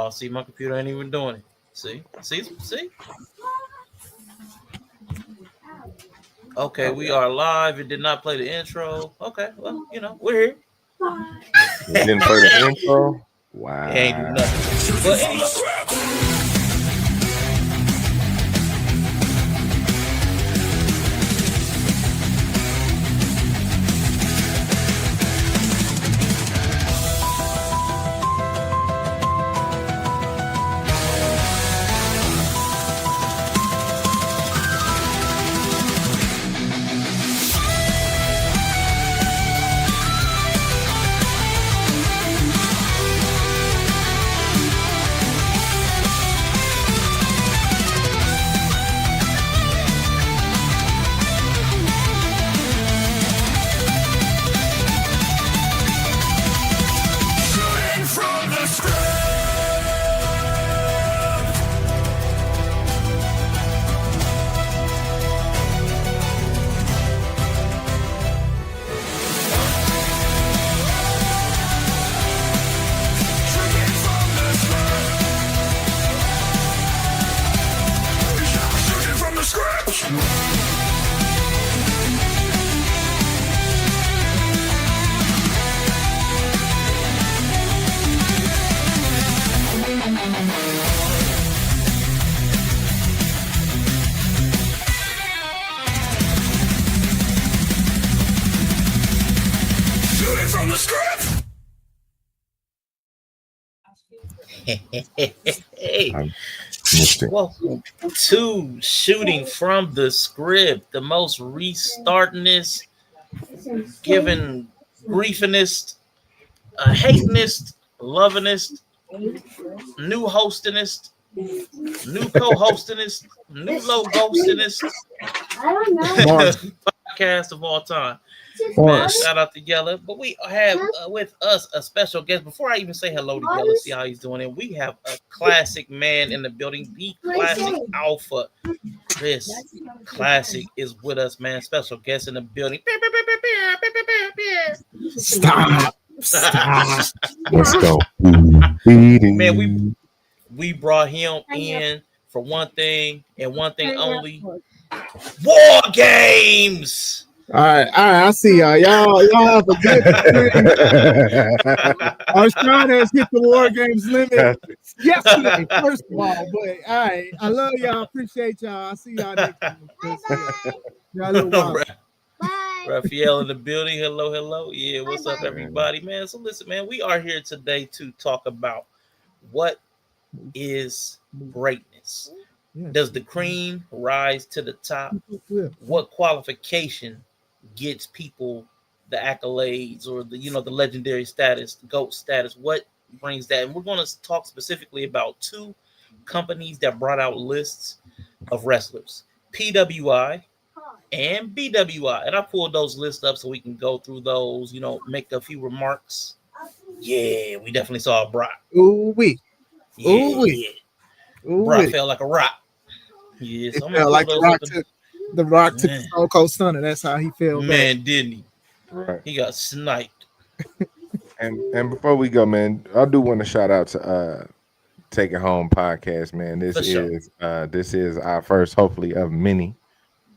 Oh, see, my computer ain't even doing it. See. Okay, we are live. It did not play the intro. Okay, well, we're here. It didn't play the intro. It ain't do Wow. nothing. But anyway. Hey, welcome to Shooting from the Script, the most restartingest, giving griefinest, hatingest, lovingest, new hostingest, new co-hostingest, new logo-hostingest podcast of all time. Man, shout out to Yella. But we have with us a special guest. Before I even say hello to Yella, see how he's doing it, we have a classic man in the building, the classic alpha. Chris Classic is with us, man. Special guest in the building. Stop. Let's go. Man, we brought him in for one thing and one thing only. War games. All right. I see y'all. Y'all have a good thing. I was trying to hit the War Games limit yesterday, first of all. But all right, I love y'all. Appreciate y'all. I see y'all next time. Bye. Raphael in the building. Hello. Yeah, what's up, everybody, man? So listen, man, we are here today to talk about what is greatness. Does the cream rise to the top? What qualification gets people the accolades or the legendary status, the GOAT status? What brings that? And we're going to talk specifically about two companies that brought out lists of wrestlers, PWI and BWI. And I pulled those lists up so we can go through those, make a few remarks. Yeah, we definitely saw Brock. Ooh-wee. Brock felt like a rock. Yeah, so felt like the Rock took the Stone Cold Stunner. That's how he felt. Man, didn't he? Right. He got sniped. And before we go, man, I do want to shout out to Take It Home podcast, man. This is our first, hopefully, of many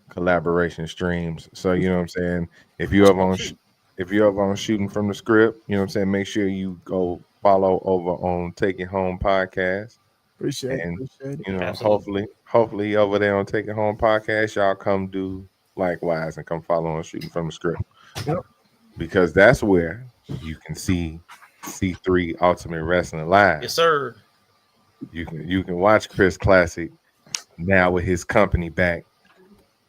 collaboration streams. So you know what I'm saying. If you're up on Shooting from the Script, you know what I'm saying. Make sure you go follow over on Take It Home podcast. Appreciate it. You know, hopefully over there on Take It Home podcast, y'all come do likewise and come follow on Shooting from the Script. Yep. Because that's where you can see C.R.E.A.M Ultimate Wrestling live. Yes, sir. You can watch Chris Classic now with his company back.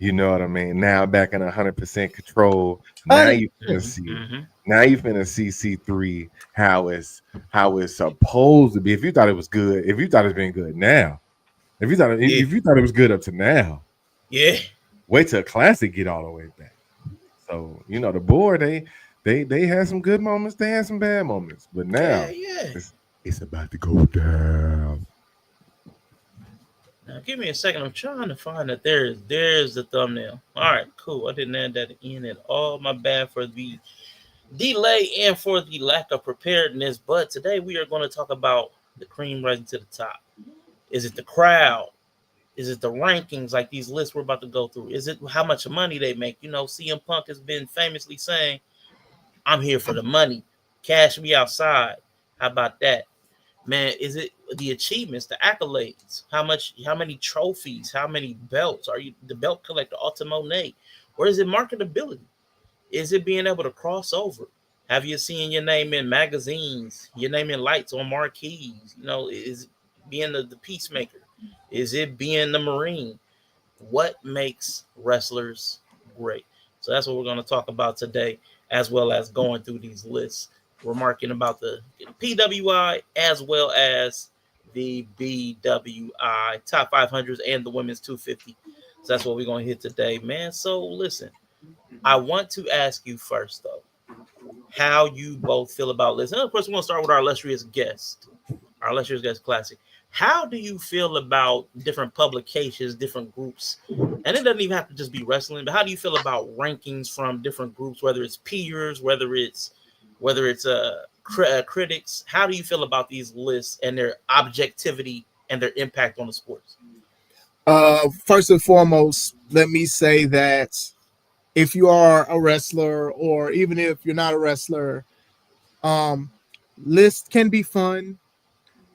You know what I mean? Now back in 100% control. Now you can see. Mm-hmm. Now you finna see C.R.E.A.M how it's supposed to be. If you thought it was good, if you thought it's been good now, if you thought it was good up to now, yeah. Wait till Classic get all the way back. So the board they had some good moments, they had some bad moments, but now it's about to go down. Now give me a second. I'm trying to find that. There's the thumbnail. All right, cool. I didn't add that in at all. My bad for the delay and for the lack of preparedness. But today we are going to talk about the cream rising to the top? Is it the crowd? Is it the rankings like these lists we're about to go through? Is it how much money they make? You know, CM Punk has been famously saying, I'm here for the money. Cash me outside. How about that? Man, is it the achievements, the accolades? How many trophies, how many belts? Are you the belt collector, Ultimo Nate? Or is it marketability? Is it being able to cross over? Have you seen your name in magazines, your name in lights on marquees? You know, is it being the peacemaker? Is it being the Marine? What makes wrestlers great? So that's what we're going to talk about today, as well as going through these lists, remarking about the PWI as well as the BWI top 500s and the women's 250. So that's what we're going to hit today, man. So listen, I want to ask you first, though, how you both feel about lists. And of course, we're going to start with our illustrious guest classic. How do you feel about different publications, different groups? And it doesn't even have to just be wrestling, but how do you feel about rankings from different groups, whether it's peers, whether it's critics? How do you feel about these lists and their objectivity and their impact on the sports? First and foremost, let me say that if you are a wrestler or even if you're not a wrestler, um, lists can be fun.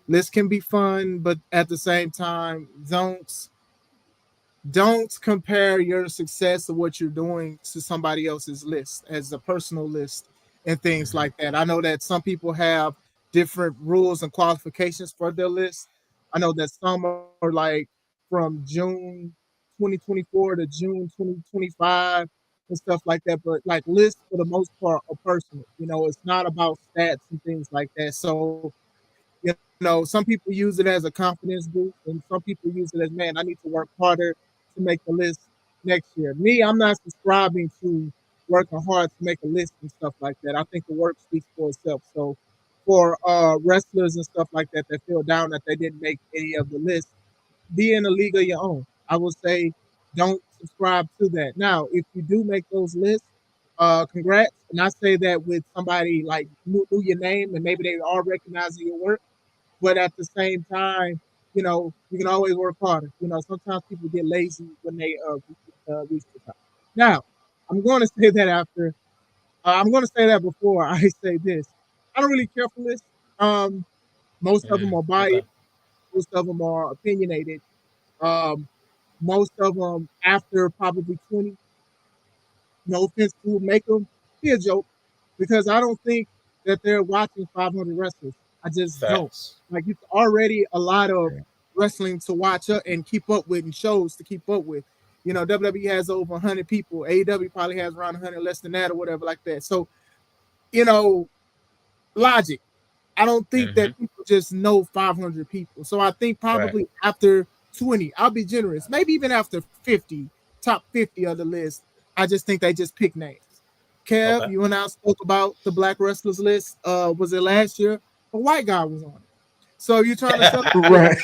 Lists can be fun, but at the same time, don't compare your success of what you're doing to somebody else's list as a personal list and things Mm-hmm. like that. I know that some people have different rules and qualifications for their list. I know that some are like from June 2024 to June 2025 and stuff like that. But like lists for the most part are personal. It's not about stats and things like that. So some people use it as a confidence boost, and some people use it as, man, I need to work harder to make the list next year. Me, I'm not subscribing to working hard to make a list and stuff like that. I think the work speaks for itself. So for wrestlers and stuff like that that feel down that they didn't make any of the list, be in a league of your own. I would say don't subscribe to that. Now, if you do make those lists, congrats. And I say that with somebody like knew your name and maybe they are recognizing your work, but at the same time, you can always work harder. Sometimes people get lazy when they reach the top. Now, I'm going to say that after. I'm going to say that before I say this. I don't really care for lists. Um, most of them are Okay. biased. Most of them are opinionated. Um, most of them after probably 20. No offense to who make them, be a joke because I don't think that they're watching 500 wrestlers. I just don't. Facts. Like it's already a lot of wrestling to watch and keep up with and shows to keep up with. WWE has over 100 people. AEW probably has around 100, less than that or whatever like that. So, you know, logic. I don't think Mm-hmm. that people just know 500 people. So I think Right. probably after 20, I'll be generous. Maybe even after 50, top 50 of the list, I just think they just pick names. Kev, Okay. you and I spoke about the black wrestlers list. Was it last year? A white guy was on it. So you're trying to celebrate. Right,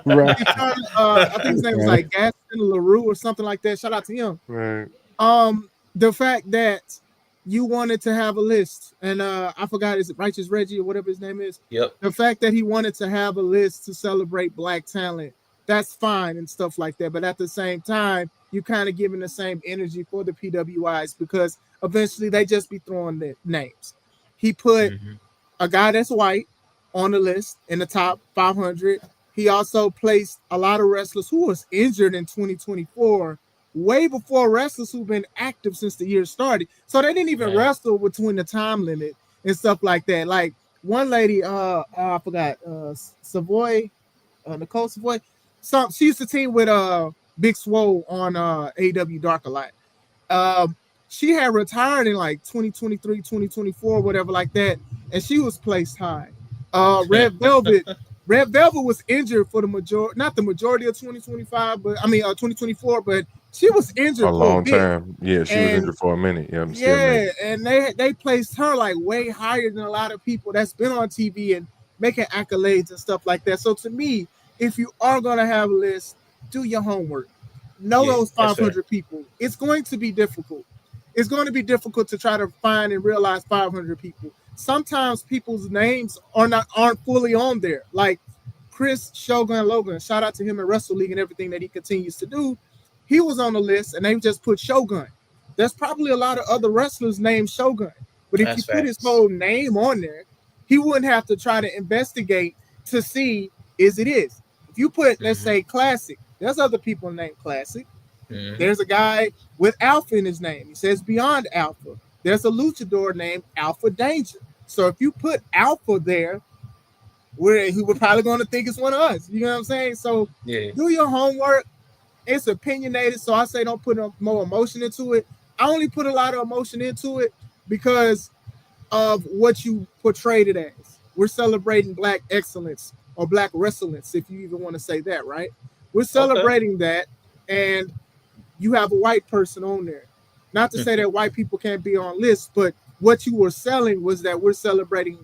right, You're trying to, I think his name was right, like Gaston LaRue or something like that. Shout out to him. right. The fact that you wanted to have a list, and I forgot, is it Righteous Reggie or whatever his name is? Yep. The fact that he wanted to have a list to celebrate black talent, that's fine and stuff like that. But at the same time, you kind of giving the same energy for the PWIs because eventually they just be throwing the names. He put Mm-hmm. a guy that's white on the list in the top 500. He also placed a lot of wrestlers who was injured in 2024, way before wrestlers who've been active since the year started. So they didn't even Man. wrestle between the time limit and stuff like that. Like one lady, I forgot, Savoy, Nicole Savoy. She used to team with Big Swole on AW Dark a lot. Um, she had retired in like 2023, 2024, whatever like that, and she was placed high. Red Velvet, Red Velvet was injured for the majority, not the majority of 2025, but I mean 2024, but she was A injured for a long bit, time. Yeah, she was and injured for a minute. Yeah, I'm still yeah, maybe. and they placed her like way higher than a lot of people that's been on TV and making accolades and stuff like that. So to me, if you are gonna have a list, do your homework. Know Yeah, those that's fair. 500 people. It's going to be difficult. It's going to be difficult to try to find and realize 500 people. Sometimes people's names aren't fully on there. Like Chris Shogun Logan, shout out to him in Wrestle League and everything that he continues to do. He was on the list, and they just put Shogun. There's probably a lot of other wrestlers named Shogun, but if you That's put his facts. whole name on there, he wouldn't have to try to investigate to see is it is. If you put, let's say, Classic, there's other people named Classic. There's a guy with Alpha in his name. He says Beyond Alpha. There's a luchador named Alpha Danger. So if you put Alpha there, we were probably going to think it's one of us. You know what I'm saying? So do your homework. It's opinionated, so I say don't put more emotion into it. I only put a lot of emotion into it because of what you portrayed it as. We're celebrating Black excellence or Black wrestlance, if you even want to say that, right? We're celebrating that, and you have a white person on there. Not to say that white people can't be on lists, but what you were selling was that we're celebrating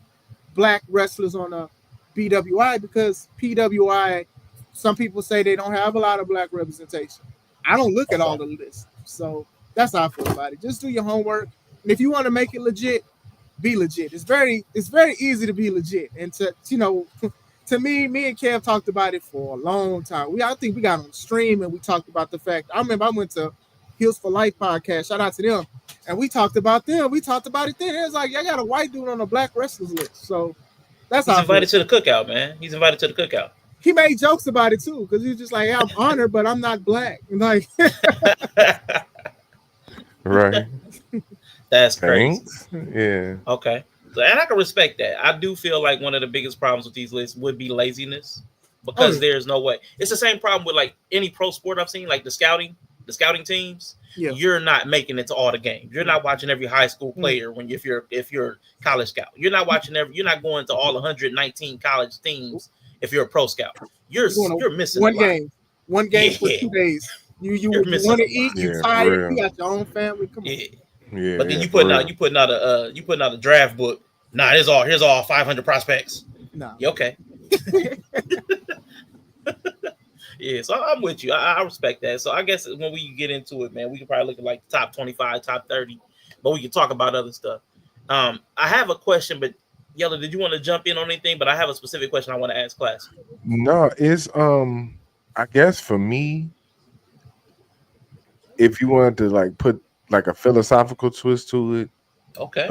Black wrestlers on a BWI because PWI, some people say they don't have a lot of Black representation. I don't look at all the lists. So that's how I feel about it. Just do your homework. And if you want to make it legit, be legit. It's very easy to be legit. And to me and Kev talked about it for a long time. I think we got on stream and we talked about the fact. I remember I went to Heels for Life podcast. Shout out to them. And we talked about them. We talked about it then. It was like, I got a white dude on a Black wrestlers list. So that's He's invited to the cookout, man. He's invited to the cookout. He made jokes about it too, because he was just like, I'm honored, but I'm not Black. Like right. That's crazy. Yeah. Okay. So, and I can respect that. I do feel like one of the biggest problems with these lists would be laziness, because there's no way. It's the same problem with like any pro sport I've seen, like the scouting teams. Yeah. You're not making it to all the games. You're not watching every high school player if you're college scout. You're not watching you're not going to all 119 college teams if you're a pro scout. You're missing one game for 2 days. You want to eat, you're tired, you got your own family. Come on. Yeah. But then you putting out a draft book. Nah, here's all 500 prospects. Nah. Yeah, okay. Yeah, so I'm with you. I respect that. So I guess when we get into it, man, we can probably look at like top 25, top 30, but we can talk about other stuff. I have a question, but Yella, did you want to jump in on anything? But I have a specific question I want to ask class. No, it's I guess for me, if you wanted to like put like a philosophical twist to it, okay.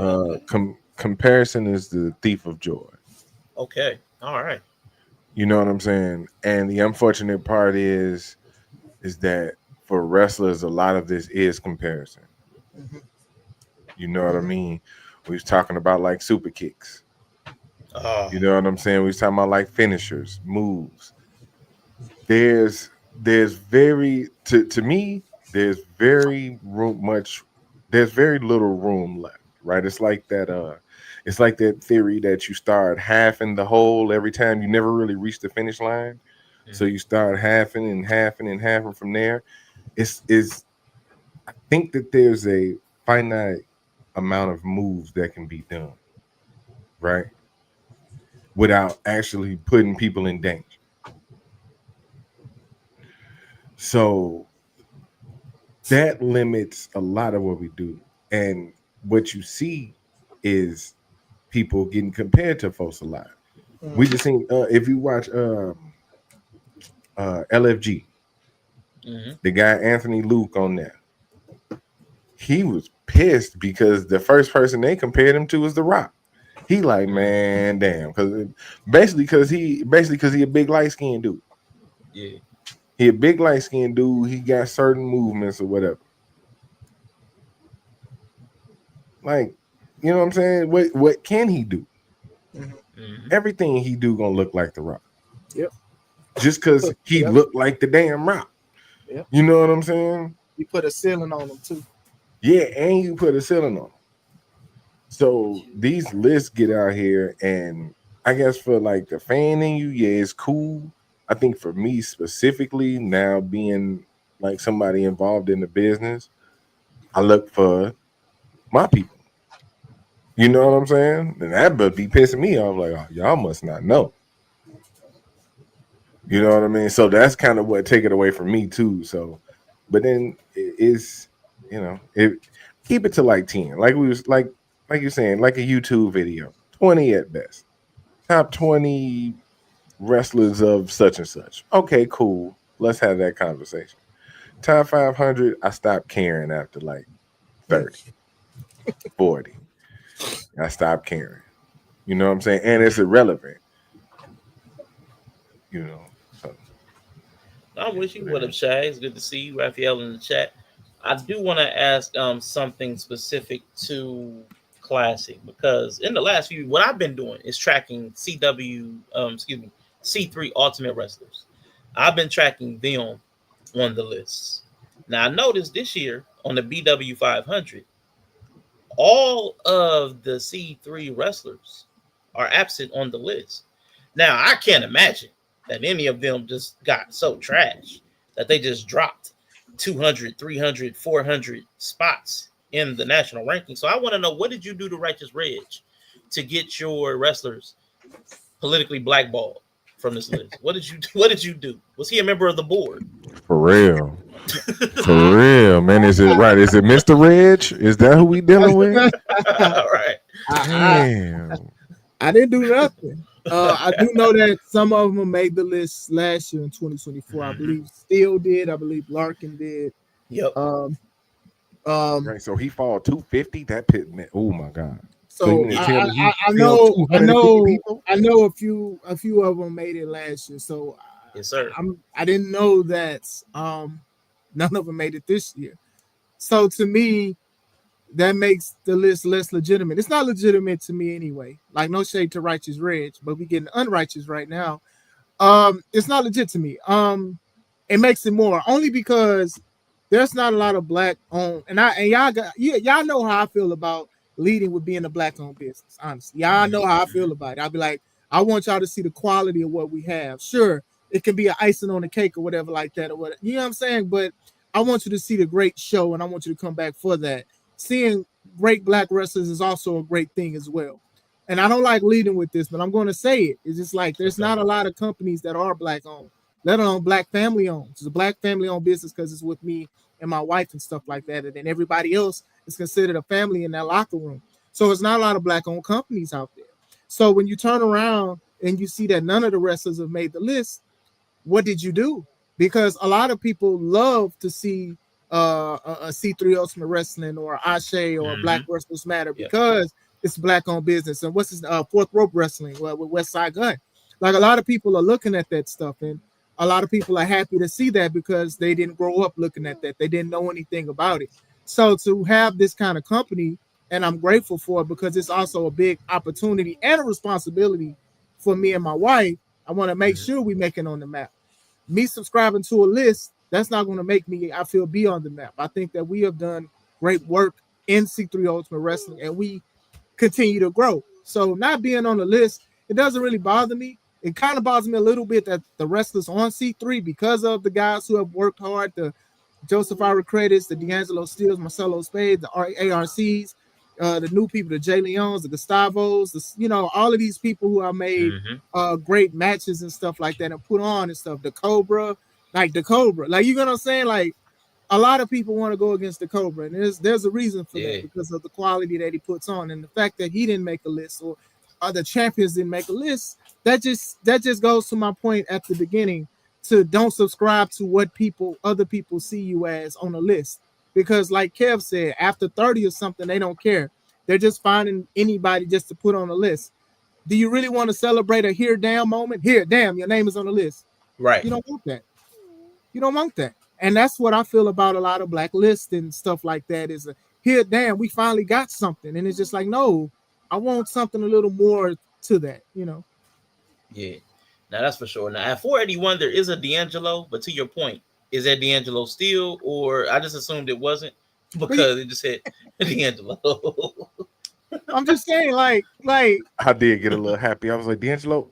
Comparison is the thief of joy. Okay. All right. You know what I'm saying? And the unfortunate part is that for wrestlers, a lot of this is comparison. Mm-hmm. You know what I mean? We was talking about like super kicks. You know what I'm saying? We was talking about like finishers, moves. There's very to me, there's very little room left, right? It's like that theory that you start half in the hole every time. You never really reach the finish line. Mm-hmm. So you start halving and halving and halving from there. I think that there's a finite amount of moves that can be done, right? Without actually putting people in danger. So that limits a lot of what we do. And what you see is people getting compared to folks a lot. Mm-hmm. We just seen if you watch LFG, mm-hmm. the guy Anthony Luke on there, he was pissed because the first person they compared him to was The Rock. He like, man, damn, because he a big light skinned dude. Yeah, he a big light skinned dude. He got certain movements or whatever. Like, you know what I'm saying? What can he do? Mm-hmm. Everything he do gonna look like The Rock. Yep. Just because he looked like the damn Rock. Yep. You know what I'm saying? You put a ceiling on him too. Yeah, and you put a ceiling on him. So these lists get out here, and I guess for like the fan in you, yeah, it's cool. I think for me specifically, now being like somebody involved in the business, I look for my people. You know what I'm saying? And that would be pissing me off. Like, oh, y'all must not know. You know what I mean? So that's kind of what take it away from me too. So, but then it's, you know, keep it to like 10. Like we was like you're saying, like a YouTube video, 20 at best. Top 20 wrestlers of such and such. Okay, cool. Let's have that conversation. Top 500, I stopped caring after like 30, 40. I stopped caring. You know what I'm saying? And it's irrelevant. You know, so I'm with you. What up, Shay? It's good to see you, Raphael, in the chat. I do want to ask something specific to Classic because in the last few, what I've been doing is tracking C3 Ultimate Wrestlers. I've been tracking them on the list. Now I noticed this year on the BW 500, all of the C3 wrestlers are absent on the list. Now I can't imagine that any of them just got so trash that they just dropped 200, 300, 400 spots in the national ranking. So I want to know, what did you do to Righteous Reg to get your wrestlers politically blackballed from this list? What did you do? What did you do? Was he a member of the board? for real. For real, man. Is it right? Is it Mr. Reg? Is that who we dealing with? All right. Damn. I didn't do nothing. I do know that some of them made the list last year in 2024. I believe Steele did. I believe Larkin did. Yep. Right, so he fall 250. That pit. Oh my god. So I know a few of them made it last year. So yes, sir. I didn't know that none of them made it this year. So to me, that makes the list less legitimate. It's not legitimate to me anyway. Like, no shade to Righteous Reg, but we getting unrighteous right now. It's not legit to me. It makes it more only because there's not a lot of black owned, and y'all know how I feel about leading with being a black owned business. Honestly, y'all know how I feel about it. I'll be like, I want y'all to see the quality of what we have. Sure, it can be an icing on the cake or whatever like that or whatever. You know what I'm saying? But I want you to see the great show, and I want you to come back for that. Seeing great black wrestlers is also a great thing as well. And I don't like leading with this, but I'm going to say it. It's just like there's not a lot of companies that are black owned, let alone black family owned. It's a black family owned business because it's with me and my wife and stuff like that. And then everybody else is considered a family in that locker room. So it's not a lot of black owned companies out there. So when you turn around and you see that none of the wrestlers have made the list, what did you do? Because a lot of people love to see a C3 Ultimate Wrestling or Ashe or Black Wrestlers Matter because it's black owned business. And what's his Fourth Rope Wrestling with West Side Gun? Like, a lot of people are looking at that stuff, and a lot of people are happy to see that because they didn't grow up looking at that. They didn't know anything about it. So to have this kind of company, and I'm grateful for it because it's also a big opportunity and a responsibility for me and my wife. I want to make sure we make it on the map. Me subscribing to a list, that's not going to make me, I feel, be on the map. I think that we have done great work in C3 Ultimate Wrestling, and we continue to grow. So not being on the list, it doesn't really bother me. It kind of bothers me a little bit that the wrestlers on C3, because of the guys who have worked hard, the Joseph Ira Credits, the D'Angelo Steels, Marcelo Spade, the ARCs, the new people, the Jay Leons, the Gustavos, all of these people who have made great matches and stuff like that and put on and stuff. The Cobra, like, you know what I'm saying? Like, a lot of people want to go against the Cobra, and there's a reason for that because of the quality that he puts on and the fact that he didn't make a list or the champions didn't make a list. That just goes to my point at the beginning, to don't subscribe to what other people see you as on a list. Because like Kev said, after 30 or something, they don't care. They're just finding anybody just to put on a list. Do you really want to celebrate a here damn moment? Here, damn, your name is on the list. Right. You don't want that. You don't want that. And that's what I feel about a lot of black lists and stuff like that is here, damn, we finally got something. And it's just like, no, I want something a little more to that, Yeah. Now that's for sure. Now at 481, there is a D'Angelo, but to your point, is that D'Angelo still, or I just assumed it wasn't because it just said D'Angelo. I'm just saying, like I did get a little happy. I was like, D'Angelo.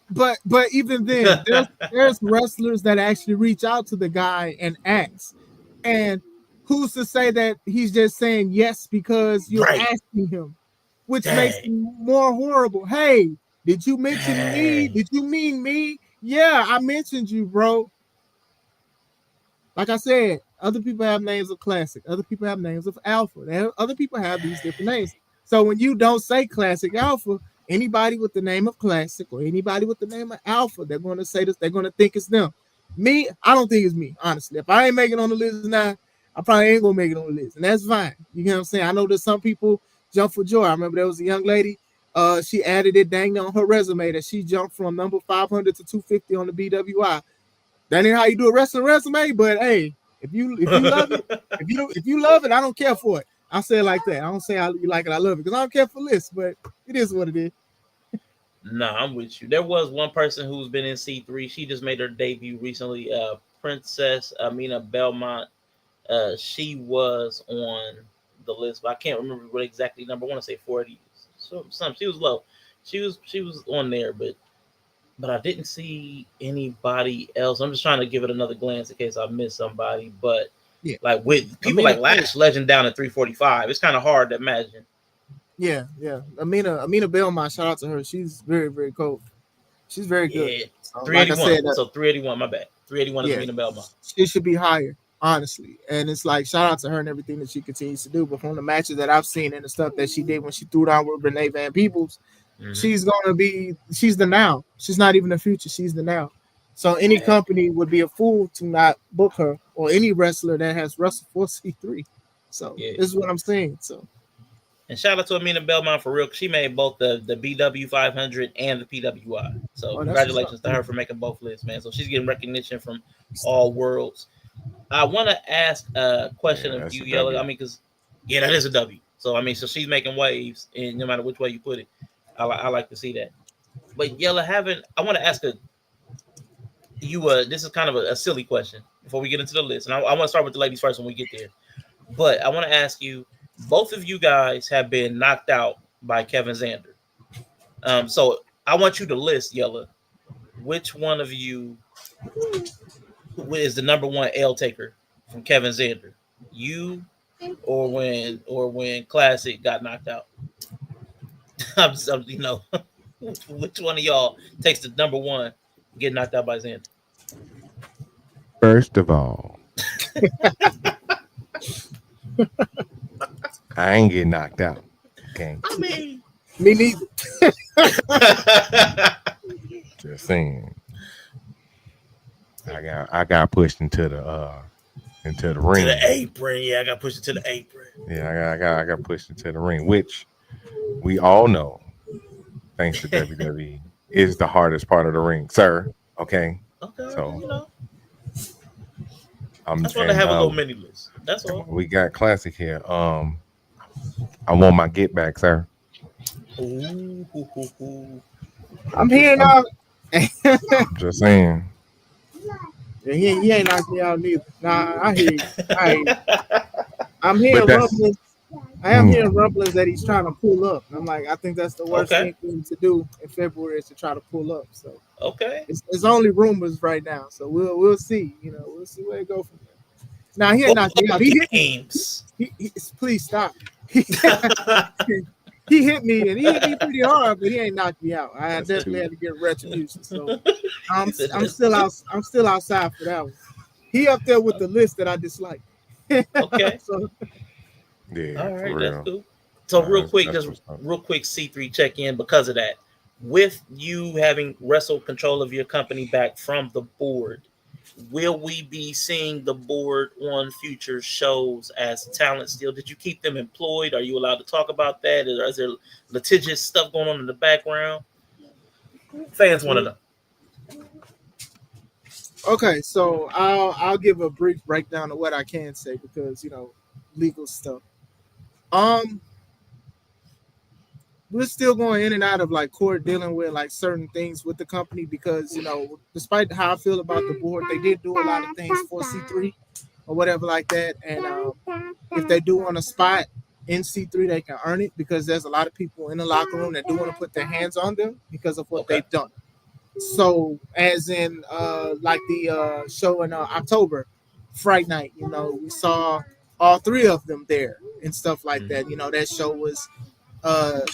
But even then, there's wrestlers that actually reach out to the guy and ask. And who's to say that he's just saying yes because you're asking him, which makes it more horrible. Hey, did you mention me? Did you mean me? Yeah, I mentioned you, bro. Like I said, other people have names of Classic. Other people have names of Alpha. Other people have these different names. So when you don't say Classic Alpha, Anybody with the name of Classic or anybody with the name of Alpha, they're going to say this. They're going to think it's them. Me, I don't think it's me, honestly. If I ain't making on the list now, I probably ain't going to make it on the list. And that's fine. You know what I'm saying? I know that some people jump for joy. I remember there was a young lady. She added it dang on her resume that she jumped from number 500 to 250 on the BWI. That ain't how you do a wrestling resume, but hey, if you love it, if you love it, I don't care for it. I say it like that. I don't say you like it, I love it, because I don't care for lists, but it is what it is. Nah, I'm with you. There was one person who's been in C3. She just made her debut recently. Princess Amina Belmont. She was on the list, but I can't remember what exactly number. I want to say 40. So some she was low. She was on there, but I didn't see anybody else. I'm just trying to give it another glance in case I missed somebody. But Yeah, like with people like Lash Legend down at 345, it's kind of hard to imagine. Yeah. Amina Belmont, shout out to her. She's very, very cool. She's very good. Yeah, So, 381. like I said, So 381. My bad. 381 is yeah, Amina Belmont. she should be higher, honestly. And it's like shout out to her and everything that she continues to do. But from the matches that I've seen and the stuff that she did when she threw down with Renee Van Peebles, she's the now. She's not even the future. She's the now. So any company would be a fool to not book her or any wrestler that has wrestled for C3. So this is what I'm saying. So. And shout out to Amina Belmont for real. She made both the BW 500 and the PWI. So congratulations to her for making both lists, man. So she's getting recognition from all worlds. I want to ask a question of you, Yella. I mean, because that is a W. So I mean, so she's making waves, and no matter which way you put it, I like to see that. But Yella, I want to ask you. This is kind of a silly question before we get into the list, and I want to start with the ladies first when we get there. But I want to ask you. Both of you guys have been knocked out by Kevin Zander. So I want you to list, Yella, which one of you is the number one L taker from Kevin Zander? You or when Classic got knocked out? Which one of y'all takes the number one get knocked out by Zander? First of all, I ain't get knocked out. Okay. I mean, me neither. Just saying. I got pushed into the ring. To the apron. Yeah, I got pushed into the apron. Yeah, I got pushed into the ring, which we all know, thanks to WWE, is the hardest part of the ring, sir. Okay. So I just want to have a little mini list. That's all. We got Classic here. I want my get back, sir. Ooh. I'm here now. Just saying. He ain't knocked me out neither. Nah, I hear you. I'm hearing rumblings. I am hearing rumblings that he's trying to pull up. And I'm like, I think that's the worst thing for him to do in February is to try to pull up. So it's only rumors right now. So we'll see. We'll see where it goes from there. Now he ain't knocked me out. He hit me. Please stop. He hit me and he hit me pretty hard, but he ain't knocked me out. I definitely had to get retribution. So I'm still outside for that one. He up there with the list that I dislike. Okay. So, yeah. All right, that's cool. So real quick C3 check in because of that. With you having wrestled control of your company back from the board, will we be seeing the board on future shows as talent still? Did you keep them employed? Are you allowed to talk about that? Is there litigious stuff going on in the background? Fans want to know. Okay, so I'll give a brief breakdown of what I can say because legal stuff. We're still going in and out of like court dealing with like certain things with the company because despite how I feel about the board, they did do a lot of things for C3 or whatever like that. And if they do want a spot in C3, they can earn it because there's a lot of people in the locker room that do want to put their hands on them because of what they've done. So as in like the show in October, Fright Night, we saw all three of them there and stuff like that. That show was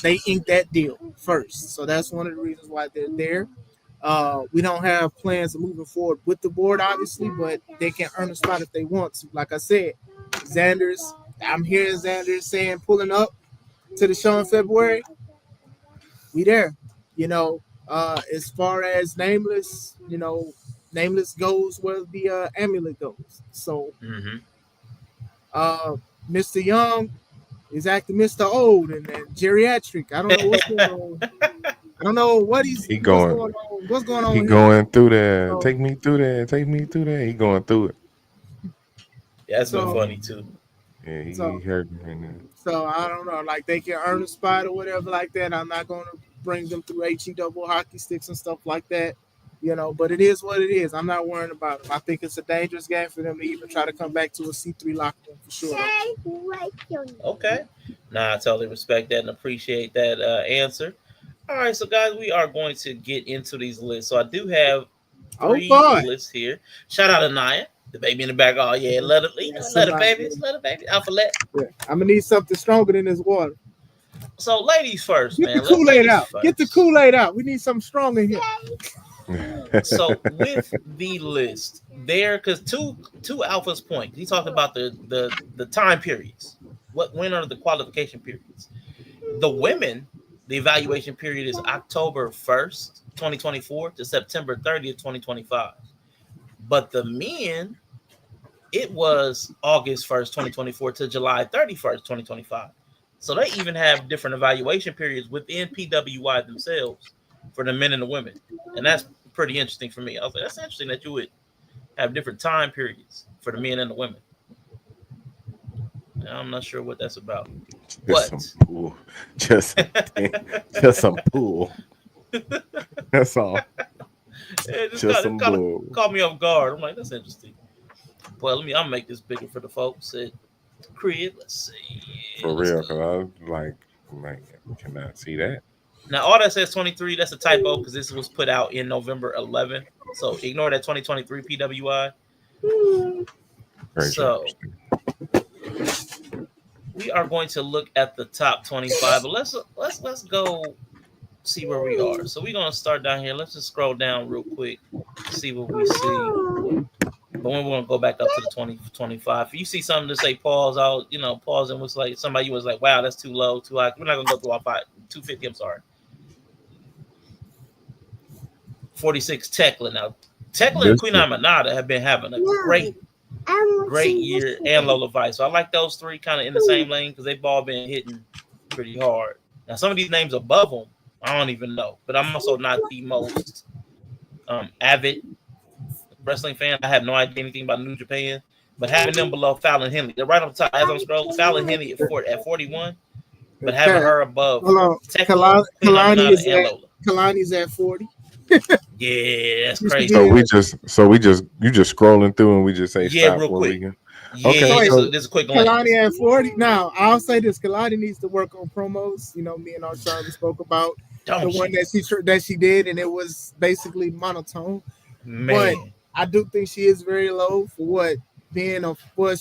they inked that deal first. So that's one of the reasons why they're there. We don't have plans of moving forward with the board, obviously, but they can earn a spot if they want to. Like I said, I'm hearing Xander's saying pulling up to the show in February. we there. As far as nameless, nameless goes where the amulet goes. So, uh, Mr. Young is acting Mr. Old and geriatric. I don't know what's going on. I don't know what's going on. What's going on He here? going through there. So, Take me through there. Take me through there. He going through it. Yeah, that's been so, funny too. Yeah, he so, heard me right now. so I don't know. Like they can earn a spot or whatever like that. I'm not going to bring them through HE double hockey sticks and stuff like that. But it is what it is. I'm not worrying about them. I think it's a dangerous game for them to even try to come back to a C3 locker room for sure. Okay. Nah, I totally respect that and appreciate that answer. All right, so guys, we are going to get into these lists. So I do have three lists here. Shout out to Naya, the baby in the back. Oh yeah, let it baby, Alpha let. Yeah, I'm gonna need something stronger than this water. So ladies first, man. Get the Kool-Aid out. Get the Kool-Aid out. We need something strong in here. So with the list there, because two Alpha's point, he talked about the time periods. When are the qualification periods? The women, the evaluation period is October 1st, 2024 to September 30th, 2025. But the men, it was August 1st, 2024 to July 31st, 2025. So they even have different evaluation periods within PWI themselves for the men and the women. And that's pretty interesting for me. I was like, that's interesting that you would have different time periods for the men and the women. I'm not sure what that's about. Some pool. Just some pool. That's all. Just some pool. Caught me off guard. I'm like, that's interesting. Well, I'll make this bigger for the folks at C.R.E.A.M. Let's see. For real, because I was like, cannot see that. Now, all that says 23, that's a typo because this was put out in November 11th. So ignore that 2023 PWI. So we are going to look at the top 25, but let's go see where we are. So we're gonna start down here. Let's just scroll down real quick, see what we see. But when we're gonna go back up to the 2025, if you see something to say pause out, pause and was like somebody was like, wow, that's too low, too high. We're not gonna go through all 250. I'm sorry. 46 Tekla. Now Tekla and Queen Aminata have been having a great year, and Lola Vice. So I like those three kind of in the same lane because they've all been hitting pretty hard. Now some of these names above them, I don't even know, but I'm also not the most avid wrestling fan. I have no idea anything about New Japan, but having them below Fallon Henley, they're right on top. As I'm scrolling, Fallon Henley at 41, but having her above Tekla, Kalani's and Lola. Kalani's at 40. Yeah, that's crazy. So you just scrolling through and we just say stop real quick. Okay, so this is a quick glance. Kalani at 40. Now I'll say this: Kalani needs to work on promos. Me and our Charlie spoke about one that she did, and it was basically monotone. Man. But I do think she is very low for what being a. Well,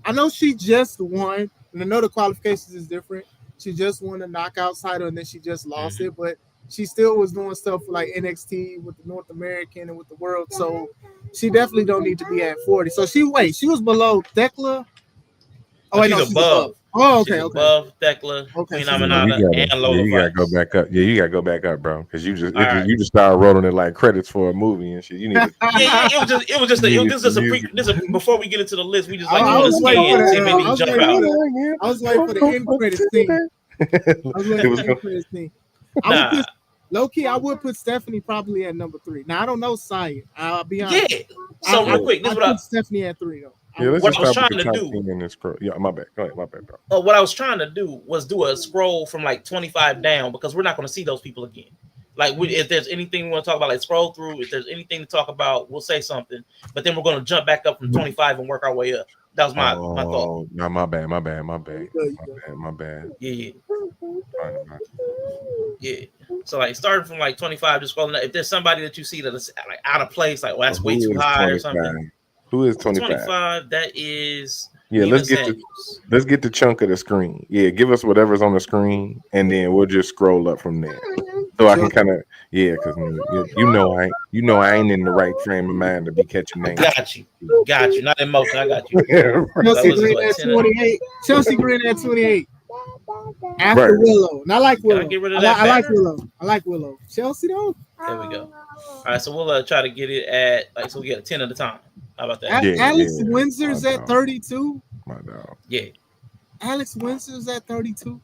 I know she just won, and I know the qualifications is different. She just won a knockout title, and then she just lost it, but she still was doing stuff like NXT with the North American and with the world. So she definitely don't need to be at 40. So she was below Tekla. Oh, she's above. Oh, okay, she's above Tekla, Queen Aminata, and Lola. You gotta go back up. Yeah, you gotta go back up, bro. Because you just started rolling it like credits for a movie and shit. You need to. It was just before we get into the list, we just like to scan and see if anything jump out. I was waiting for the end credits scene. Low key, I would put Stephanie probably at number 3. Now I don't know Saya. I'll be honest. Yeah. So real quick, this is what I put Stephanie at 3 though. Yeah, what I was trying to do. Yeah, my bad. Go ahead, my bad, bro. What I was trying to do was do a scroll from like 25 down because we're not going to see those people again. Like, if there's anything we want to talk about, like scroll through. If there's anything to talk about, we'll say something. But then we're going to jump back up from 25 and work our way up. That was my thought. No, my bad. Yeah. So like starting from like 25, just scrolling up. If there's somebody that you see that's like out of place, like that's way too high or something. Who is 25? 25, that is let's get the chunk of the screen. Yeah, give us whatever's on the screen, and then we'll just scroll up from there. So I can kind of because I ain't in the right frame of mind to be catching names. Got you. Not in motion. I got you. Chelsea Green at 28. Chelsea Green at 28. After Willow. And I like Can I Willow. get rid of that I like banner? Willow. I like Willow. Chelsea though. There we go. All right, so we'll try to get it at so we get a 10 at a time. How about that? Alex Windsor's at 32. My dog. Yeah. Alex Windsor's at 32.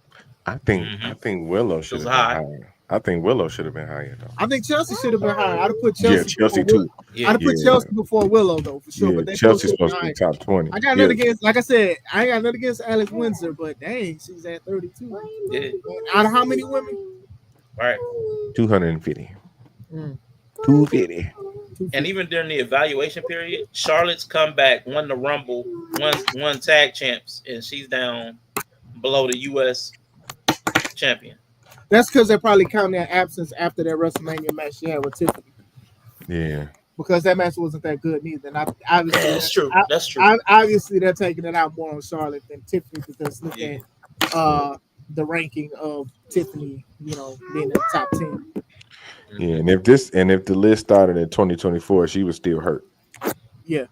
I think Willow should have been higher. I think Willow should have been higher though. I think Chelsea should have been higher. I'd have put Chelsea. Yeah, Chelsea too. I'd have put Chelsea before Willow though, for sure. Yeah, but they Chelsea's supposed to be top 20. I got nothing against, like I said, I ain't got nothing against Alex Windsor, but dang, she's at 32. Yeah. Out of how many women? Right. 250. 250. And even during the evaluation period, Charlotte's comeback won the Rumble, won tag champs, and she's down below the U.S. champion. That's because they're probably counting their absence after that WrestleMania match she had with Tiffany. Yeah. Because that match wasn't that good neither. And obviously, that's true. That's true. Obviously, they're taking it out more on Charlotte than Tiffany because look at the ranking of Tiffany, being in the top 10. Yeah, and if the list started in 2024, she was still hurt. Yeah.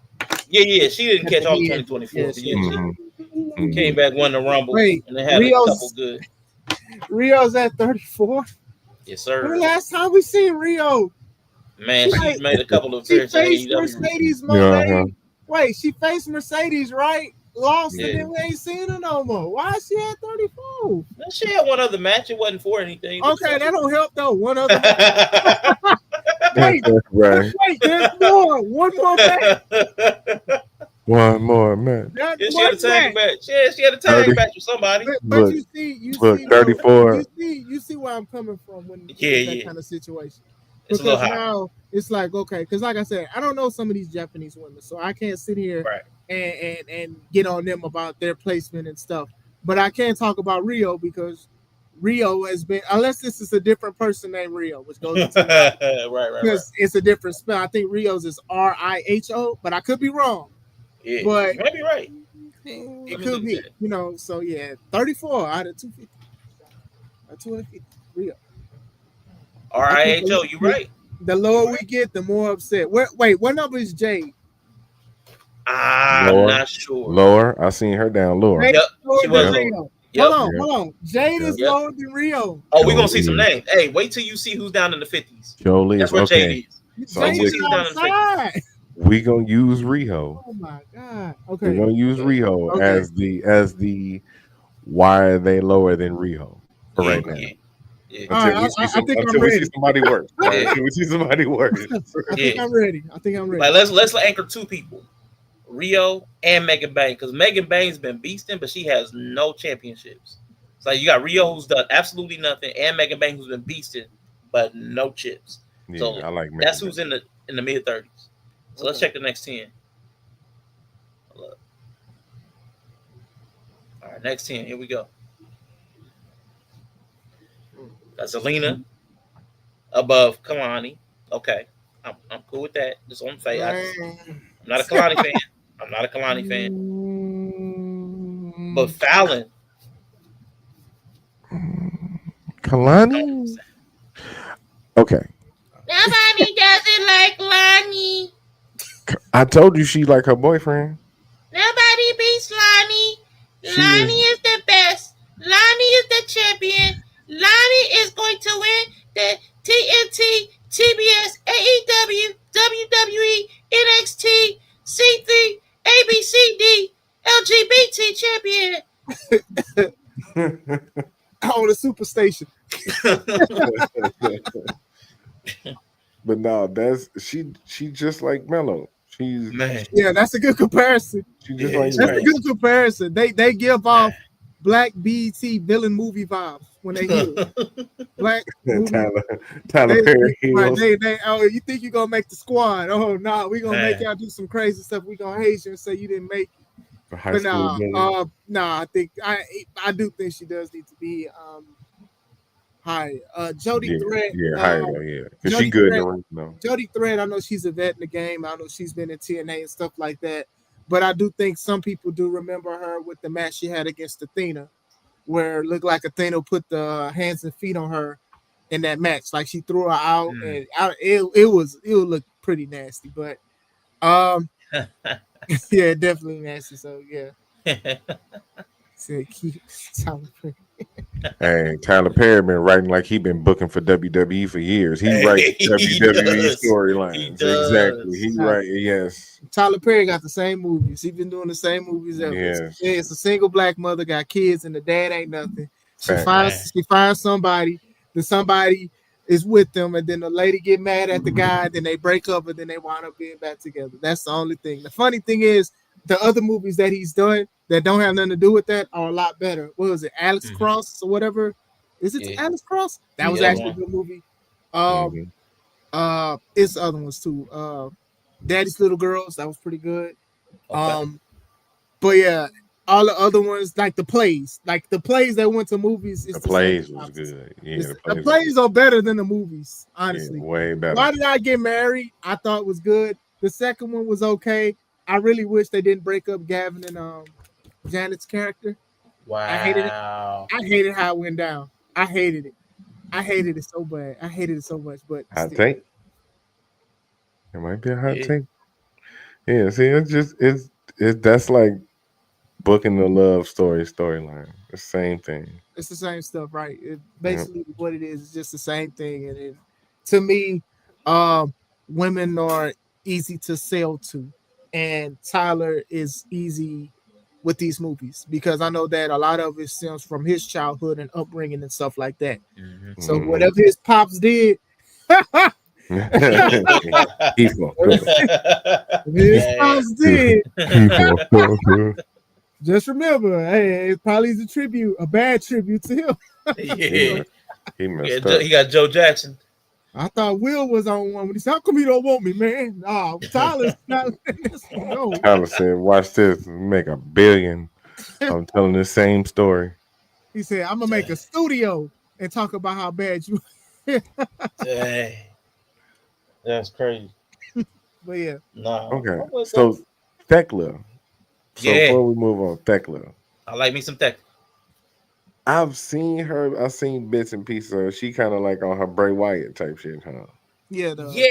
Yeah. She didn't catch all 2024. Yeah, she came back, won the Rumble, and they had a couple good. Rio's at 34. Yes, sir. The last time we seen Rio, man, she made a couple of appearances. She faced Mercedes Monet. Wait, she faced Mercedes, right? Lost, and then we ain't seen her no more. Why is she at 34? She had one other match. It wasn't for anything. Okay, that don't help though. One other match. wait, there's more. One more match. One more match. She had a tag match. Yeah, she had a tag match with somebody. But you see, 34. You see where I'm coming from when that kind of situation. It's because now it's like, okay, because like I said, I don't know some of these Japanese women, so I can't sit here and get on them about their placement and stuff. But I can talk about Rio because Rio has been, unless this is a different person named Rio, which goes into right. Because it's a different spell. I think Rio's is Riho, but I could be wrong. Yeah, but you might be right. It could be, so yeah, 34 out of 250. 250, Rio. Riho, you right. The lower we get, the more upset. Wait, what number is Jade? I'm not sure. Lower. I seen her down lower. Yep. She was lower. Hold on. Jade is lower than Rio. Oh, we're gonna see some names. Hey, wait till you see who's down in the 50s. Jolie. That's where Jade is. So wait till you see who's down in the 50s. We gonna use Riho. Oh my god. Okay. We're gonna use Riho as the why are they lower than Riho for right now. Yeah. Until we see somebody work. Until we see somebody work. I think I'm ready. Like, let's anchor two people, Rio and Megan Banks, because Megan Banks been beasting, but she has no championships. It's like you got Rio who's done absolutely nothing, and Megan Banks who's been beasting, but no chips. Yeah, so I like Megan that's who's in the mid 30s. So let's check the next 10. All right, next 10. Here we go. That's Zelina above Kalani. Okay, I'm cool with that. Just on say, I'm not a Kalani fan. But Fallon. Kalani. Okay. Nobody doesn't like Lonnie. I told you she like her boyfriend. Nobody beats Lonnie. Lonnie is the best. Lonnie is the champion. Lonnie is going to win the TNT, TBS, AEW, WWE, NXT, C3, ABCD, LGBT champion. On the Superstation. But no, that's she just like Mello. She's that's a good comparison. That's a good comparison. They give off Black BET villain movie vibes when they hear Black Tyler Perry. You think you're gonna make the squad? Oh no, we're gonna make y'all do some crazy stuff. We're gonna hate you and say you didn't make it. But I think I do think she does need to be higher. Jody Thread. Higher, because she good. Jody Thread, I know she's a vet in the game. I know she's been in TNA and stuff like that. But I do think some people do remember her with the match she had against Athena, where it looked like Athena put the hands and feet on her in that match. Like she threw her out, and it would look pretty nasty. But definitely nasty. So yeah. Hey, Tyler Perry been writing like he been booking for WWE for years. He writes Hey, he WWE does. He storylines. Exactly. does. He Now, write yes. Tyler Perry got the same movies. He been doing the same movies ever. Yes. It's a single black mother got kids and the dad ain't nothing. Facts. Man. She finds somebody. Then somebody is with them, and then the lady get mad at the guy. Then they break up, and then they wind up being back together. That's the only thing. The funny thing is, the other movies that he's done that don't have nothing to do with that are a lot better. What was it, Alex Hmm. Cross or whatever? Is it Yeah. Alex Cross? That was Yeah, that's Mm-hmm. actually a one. good movie. Um, Mm-hmm. it's other ones too. Daddy's Little Girls, that was pretty good. Okay. Um, but yeah, all the other ones like the plays that went to movies, The it's the same plays was synopsis. good. Yeah, the The plays was good. plays are better than the movies, Yeah, honestly. way better. Why Did I Get Married? I thought was good. The second one was okay. I really wish they didn't break up Gavin and Janet's character. I hated it. Wow. I hated how it went down. I hated it. I hated it so bad. I hated it so much, but Hot still. take. It might be a hot Yeah. take. Yeah, see, it's that's like booking the love storyline. The same thing. It's the same stuff, right? It Yep. basically what it is just the same thing. And to me, um, women are easy to sell to, and Tyler is easy with these movies because I know that a lot of it stems from his childhood and upbringing and stuff like that. Hmm. So Mm-hmm. whatever his pops did, He fucked up. his Man. pops did. He fucked up. Just remember, hey, it probably is a tribute, a bad tribute to him. He Yeah. messed, he Yeah, messed up. He got Joe Jackson. I thought Will was on one when he said, "How come you don't want me, man?" Nah, Tyler's not letting this one go. Tyler said, "Watch this, make $1 billion." I'm telling the same story. He said, "I'm gonna make a studio and talk about how bad you." Dang. That's crazy. But yeah, No. Okay, I'm with that. so Thekla. So Yeah. before we move on, Thekla, I like me some tech. I've seen her. I've seen bits and pieces of her. She kind of like on her Bray Wyatt type shit, huh? yeah, Yeah,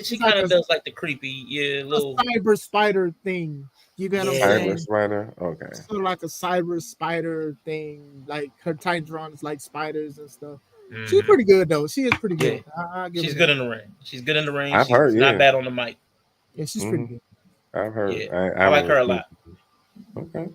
she it's kind like of does like the creepy, yeah, a little, cyber spider thing. You get what I'm yeah, Cyber saying? Spider. Okay. Sort of like a cyber spider thing. Like her Titans like spiders and stuff. She's hmm pretty good though. She is pretty yeah. good. I'll give her She's that. good in the ring. She's good in the ring. I've She's heard. not Yeah. bad on the mic. Yeah, she's pretty Hmm. good. I've heard. Yeah, I I haven't like her a listened. lot. Okay.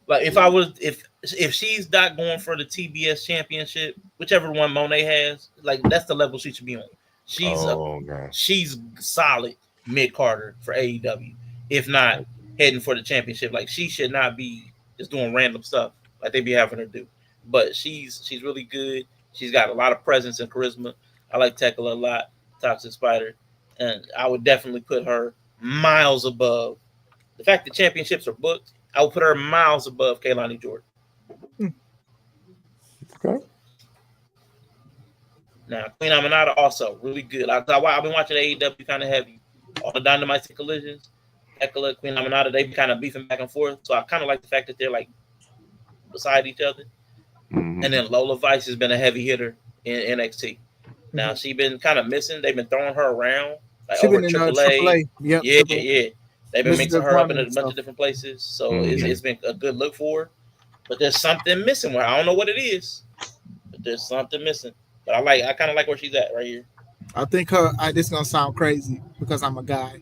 Like if I was, if she's not going for the TBS championship, whichever one Monet has, like that's the level she should be on. She's a Oh god. she's solid mid Carter for AEW, if not heading for the championship. Like she should not be just doing random stuff like they be having her do. But she's really good. She's got a lot of presence and charisma. I like Tekla a lot, Toxic Spider, and I would definitely put her miles above the fact that championships are booked. I would put her miles above Kaylani Jordan. Hmm. Okay. Now Queen Aminata also really good. I've been watching AEW kind of heavy. All the Dynamites and collisions. Tekla, Queen Aminata, they've been kind of beefing back and forth. So I kind of like the fact that they're like beside each other. Hmm. And then Lola Vice has been a heavy hitter in NXT. Now Mhm. she been kind of missing. They've been throwing her around like She over been in AAA. AAA. Yep, Yeah, AAA. yeah. They've been Elizabeth mixing her up in Garden a and bunch of stuff. different places. So Hmm. it's been a good look for her. But there's something missing with her. I don't know what it is, but there's something missing. But I kind of like where she's at right here. I think this is gonna sound crazy because I'm a guy.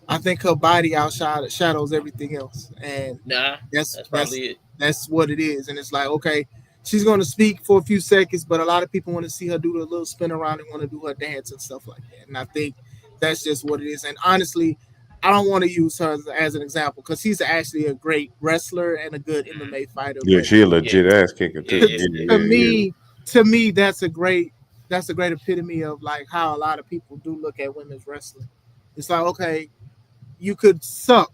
I think her body outshadows everything else, and Nah, that's that's that's probably it. that's what it is. And it's like, okay, she's gonna speak for a few seconds, but a lot of people want to see her do the little spin around and want to do her dance and stuff like that. And I think that's just what it is. And honestly, I don't want to use her as an example because she's actually a great wrestler and a good Mhm. MMA fighter. Yeah, But she a Yeah, legit ass kicker yeah, too. to, yeah, Yeah, yeah. to yeah, yeah. me, to me, that's a great epitome of like how a lot of people do look at women's wrestling. It's like, okay, you could suck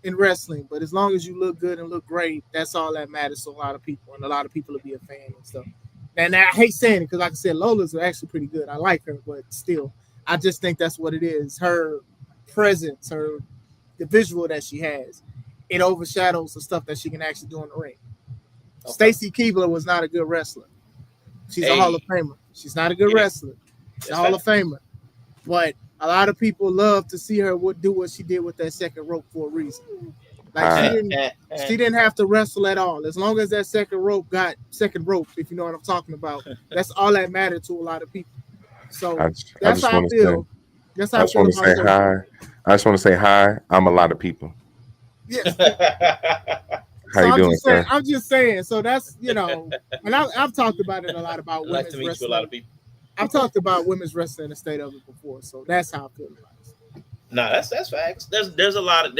in wrestling, but as long as you look good and look great, that's all that matters to a lot of people, and a lot of people will be a fan and stuff. And I hate saying it because, like I said, Lola's actually pretty good. I like her, but still, I just think that's what it is. Her presence, the visual that she has, it overshadows the stuff that she can actually do in the ring. Okay. Stacy Keebler was not a good wrestler. She's a Hall of Hey, Famer. She's not a good yeah, wrestler. She's a that's Hall fact. of Famer. But a lot of people love to see her do what she did with that second rope for a reason. Like she didn't have to wrestle at all. As long as that second rope got second rope, if you know what I'm talking about, that's all that mattered to a lot of people. So I that's just how I want to say, feel. That's how I feel want to about say her. hi. I just want to say hi. I'm a lot of people. Yes. How So you I'm doing, just saying. sir? I'm just saying. So that's and I've talked about it a lot about I'd like to women's meet you, a lot of wrestling. people. I've talked about women's wrestling in the state of it before. So that's how I feel about it. No, that's facts. There's a lot of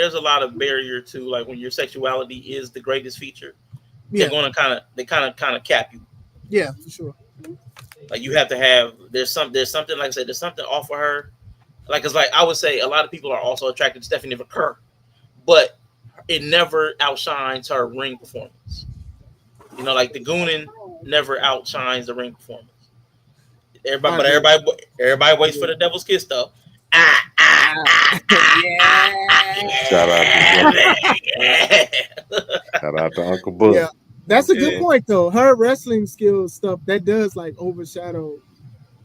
barrier to, like, when your sexuality is the greatest feature, they're Yeah. gonna kind of cap you. Yeah, for sure. Like, you have to have there's something, like I said, there's something off of her. Like, it's like, I would say a lot of people are also attracted to Stephanie Kerr, but it never outshines her ring performance. You know, like the Goonin never outshines the ring performance. Everybody waits for the devil's kiss though. Yeah. Shout out to Yeah. shout out to Uncle Book. Yeah. That's a good Yeah. point though. Her wrestling skills stuff that does like overshadow.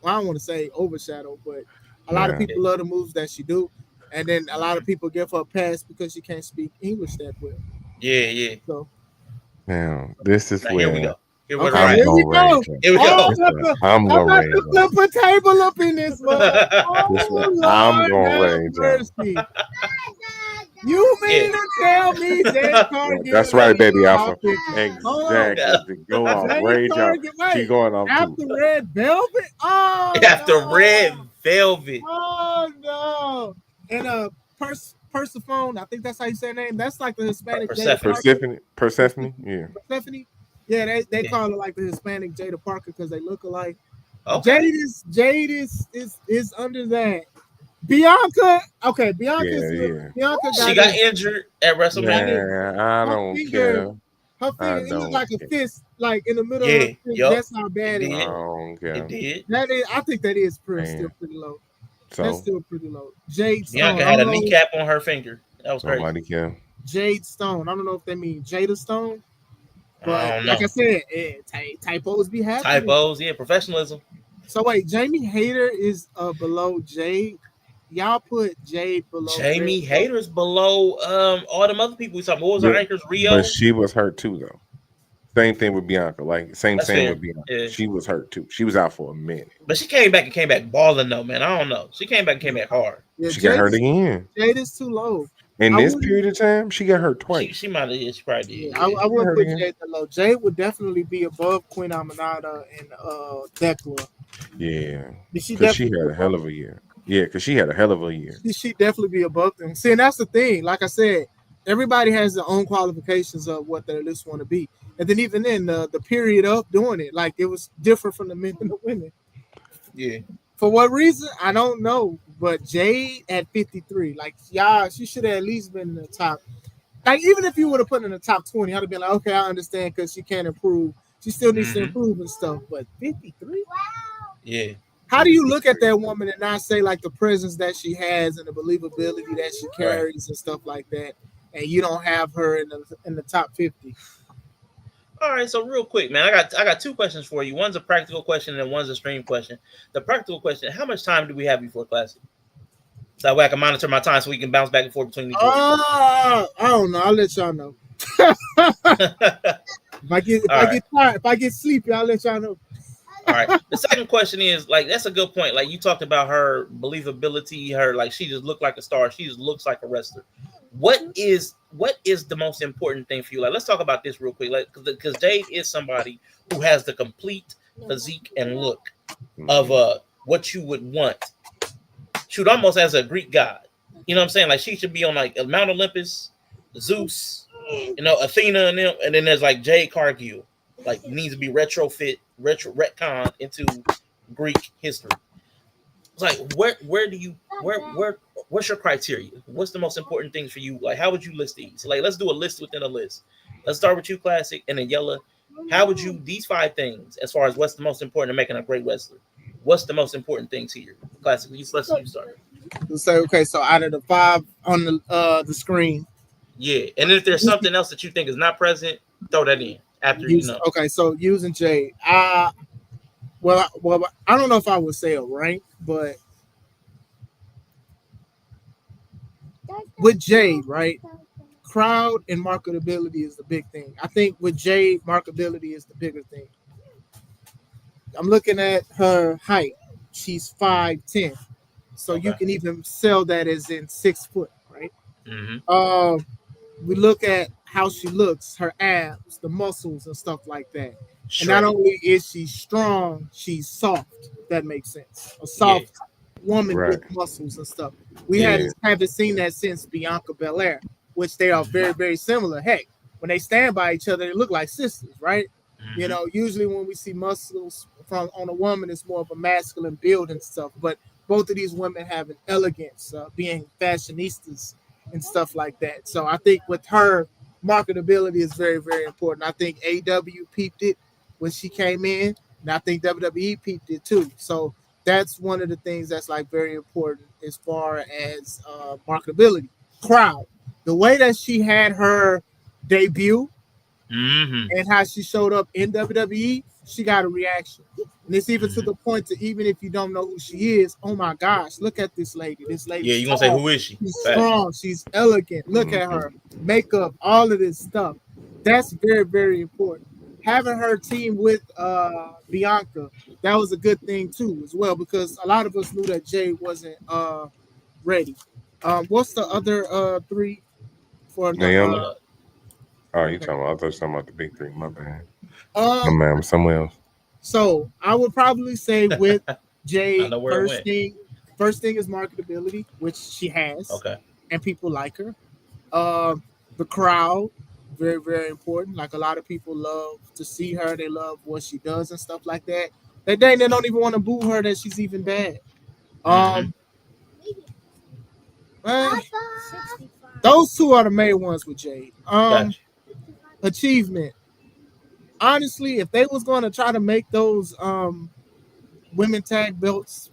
Well, I don't want to say overshadow, but a lot of Yeah. people love the moves that she do, and then a lot of people give her a pass because she can't speak English that well. Yeah. So Now, this is Now here we where go. Here we're okay, I'm right. here we gonna go. rage. Here we Oh, go. This where I'm I'm gonna about rage. to flip a table up in this one. This where Oh I'm Lord, gonna have rage on. mercy. You mean Yeah. to tell me Jay Cargill That's right, ain't baby on my Alpha. picture? Hold on. Exactly. To go off, Jay rage out. Cargill, She wait. going off too. After Red Velvet? Oh After Red no. Velvet. Oh no. And Persephone, I think that's how you say her name. That's like the Hispanic Jada Persephone. Parker. Persephone. Yeah. Persephone. Yeah, they Yeah. call her like the Hispanic Jada Parker because they look alike. Okay. Jade is under that. Bianca, okay, Yeah. Bianca She got got injured at WrestleMania. Yeah, I her don't finger, care. her I finger, it looked don't like a care. fist, like in the middle of her Yeah. fist. Yup. That's how It bad it did. I was. don't care. It did. That is, I think that is still Man. pretty low. That's So still pretty low. Jade Stone, Bianca I had don't a know. kneecap on her finger. That was crazy. nobody care. Jade Stone, I don't know if they mean Jada Stone, I but don't like I know. said, typos be happening. Typos, yeah, professionalism. So wait, Jamie Hayter is below Jade. Y'all put Jade below Jamie Red. Hayter's below all them other people we talking. What was our anchors? But Rio. she was hurt too, though. Same thing with Bianca. Like same That's with fair. Bianca. Yeah. She was hurt too. She was out for a minute. But she came back balling though, man. I don't know. She came back hard. Yeah, She got hurt again. Jade is too low. In I this wouldn't- period of time, she got hurt twice. She might have. She probably did. Yeah, Yeah. I wouldn't Hurt put again. Jade that low. Jade would definitely be above Queen Aminata and Thekla. Yeah, She because she definitely had a hell of a year. Yeah, because she had a hell of a year. she definitely be above them. See, and that's the thing. Like I said, everybody has their own qualifications of what their list want to be. And then even then, the period of doing it, like it was different from the men and the women. Yeah. For what reason, I don't know. But Jade at 53, like y'all, she should have at least been in the top. Like even if you would have put in the top 20, I'd have been like, okay, I understand because she can't improve. She still needs to improve and stuff. But 53? Yeah. How do you look at that woman and not say like the presence that she has and the believability that she carries and stuff like that, and you don't have her in the top 50? All right, so real quick, man, I got two questions for you. One's a practical question and one's a stream question. The practical question: how much time do we have before Classic? So that way I can monitor my time so we can bounce back and forth between each other. I don't know. I'll let y'all know. If I get sleepy, I'll let y'all know. All right. The second question is, like, that's a good point. Like, you talked about her believability, her, like, she just looked like a star. She just looks like a wrestler. What is the most important thing for you? Like, let's talk about this real quick. Like, because Jade is somebody who has the complete physique and look of what you would want. Shoot, almost as a Greek god. You know what I'm saying? Like, she should be on like Mount Olympus, Zeus, you know, Athena, and them. And then there's like Jade Cargill. Like, needs to be retcon into Greek history. It's like, what's your criteria? What's the most important things for you? Like, how would you list these? So, like, let's do a list within a list. Let's start with you, Classic, and then Yella. How would you, these 5 things, as far as what's the most important to making a great wrestler? What's the most important things here? Classic, let's you start. So okay, so out of the 5 on the screen. Yeah, and if there's something else that you think is not present, throw that in after you know. Okay, so using Jade. Well, I don't know if I would say a rank, but with Jade, right? crowd and marketability is the big thing. I think with Jade, marketability is the bigger thing. I'm looking at her height. She's 5'10", so you Okay. can even sell that as in 6 foot, right? Mm-hmm. We look at how she looks, her abs, the muscles, and stuff like that. And not Shredded. only is she strong, she's soft. If that makes sense. A Yeah. soft woman Right. with muscles and stuff. We Yeah. haven't seen that since Bianca Belair, which they are Mm-hmm. very, very similar. Heck, when they stand by each other, they look like sisters, right? You Mm-hmm. know, usually when we see muscles from on a woman, it's more of a masculine build and stuff. But both of these women have an elegance, being fashionistas and stuff like that. So I think with her, marketability is very, very important. I think AW peeped it when she came in, and I think WWE peeped it too. So that's one of the things that's like very important as far as marketability. Crowd, the way that she had her debut Mm-hmm. and how she showed up in WWE, she got a reaction. And it's even to Mm-hmm. the point to even if you don't know who she is, oh my gosh, look at this lady. This Yeah, lady's you gonna say tall, who is she? she's Facts. strong, she's elegant. Look at Mhm. her makeup, all of this stuff. That's very, very important. Having her team with Bianca, that was a good thing too, as well, because a lot of us knew that Jay wasn't ready. What's the other three for the Naomi. Uh, Oh, you talking about? I thought you were talking about the big three. My bad. My um man, somewhere else. So I would probably say with I Jay, know where it went. first thing is marketability, which she has, Okay. and people like her. The crowd, very, very important. Like a lot of people love to see her. They love what she does and stuff like that. They don't even want to boo her that she's even bad. Mm-hmm. Um, eh, those two are the main ones with Jade. Gotcha. Achievement. Honestly, if they was going to try to make those women tag belts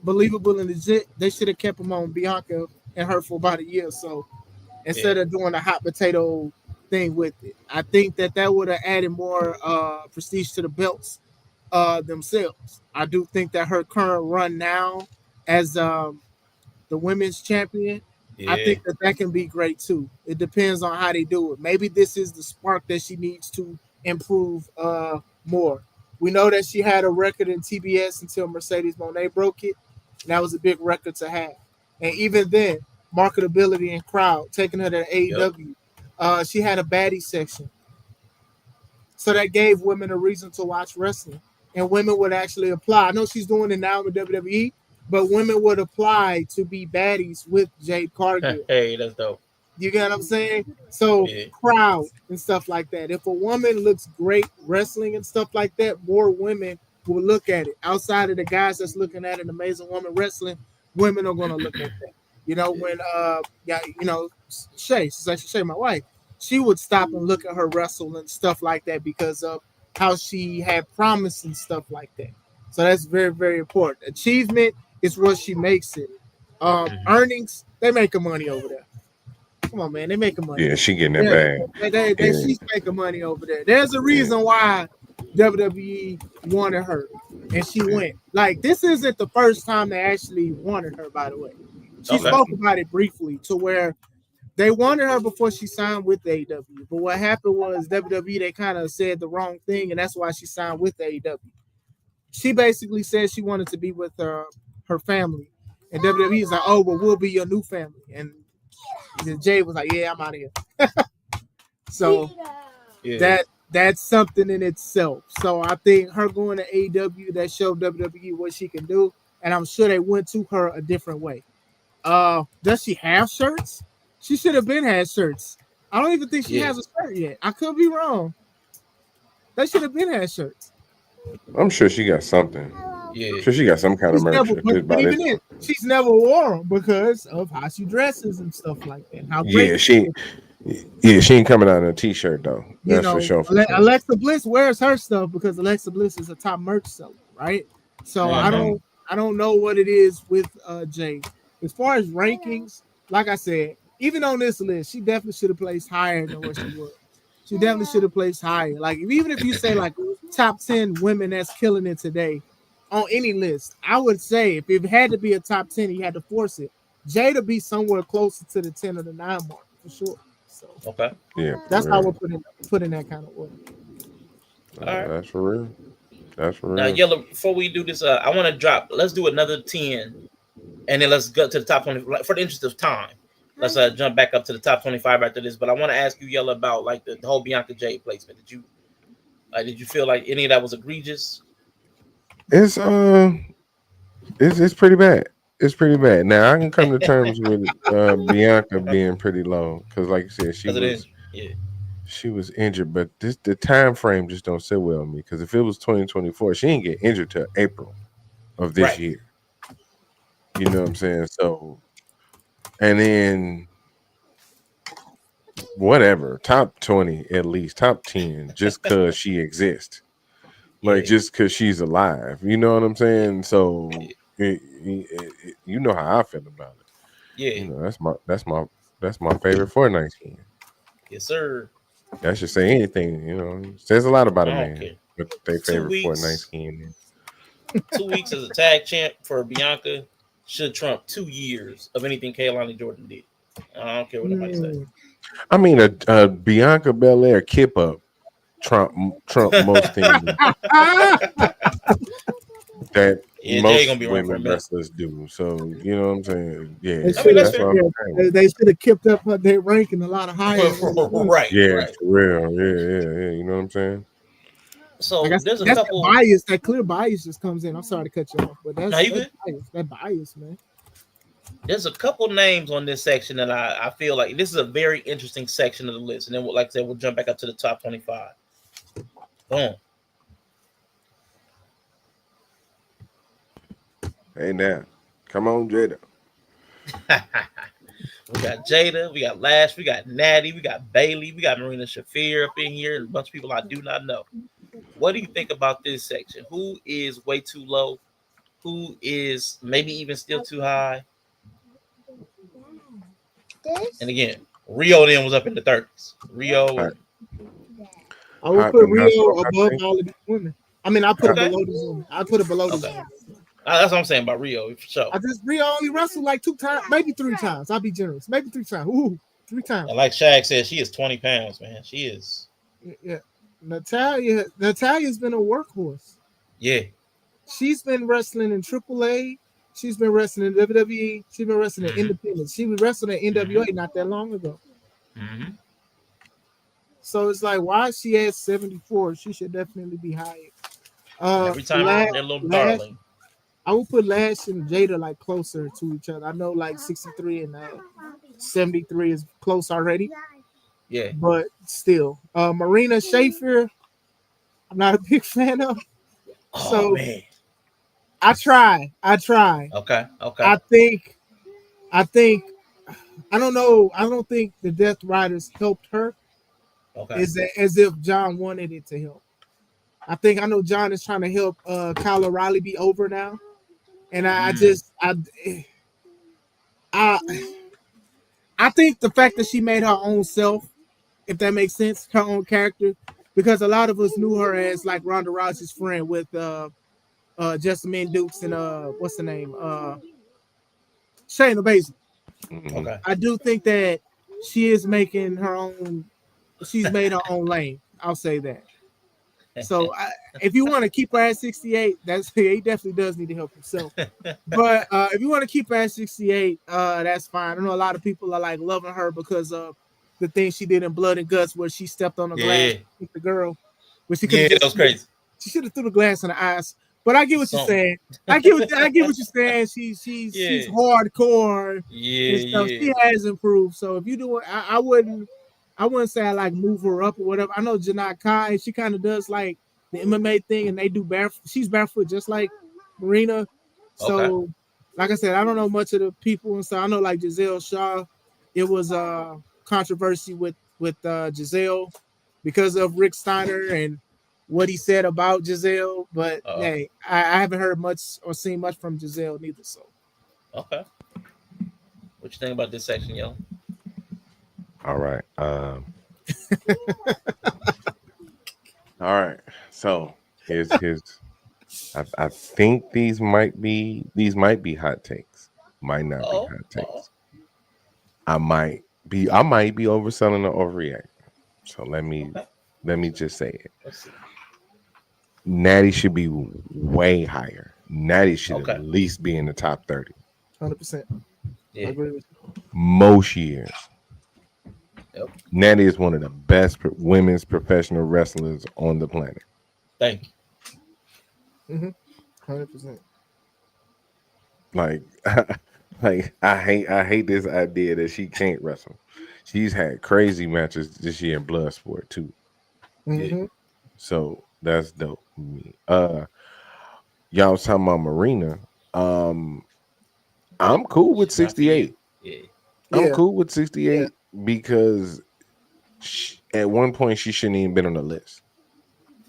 believable and legit, they should have kept them on Bianca and her for about a year or so Yeah. instead of doing a hot potato thing with it. I think that that would have added more prestige to the belts themselves. I do think that her current run now as the women's champion, I Yeah. think that that can be great too. It depends on how they do it. Maybe this is the spark that she needs to improve more. We know that she had a record in TBS until Mercedes Moné broke it. And that was a big record to have. And even then, marketability and crowd taking her to Yep. AEW. She had a baddie section, so that gave women a reason to watch wrestling, and women would actually apply. I know she's doing it now with WWE, but women would apply to be baddies with Jade Cargill. Hey, that's dope. You get what I'm saying? So Yeah. crowd and stuff like that. If a woman looks great wrestling and stuff like that, more women will look at it. Outside of the guys that's looking at an amazing woman wrestling, women are gonna look at that. You know, Yeah. when yeah, you know, Shay, my wife, she would stop and look at her wrestle and stuff like that because of how she had promise and stuff like that. So that's very, very important. Achievement is what she makes it. Mm-hmm. Earnings, they make her money over there. Come on, man, they making money. Yeah, she getting that Yeah, bag. Yeah, she's making money over there. There's a yeah, reason why WWE wanted her, and she yeah. went. Like this isn't the first time they actually wanted her. By the way, she Okay. spoke about it briefly to where they wanted her before she signed with AEW. But what happened was WWE they kind of said the wrong thing, and that's why she signed with AEW. She basically said she wanted to be with her family, and WWE is like, "Oh, well, we'll be your new family." And Jay was like, "Yeah, I'm out of here." So Yeah. that's something in itself. So I think her going to AEW that showed WWE what she can do, and I'm sure they went to her a different way. Does she have shirts? She should have been had shirts. I don't even think she Yeah. has a shirt yet. I could be wrong. They should have been had shirts. I'm sure she got something. I'm Yeah. sure she got some kind of She's merch never, just but by even this then, point. she's never wore them because of how she dresses and stuff like that. How great Yeah, she she. is. Yeah, she ain't coming out in a t-shirt though. You That's for know, sure. For sure. Alexa Bliss wears her stuff because Alexa Bliss is a top merch seller, right? So Mm-hmm. I don't know what it is with Jay. As far as rankings, like I said, even on this list, she definitely should have placed higher than what she was. She definitely should have placed higher. Like even if you say like top 10 women that's killing it today on any list, I would say if it had to be a top 10, you had to force it. Jay to be somewhere closer to the 10 or the 9 mark for sure. So Okay. Yeah, that's for how real. we're putting that kind of order. All right. That's for real. That's for Now, real. Yellow, before we do this, I want to drop, let's do another 10, and then let's go to the top 20 for the interest of time. Let's jump back up to the top 25 after this. But I want to ask you, Yellow, about like the whole Bianca Jade placement. Did you feel like any of that was egregious? It's it's pretty bad. It's pretty bad. Now I can come to terms with Bianca being pretty low because, like you said, Because it is. Yeah. she was injured, but the time frame just don't sit well with me. Because if it was 2024, she didn't get injured till April of this Right. year. You know what I'm saying? So, and then whatever, top 20 at least, top 10, just cause she exists. Like Yeah. just cause she's alive. You know what I'm Yeah. saying? So Yeah. you know how I feel about it. Yeah. You know, that's my favorite Fortnite skin. Yes, sir. That should say anything, says a lot about a I don't man care. what their Two favorite Fortnite weeks. skin is. 2 weeks as a tag champ for Bianca should trump 2 years of anything Kaylani Jordan did. I don't care what nobody say. Mm. I mean, a Bianca Belair kip up Trump most things Ah, that Yeah, Jay most gonna be around for a women minute. wrestlers do. So you know what I'm saying? Yeah, they I mean, should that's have, that's fair. what I'm yeah, saying. they should have kept up their ranking a lot higher. Right, Yeah, right. for real. Yeah. You know what I'm saying? Like I So said, there's a that's that couple. bias, that clear bias just comes in. I'm sorry to cut you off, but Now you good? that bias, man. There's a couple names on this section that I feel like this is a very interesting section of the list. And then, like I said, we'll jump back up to the top 25. Boom. Hey now, come on, Jada. We got Jada, we got Lash, we got Natty, we got Bailey, we got Marina Shafir up in here, and a bunch of people I do not know. What do you think about this section? Who is way too low? Who is maybe even still too high? And again, Rio then was up in the 30s. Rio Hot, and I would hot, put but not Rio so hot above take. all of these women. I mean, I put it Hot, okay, below these women. I put it below these okay. women. That's what I'm saying about Rio for sure. I just Rio only wrestled like 2 times, maybe 3 times. I'll be generous, maybe 3 times. Ooh, 3 times. And like Shaq said, she is 20 pounds, man. She is. Yeah, Natalia's been a workhorse. Yeah. She's been wrestling in AAA. She's been wrestling in WWE. She's been wrestling in Mm-hmm. Independence. She was wrestling in NWA not that long ago. Mm-hmm. So it's like, why is she at 74? She should definitely be higher. And every time Lash, they're a little Lash, darling. I would put Lash and Jada like closer to each other. I know like 63 and 73 is close already, Yeah. but still, Marina Shafir, I'm not a big fan of. Oh So man. I try. Okay. Okay. I think. I think. I don't know. I don't think the Death Riders helped her. Okay. Is as if John wanted it to help. I know John is trying to help Kyle O'Reilly be over now, and I I think the fact that she made her own self, if that makes sense, her own character, because a lot of us knew her as like Ronda Rousey's friend with Jessamine Dukes and what's the name Shayna Baszler. mm-hmm. Okay. I do think that she is making her own. She's made her own lane. I'll say that. So if you want to keep her at 68, he definitely does need to help himself. But if you want to keep her at 68, that's fine. I know a lot of people are like loving her because of the thing she did in Blood and Guts, where she stepped on the glass with the girl, but she could Yeah, have that was crazy. she should have threw the glass in the eyes. But I get what you're Something. saying. I get what you're saying. She's hardcore and stuff. Yeah. She has improved. So if you do it, I wouldn't say I like move her up or whatever. I know Janai Kai, she kind of does like the MMA thing, and they do barefoot. She's barefoot just like Marina. Okay. So, like I said, I don't know much of the people, and so I know like Giselle Shaw. It was controversy with Giselle because of Rick Steiner and what he said about Giselle. But hey, I haven't heard much or seen much from Giselle neither. So, okay. What you think about this section, yo? All right. All right. So here's I think these might be hot takes. Might not be hot takes. I might be I might be overselling or overreacting. So Okay. let me just say it. Let's see. Natty should be way higher. Natty should at Okay. least be in the top 30. 100%. I Yeah. agree with Most years. Yep. Natty is one of the best women's professional wrestlers on the planet. Thank you. you. 100%. Like, like I hate this idea that she can't wrestle. She's had crazy matches this year in Bloodsport too. Yeah. Mm-hmm. So that's dope for me. Y'all was talking about Marina. Um, I'm cool with Raphael. 68. Yeah. I'm Yeah. cool with Yeah. 68 because at one point she shouldn't even been on the list.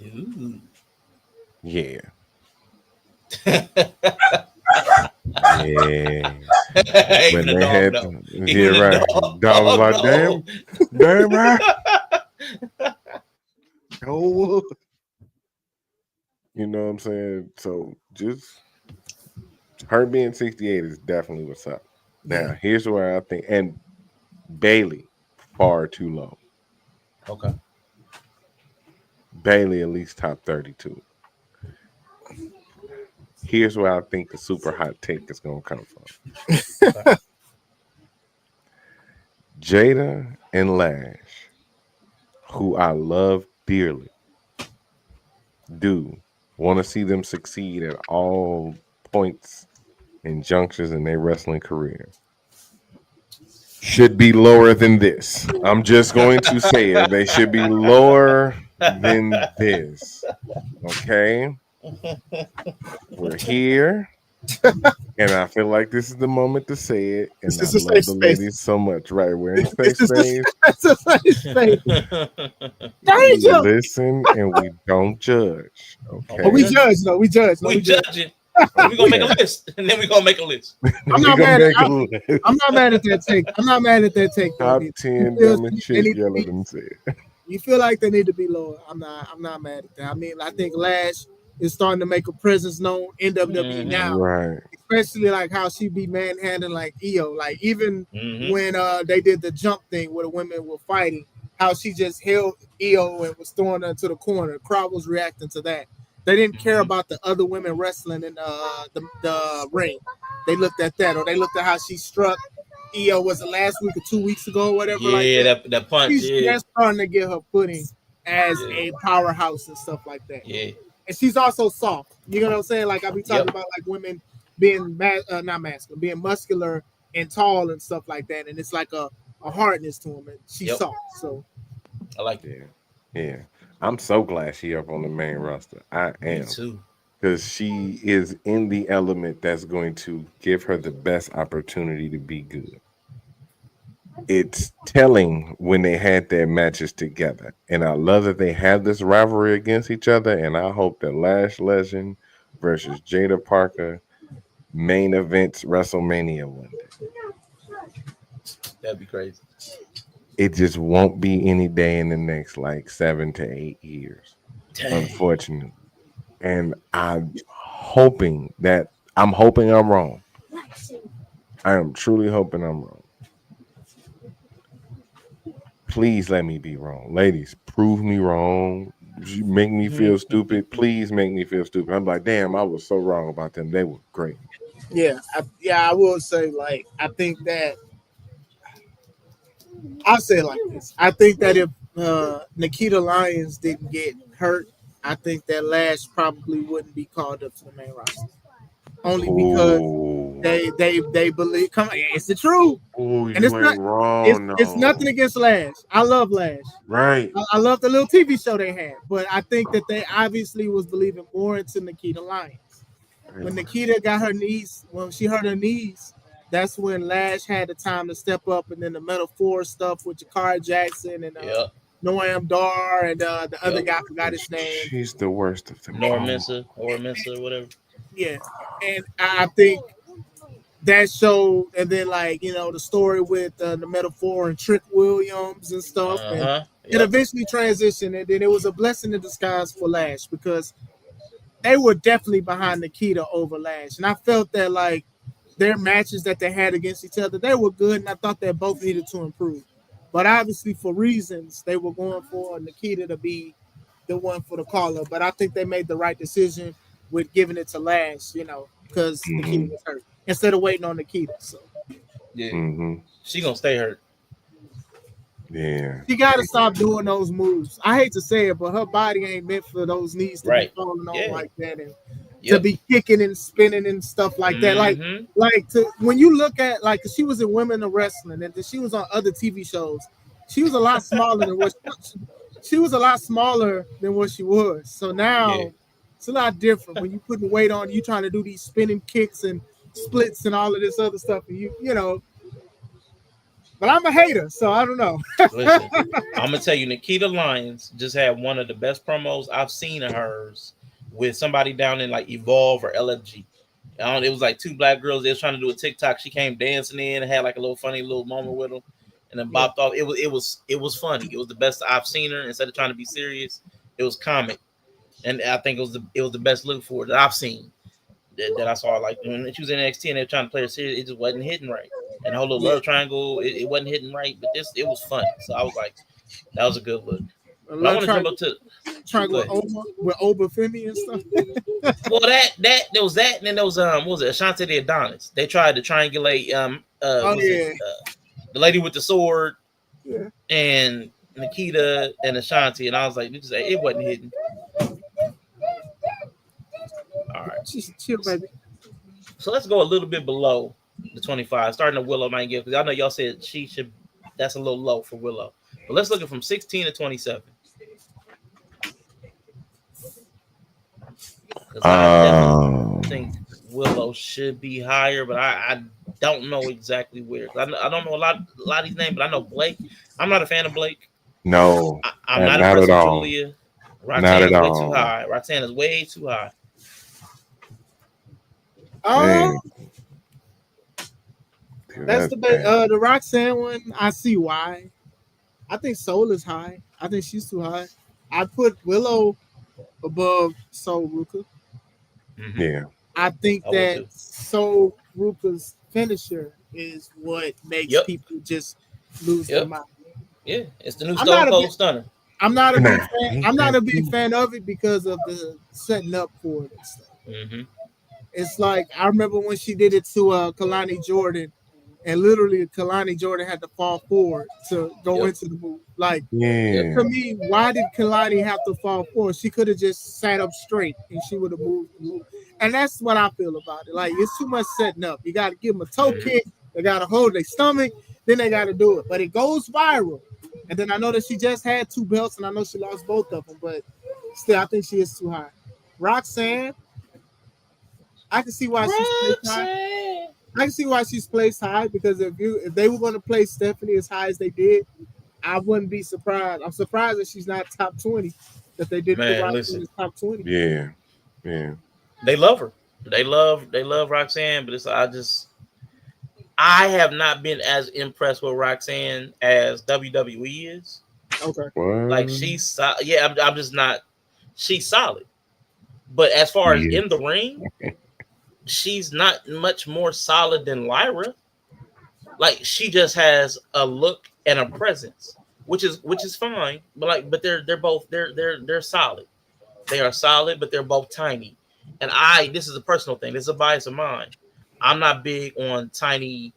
Ooh. Yeah. Yeah. Even When the they dog had know. yeah, Even the right. Dog was dog like, know. damn, right. Oh, you know what I'm saying? So just her being 68 is definitely what's up. Yeah. Now, here's where I think, and Bailey, far too low. Okay. Bailey at least top 32. Here's where I think the super hot take is gonna come from. Okay. Jada and Lash, who I love dearly, do want to see them succeed at all points and junctures in their wrestling career. Should be lower than this. I'm just going to say it. They should be lower than this. Okay? We're here. And I feel like this is the moment to say it. And This I is a love safe the space. ladies so much. Right. We're in a safe This is space. it's a safe space. We Danger. listen and we don't judge. Oh, we Okay. judge. No, we judge. No, We we judge. judging. We're gonna make a list. And then we're gonna make a list. I'm we not gonna mad. make a I'm list. not mad at that take. I'm not mad at that take though. Top Neither. You 10 feel dumbest they shit need to yellow be. than said. You feel like they need to be lower. I'm not mad at that. I mean, I think Lash is starting to make a presence known in WWE Mm-hmm. now, Right. especially like how she be manhandling like Io. Like even Mm-hmm. when they did the jump thing where the women were fighting, how she just held Io and was throwing her to the corner. The crowd was reacting to that. They didn't care Mm-hmm. about the other women wrestling in the ring. They looked at that, or they looked at how she struck Io. Was it last week or 2 weeks ago, or whatever like Yeah, that. that punch. She's Yeah. just starting to get her footing as Yeah. a powerhouse and stuff like that. Yeah. And she's also soft. You know what I'm saying? Like I be talking Yep. about like women being not masculine, being muscular and tall and stuff like that. And it's like a hardness to them. And she's Yep. soft. So I like it. Yeah. Yeah. I'm so glad she up on the main roster. I Me am. too. Because she is in the element that's going to give her the best opportunity to be good. It's telling when they had their matches together. And I love that they have this rivalry against each other. And I hope that Lash Legend versus Jada Parker main events WrestleMania one day. That'd be crazy. It just won't be any day in the next like 7 to 8 years, Dang. unfortunately. And I'm hoping I'm wrong. I am truly hoping I'm wrong. Please let me be wrong. Ladies, prove me wrong. You make me feel stupid. Please make me feel stupid. I'm like, damn, I was so wrong about them. They were great. I will say like I think that I'll say it like this. I think that if Nikita Lyons didn't get hurt, I think that Lash probably wouldn't be called up to the main roster. Only because Oh, they believe. Come on, it's the truth, oh, and it's you not. ain't wrong, It's nothing no. against Lash. I love Lash. Right. I love the little TV show they had, but I think that they obviously was believing more into Nikita Lyons. When Nikita got her knees, when she hurt her knees, that's when Lash had the time to step up, and then the Metal Force stuff with Jakar Jackson and Yep. Noam Dar and the other Yep. guy, I forgot his name. She's the worst of them Nor all. Mensa or Mensa, whatever. Yeah, and I think that showed, and then like the story with the Metaphor and Trick Williams and stuff, and Uh-huh. it Yep. eventually transitioned, and then it was a blessing in disguise for Lash because they were definitely behind Nikita over Lash, and I felt that like their matches that they had against each other, they were good, and I thought that both needed to improve. But obviously, for reasons, they were going for Nikita to be the one for the call up. But I think they made the right decision with giving it to Lash, because Nikita Mm-hmm. was hurt instead of waiting on Nikita. So Yeah, Mm-hmm. she gonna stay hurt. Yeah. she got to stop doing those moves. I hate to say it, but her body ain't meant for those knees to be Right. falling on Yeah. like that and to Yep. be kicking and spinning and stuff like that. Mm-hmm. When you look at like, 'cause she was in Women of Wrestling and then she was on other TV shows. She was a lot smaller than what she was a lot smaller than what she was. So Yeah. now it's a lot different when you putting weight on. You trying to do these spinning kicks and splits and all of this other stuff. And you know, but I'm a hater, so I don't know. Listen, I'm gonna tell you, Nikita Lyons just had one of the best promos I've seen of hers with somebody down in like Evolve or LFG. It was like two black girls. They was trying to do a TikTok. She came dancing in and had like a little funny little moment with them, and then Yeah. bopped off. It was funny. It was the best I've seen her. Instead of trying to be serious, it was comic, and I think it was the best look for that I've seen that I saw. Like when she was in NXT and they were trying to play her serious, it just wasn't hitting right. And the whole little Yeah. love triangle, it wasn't hitting right. But it was funny. So I was like, that was a good look. A But I love want to jump triangle, up to triangle go with ahead. Oba Femi and stuff. Well, that there was that, and then there was what was it, Ashante the Adonis? They tried to triangulate Oh was it yeah, the lady with the sword yeah. and Nikita and Ashanti, and I was like, it wasn't hitting. All right, She's chill, baby. so let's go a little bit below the 25, starting to Willow might give because I know y'all said she should. That's a little low for Willow, but let's look at from 16 to 27 because I definitely think Um. Willow should be higher, but I don't know exactly where. I don't know a lot of these names, but I know Blake. I'm not a fan of Blake. No, I'm not not at impressed with all. Julia. Not Roxanne at is way too all. high. Roxanne is way too high. Um, Man, that's that's bad. the Roxanne one. I see why. I think Soul is high. I think she's too high. I put Willow above Soul Ruka. Mm-hmm. Yeah. I think I would that too. Soul Ruka's finisher is what makes Yep. people just lose their Yep. mind. Yeah. It's the new I'm Stone not a big Cold Stunner. I'm not a Nah, big fan. ain't I'm not that a big deep? fan of it because of the setting up for it and stuff. Mm-hmm. It's like I remember when she did it to Kalani Jordan, and literally Kalani Jordan had to fall forward to go Yep. into the move. Like Yep. Yeah. to me, why did Kalani have to fall forward? She could have just sat up straight and she would have moved the move. And that's what I feel about it. Like it's too much setting up. You got to give them a toe Mhm. kick. They got to hold their stomach. Then they got to do it. But it goes viral. And then I know that she just had 2 belts, and I know she lost both of them. But still, I think she is too high. Roxanne, I can see why she's placed high. Roxanne. I can see why she's placed high because if they were going to place Stephanie as high as they did, I wouldn't be surprised. I'm surprised that she's not top 20. That they did put Man, Roxanne listen. as top 20. Yeah. Yeah. They love her. They love Roxanne, but I have not been as impressed with Roxanne as WWE is. Okay. Like What? yeah, I'm just not. She's solid, but as far as Yeah. in the ring, she's not much more solid than Lyra. Like she just has a look and a presence, which is fine. But they're solid. They are solid, but they're both tiny. And this is a personal thing. This is a bias of mine. I'm not big on tiny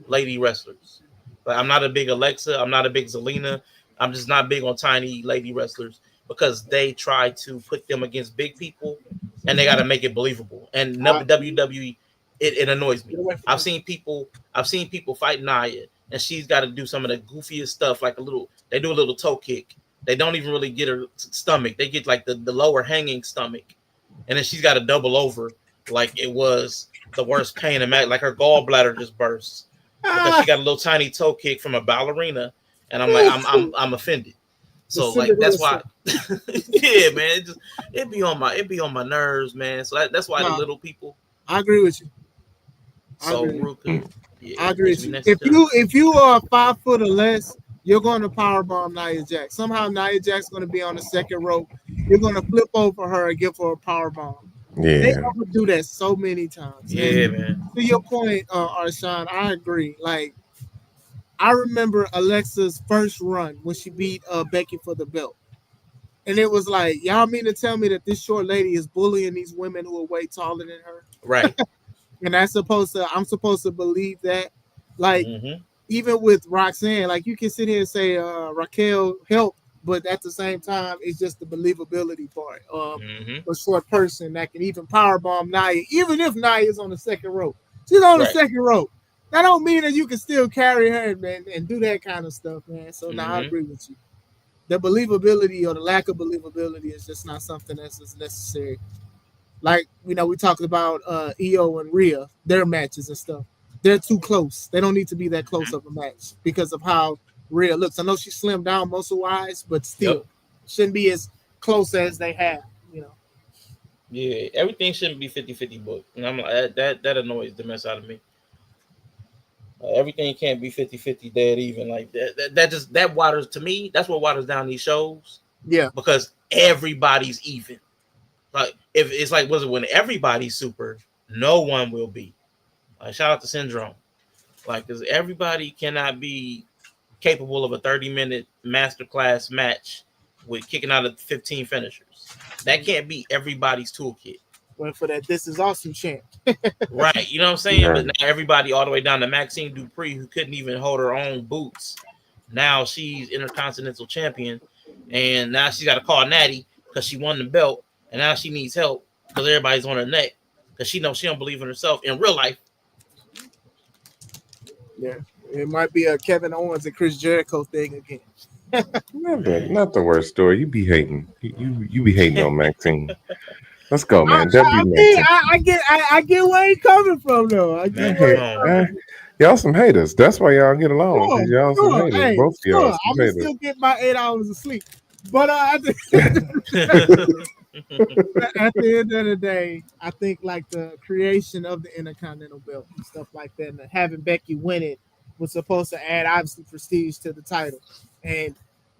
lady wrestlers. Like I'm not a big Alexa. I'm not a big Zelina. I'm just not big on tiny lady wrestlers because they try to put them against big people, and they got to make it believable. And I, WWE, it annoys me. get away from I've me. seen people. I've seen people fight Nia, and she's got to do some of the goofiest stuff, like They do a little toe kick. They don't even really get her stomach. They get like the lower hanging stomach, and then she's got to double over like it was the worst pain in like her gallbladder just bursts because Ah, she got a little tiny toe kick from a ballerina, and I'm like, I'm offended. the So like Cinderella that's why, story. yeah, man, it be on my nerves, man. So that's why the No, little people. I agree with you. I So agree. Ruka, yeah, I agree push with me you. next to John. If you are 5 foot or less, you're going to powerbomb Nia Jax. Somehow Nia Jax going to be on the second rope. You're going to flip over her and give her a powerbomb. They Yeah. overdo that so many times. Yeah, And man. to your point, Arshawn, I agree. Like I remember Alexa's first run when she beat Becky for the belt. And it was like, y'all mean to tell me that this short lady is bullying these women who are way taller than her? Right. And I'm supposed to believe that. Like, even with Roxanne, like you can sit here and say Raquel helped, but at the same time, it's just the believability part of a short person that can even powerbomb Nia, even if Nia is on the second rope. She's on the second rope. That don't mean that you can still carry her, man, and do that kind of stuff, man. So now I agree with you. The believability or the lack of believability is just not something that's necessary. Like, we talked about Io and Rhea, their matches and stuff. They're too close. They don't need to be that close of a match because of how Rhea looks. I know she slimmed down muscle wise, but still shouldn't be as close as they have. Yeah, everything shouldn't be 50-50 booked. And I'm like, that annoys the mess out of me. Everything can't be 50-50 dead even. Like that waters, to me, that's what waters down these shows. Yeah. Because everybody's even. Like, if it's like, was it when everybody's super, no one will be. Shout out to Syndrome. Like, because everybody cannot be capable of a 30-minute masterclass match with kicking out of 15 finishers. That can't be everybody's toolkit. Went for that This Is Awesome chant. Right, you know what I'm saying? Right. But now everybody all the way down to Maxine Dupree, who couldn't even hold her own boots. Now she's Intercontinental Champion, and now she's got to call Natty because she won the belt, and now she needs help because everybody's on her neck because she knows she don't believe in herself in real life. Yeah, it might be a Kevin Owens and Chris Jericho thing again. Not the worst story. You be hating. You be hating on Maxine. Let's go, man. I get where he's coming from, though. I get y'all some haters. That's why y'all get along. Y'all some haters. Hey, both of y'all. I'm gonna still get my 8 hours of sleep, but at the end of the day, I think like the creation of the Intercontinental Belt and stuff like that, and having Becky win it was supposed to add obviously prestige to the title. And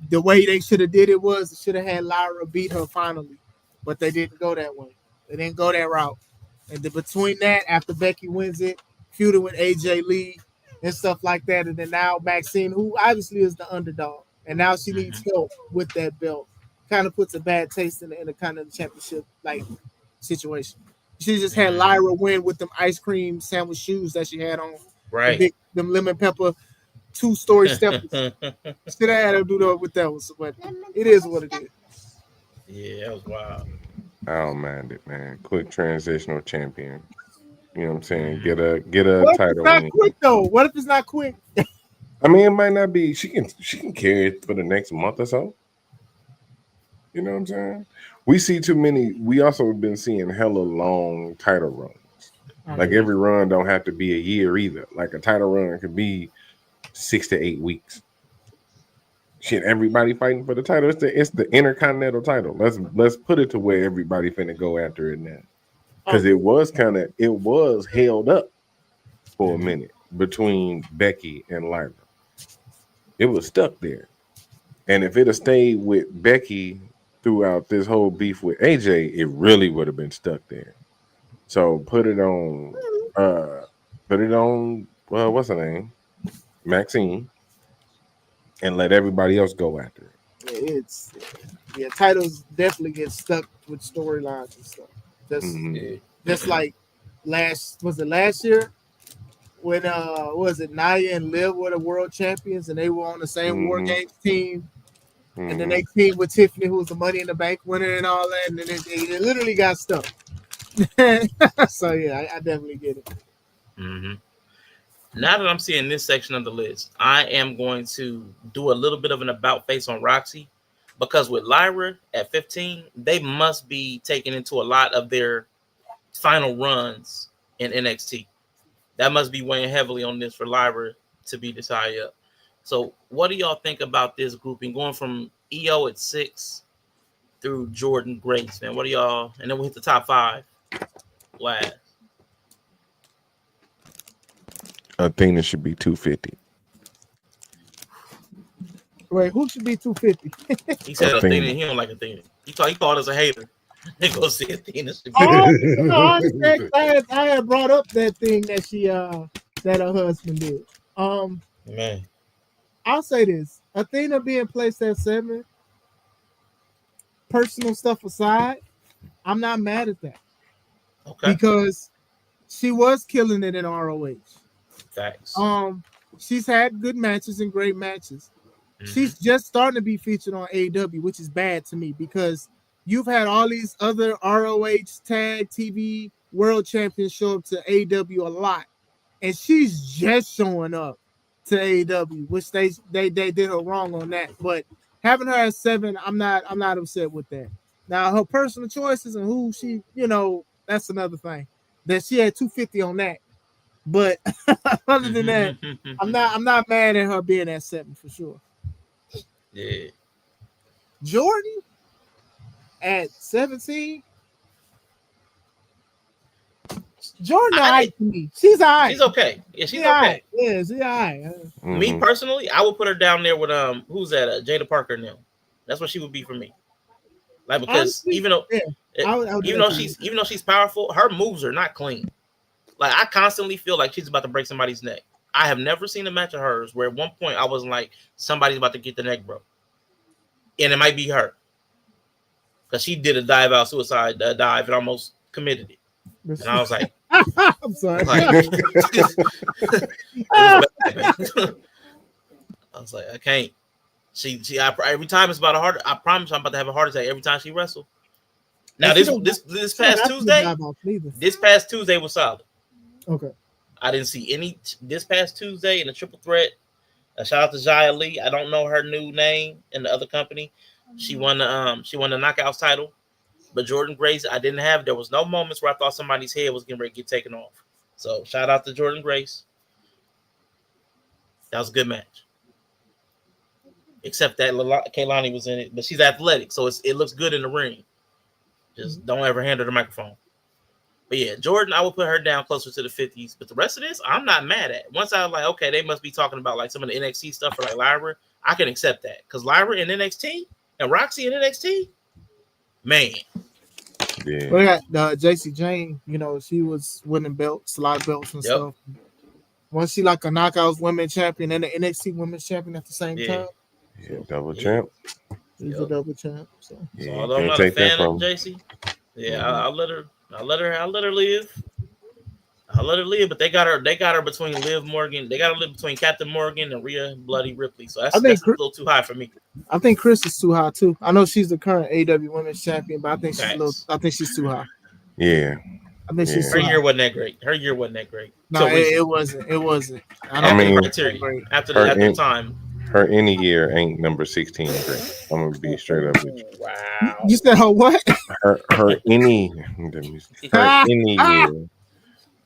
the way they should have did it was they should have had Lyra beat her finally, but they didn't go that way. They didn't go that route. And between that, after Becky wins it, feuding with AJ Lee and stuff like that, and then now Maxine, who obviously is the underdog, and now she needs help with that belt, kind of puts a bad taste in the Intercontinental Championship like situation. She just had Lyra win with them ice cream sandwich shoes that she had on, right? Them lemon pepper 2-story steppers. Should have had her do that with those, but it is what it is. Yeah, that was wild. I don't mind it, man. Quick transitional champion. You know what I'm saying? Get a what title. What if it's not quick though? What if it's not quick? I mean, it might not be. She can carry it for the next month or so. You know what I'm saying? We see too many. We also have been seeing hella long title runs. Like every run don't have to be a year either. Like a title run could be 6 to 8 weeks. Shit, everybody fighting for the title. It's the Intercontinental title. Let's put it to where everybody finna go after it now. Because it was held up for a minute between Becky and Lyra. It was stuck there. And if it had stayed with Becky throughout this whole beef with AJ, it really would have been stuck there. So put it on well, what's her name? Maxine. And let everybody else go after it. Titles definitely get stuck with storylines and stuff. Just like last year when was it Nia and Liv were the world champions and they were on the same War Games team, and then they teamed with Tiffany, who was the Money in the Bank winner and all that, and then it literally got stuck. So yeah, I definitely get it. Now that I'm seeing this section of the list, I am going to do a little bit of an about face on Roxy, because with Lyra at 15, they must be taking into a lot of their final runs in NXT. That must be weighing heavily on this for Lyra to be this high up. So what do y'all think about this grouping going from EO at 6 through Jordan Grace, man? What do y'all, and then we'll hit the top 5 last. Athena should be 250. Wait, who should be 250? He said Athena. He don't like Athena. He called us a hater. They go see Athena. I had brought up that thing that she that her husband did. Man, I'll say this: Athena being placed at 7, personal stuff aside, I'm not mad at that because she was killing it in ROH. Facts. She's had good matches and great matches. She's just starting to be featured on AEW, which is bad to me because you've had all these other ROH tag TV world champions show up to AEW a lot, and she's just showing up to AEW, which they did her wrong on that. But having her at 7, I'm not upset with that. Now her personal choices and who she, that's another thing. That she had 250 on that. But other than that, I'm not mad at her being at 7 for sure. Yeah. Jordan at 17. Jordan alright to me. She's alright. She's okay. Yeah, she's okay. Yeah, she's alright. Me personally, I would put her down there with who's that? Jada Parker now. That's what she would be for me. Like because honestly, even though even though she's powerful, her moves are not clean. Like I constantly feel like she's about to break somebody's neck. I have never seen a match of hers where at one point I was like, somebody's about to get the neck broke. And it might be her. Because she did a dive suicide dive and almost committed it. And I was like, I'm sorry. Like, I was like, I can't. Every time it's about a heart. I promise I'm about to have a heart attack every time she wrestles. Now this past Tuesday, this past Tuesday was solid. Okay. I didn't see any this past Tuesday in a triple threat. Shout out to Xia Li. I don't know her new name in the other company. She won the knockouts title. But Jordan Grace, I didn't have. There was no moments where I thought somebody's head was getting ready to get taken off. So shout out to Jordan Grace. That was a good match. Except that Kaylani was in it, but she's athletic, so it looks good in the ring. Just don't ever hand her the microphone. But yeah, Jordan, I would put her down closer to the 50s. But the rest of this, I'm not mad at. Once I was like, okay, they must be talking about like some of the NXT stuff for like Lyra. I can accept that because Lyra in NXT and Roxy in NXT, man. Yeah. We got JC Jane. She was winning belts, a lot of belts and stuff. Wasn't she like a knockouts women's champion and the NXT women's champion at the same time? Yeah, double champ. He's a double champ. So although I'm not a fan of JC, I'll let her live. I'll let her live, but they got her between Liv Morgan. They got her live between Captain Morgan and Rhea Bloody Ripley. So that's a little too high for me. I think Chris is too high too. I know she's the current AEW Women's Champion, but I think she's too high. Yeah. I think she's her year wasn't that great. No, it wasn't. It wasn't. I mean, after the time. Her any year ain't number 16 great. I'm gonna be straight up with you. Wow. You said her what? Her any year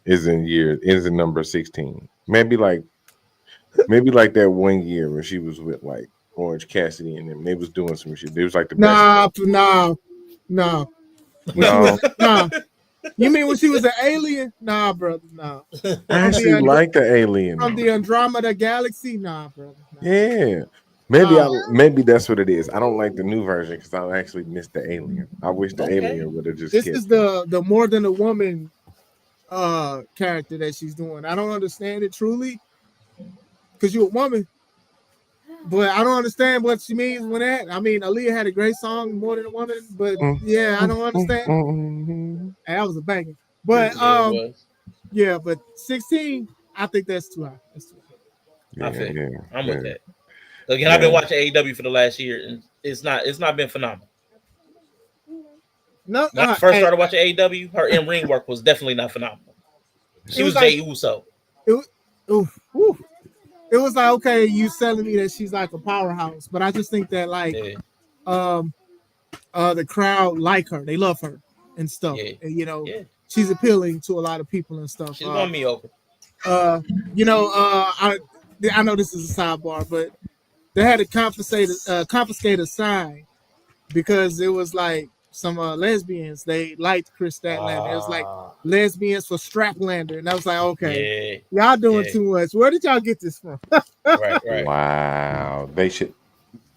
is in number 16. Maybe like that one year when she was with like Orange Cassidy and them. They was doing some shit. It was like the best. No. You mean when she was an alien? Nah, brother. Nah. I actually like the alien from the Andromeda Galaxy. Nah, brother. Nah. Yeah. Maybe that's what it is. I don't like the new version because I actually missed the alien. I wish the alien would have just. This is the more than a woman character that she's doing. I don't understand it truly because you're a woman, but I don't understand what she means with that. I mean, Aaliyah had a great song, More Than a Woman, but I don't understand. That was a banger. But but 16, I think that's too high. That's too high. I'm with that. Again, I've been watching AEW for the last year, and it's not been phenomenal. No, when I first started watching AEW, her in-ring work was definitely not phenomenal. She was Jey Uso. It was like, okay, you telling me that she's like a powerhouse, but I just think that like the crowd like her, they love her and stuff. And, she's appealing to a lot of people and stuff. She's won me over. I know this is a sidebar, but they had to confiscate a sign because it was like some lesbians. They liked Chris Statlander. It was like lesbians for Straplander, and I was like, okay, y'all doing too much. Where did y'all get this from? Right. Wow, they should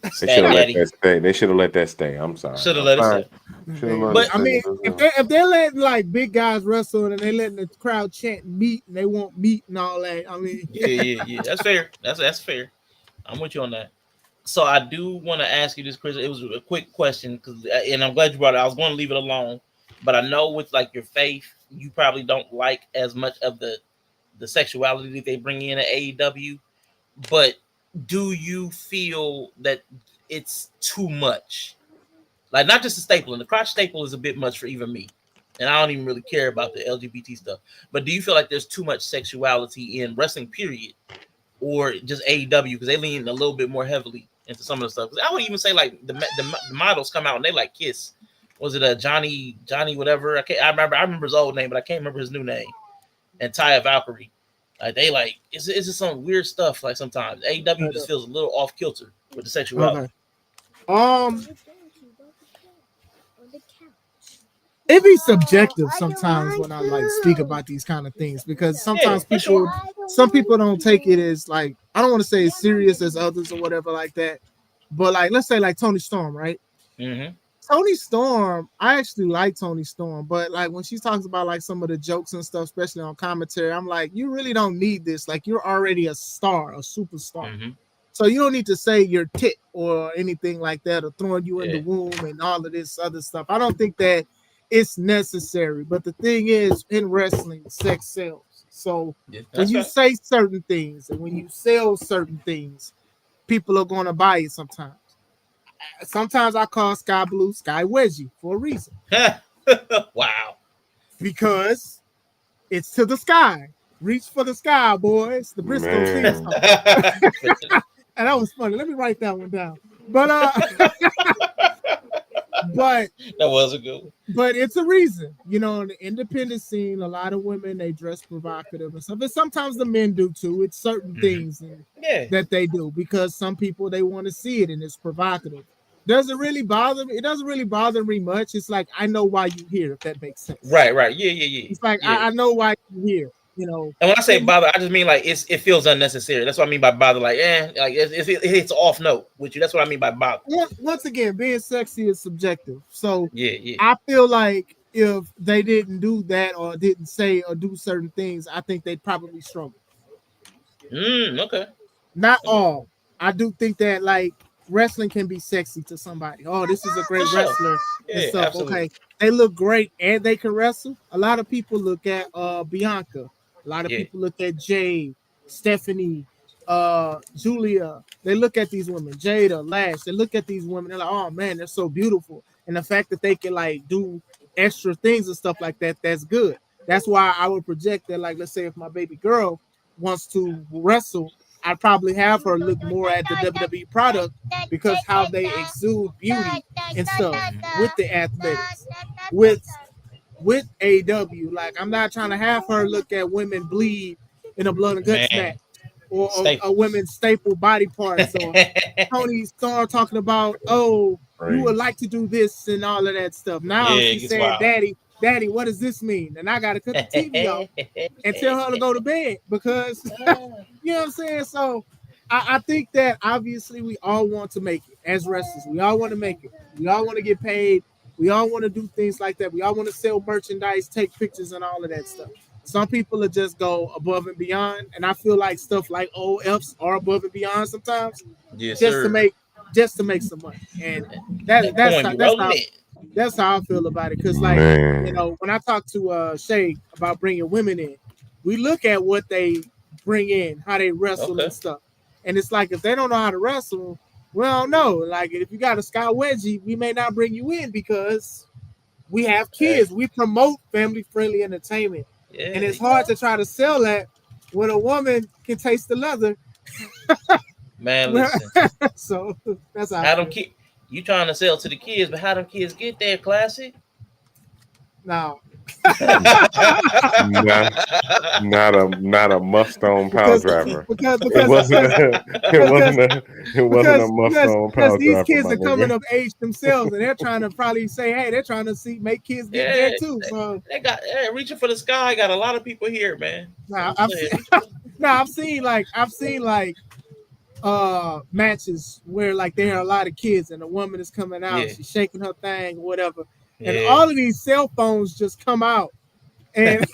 have let that stay. They should have let that stay. I'm sorry. Should have let it stay. But I mean, if they're letting like big guys wrestle and they letting the crowd chant meat and they want meat and all that, I mean, yeah, that's fair. That's fair. I'm with you on that. So I do want to ask you this, Chris. It was a quick question, and I'm glad you brought it. I was going to leave it alone, but I know with like your faith, you probably don't like as much of the sexuality that they bring in at AEW. But do you feel that it's too much? Like not just the staple, and the crotch staple is a bit much for even me, and I don't even really care about the LGBT stuff. But do you feel like there's too much sexuality in wrestling, period, or just AEW because they lean a little bit more heavily into some of the stuff? Because I would even say like the models come out and they like Kiss. Was it a Johnny whatever? I remember his old name, but I can't remember his new name. And Taya Valkyrie. Like they like it's just some weird stuff. Like sometimes AEW just feels a little off kilter with the sexuality. Okay. It be subjective sometimes when I like speak about these kind of things because sometimes some people don't take it as like I don't want to say as serious as others or whatever like that. But like let's say like Toni Storm, right? Mm-hmm. Toni Storm, I actually like Toni Storm, but like when she talks about like some of the jokes and stuff, especially on commentary, I'm like, you really don't need this. Like you're already a star, a superstar. Mm-hmm. So you don't need to say you're tit or anything like that or throwing you in the womb and all of this other stuff. I don't think that it's necessary. But the thing is, in wrestling, sex sells. So when you say certain things and when you sell certain things, people are going to buy it sometimes. Sometimes I call Sky Blue Sky Wedgie for a reason. Wow. Because it's to the sky. Reach for the sky, boys. The Briscoe theme song. And that was funny. Let me write that one down. But but that was a good one. But it's a reason. You know, in the independent scene, a lot of women they dress provocative and stuff. And sometimes the men do too. It's certain things that they do because some people they want to see it and it's provocative. Doesn't really bother me. It doesn't really bother me much. It's like I know why you here, if that makes sense. Right. Yeah. It's like I know why you here. You know, and when I say bother, I just mean like it feels unnecessary. That's what I mean by bother. Like, like it hits off note with you. That's what I mean by bother. Once again, being sexy is subjective. So I feel like if they didn't do that or didn't say or do certain things, I think they'd probably struggle. Okay. Not all. I do think that like wrestling can be sexy to somebody. Oh, this is a great wrestler and stuff. Absolutely. Okay, they look great and they can wrestle. A lot of people look at Bianca. A lot of people look at Jade, Stephanie, Julia. They look at these women, Jada, Lash. They look at these women. They're like, oh man, they're so beautiful. And the fact that they can like do extra things and stuff like that, that's good. That's why I would project that. Like, let's say if my baby girl wants to wrestle, I'd probably have her look more at the WWE product because how they exude beauty and stuff with the athletics. With AW, like I'm not trying to have her look at women bleed in a blood and guts match or a women's staple body parts or Toni Storm talking about, oh, you would like to do this and all of that stuff. Now she's saying, Daddy, what does this mean? And I gotta cut the TV off and tell her to go to bed because you know what I'm saying? So I think that obviously we all want to make it as wrestlers. We all want to make it. We all want to get paid. We all want to do things like that. We all want to sell merchandise, take pictures, and all of that stuff. Some people will just go above and beyond, and I feel like stuff like OFs are above and beyond sometimes, to make some money. And that's how I feel about it. Because like you know, when I talk to Shay about bringing women in, we look at what they bring in, how they wrestle and stuff, and it's like if they don't know how to wrestle. Well, no, like if you got a Sky Wedgie, we may not bring you in because we have kids. We promote family-friendly entertainment. And it's hard to try to sell that when a woman can taste the leather. Man, listen. So that's how them kids. You trying to sell to the kids, but how them kids get there, Classic? No. not a must-own pile driver. Because it wasn't a must-own pile driver. These kids are coming of age themselves, and they're trying to probably say, "Hey, they're trying to make kids get there too." So they got reaching for the sky. Got a lot of people here, man. I've seen matches where like there are a lot of kids and a woman is coming out, she's shaking her thing, whatever. And all of these cell phones just come out, and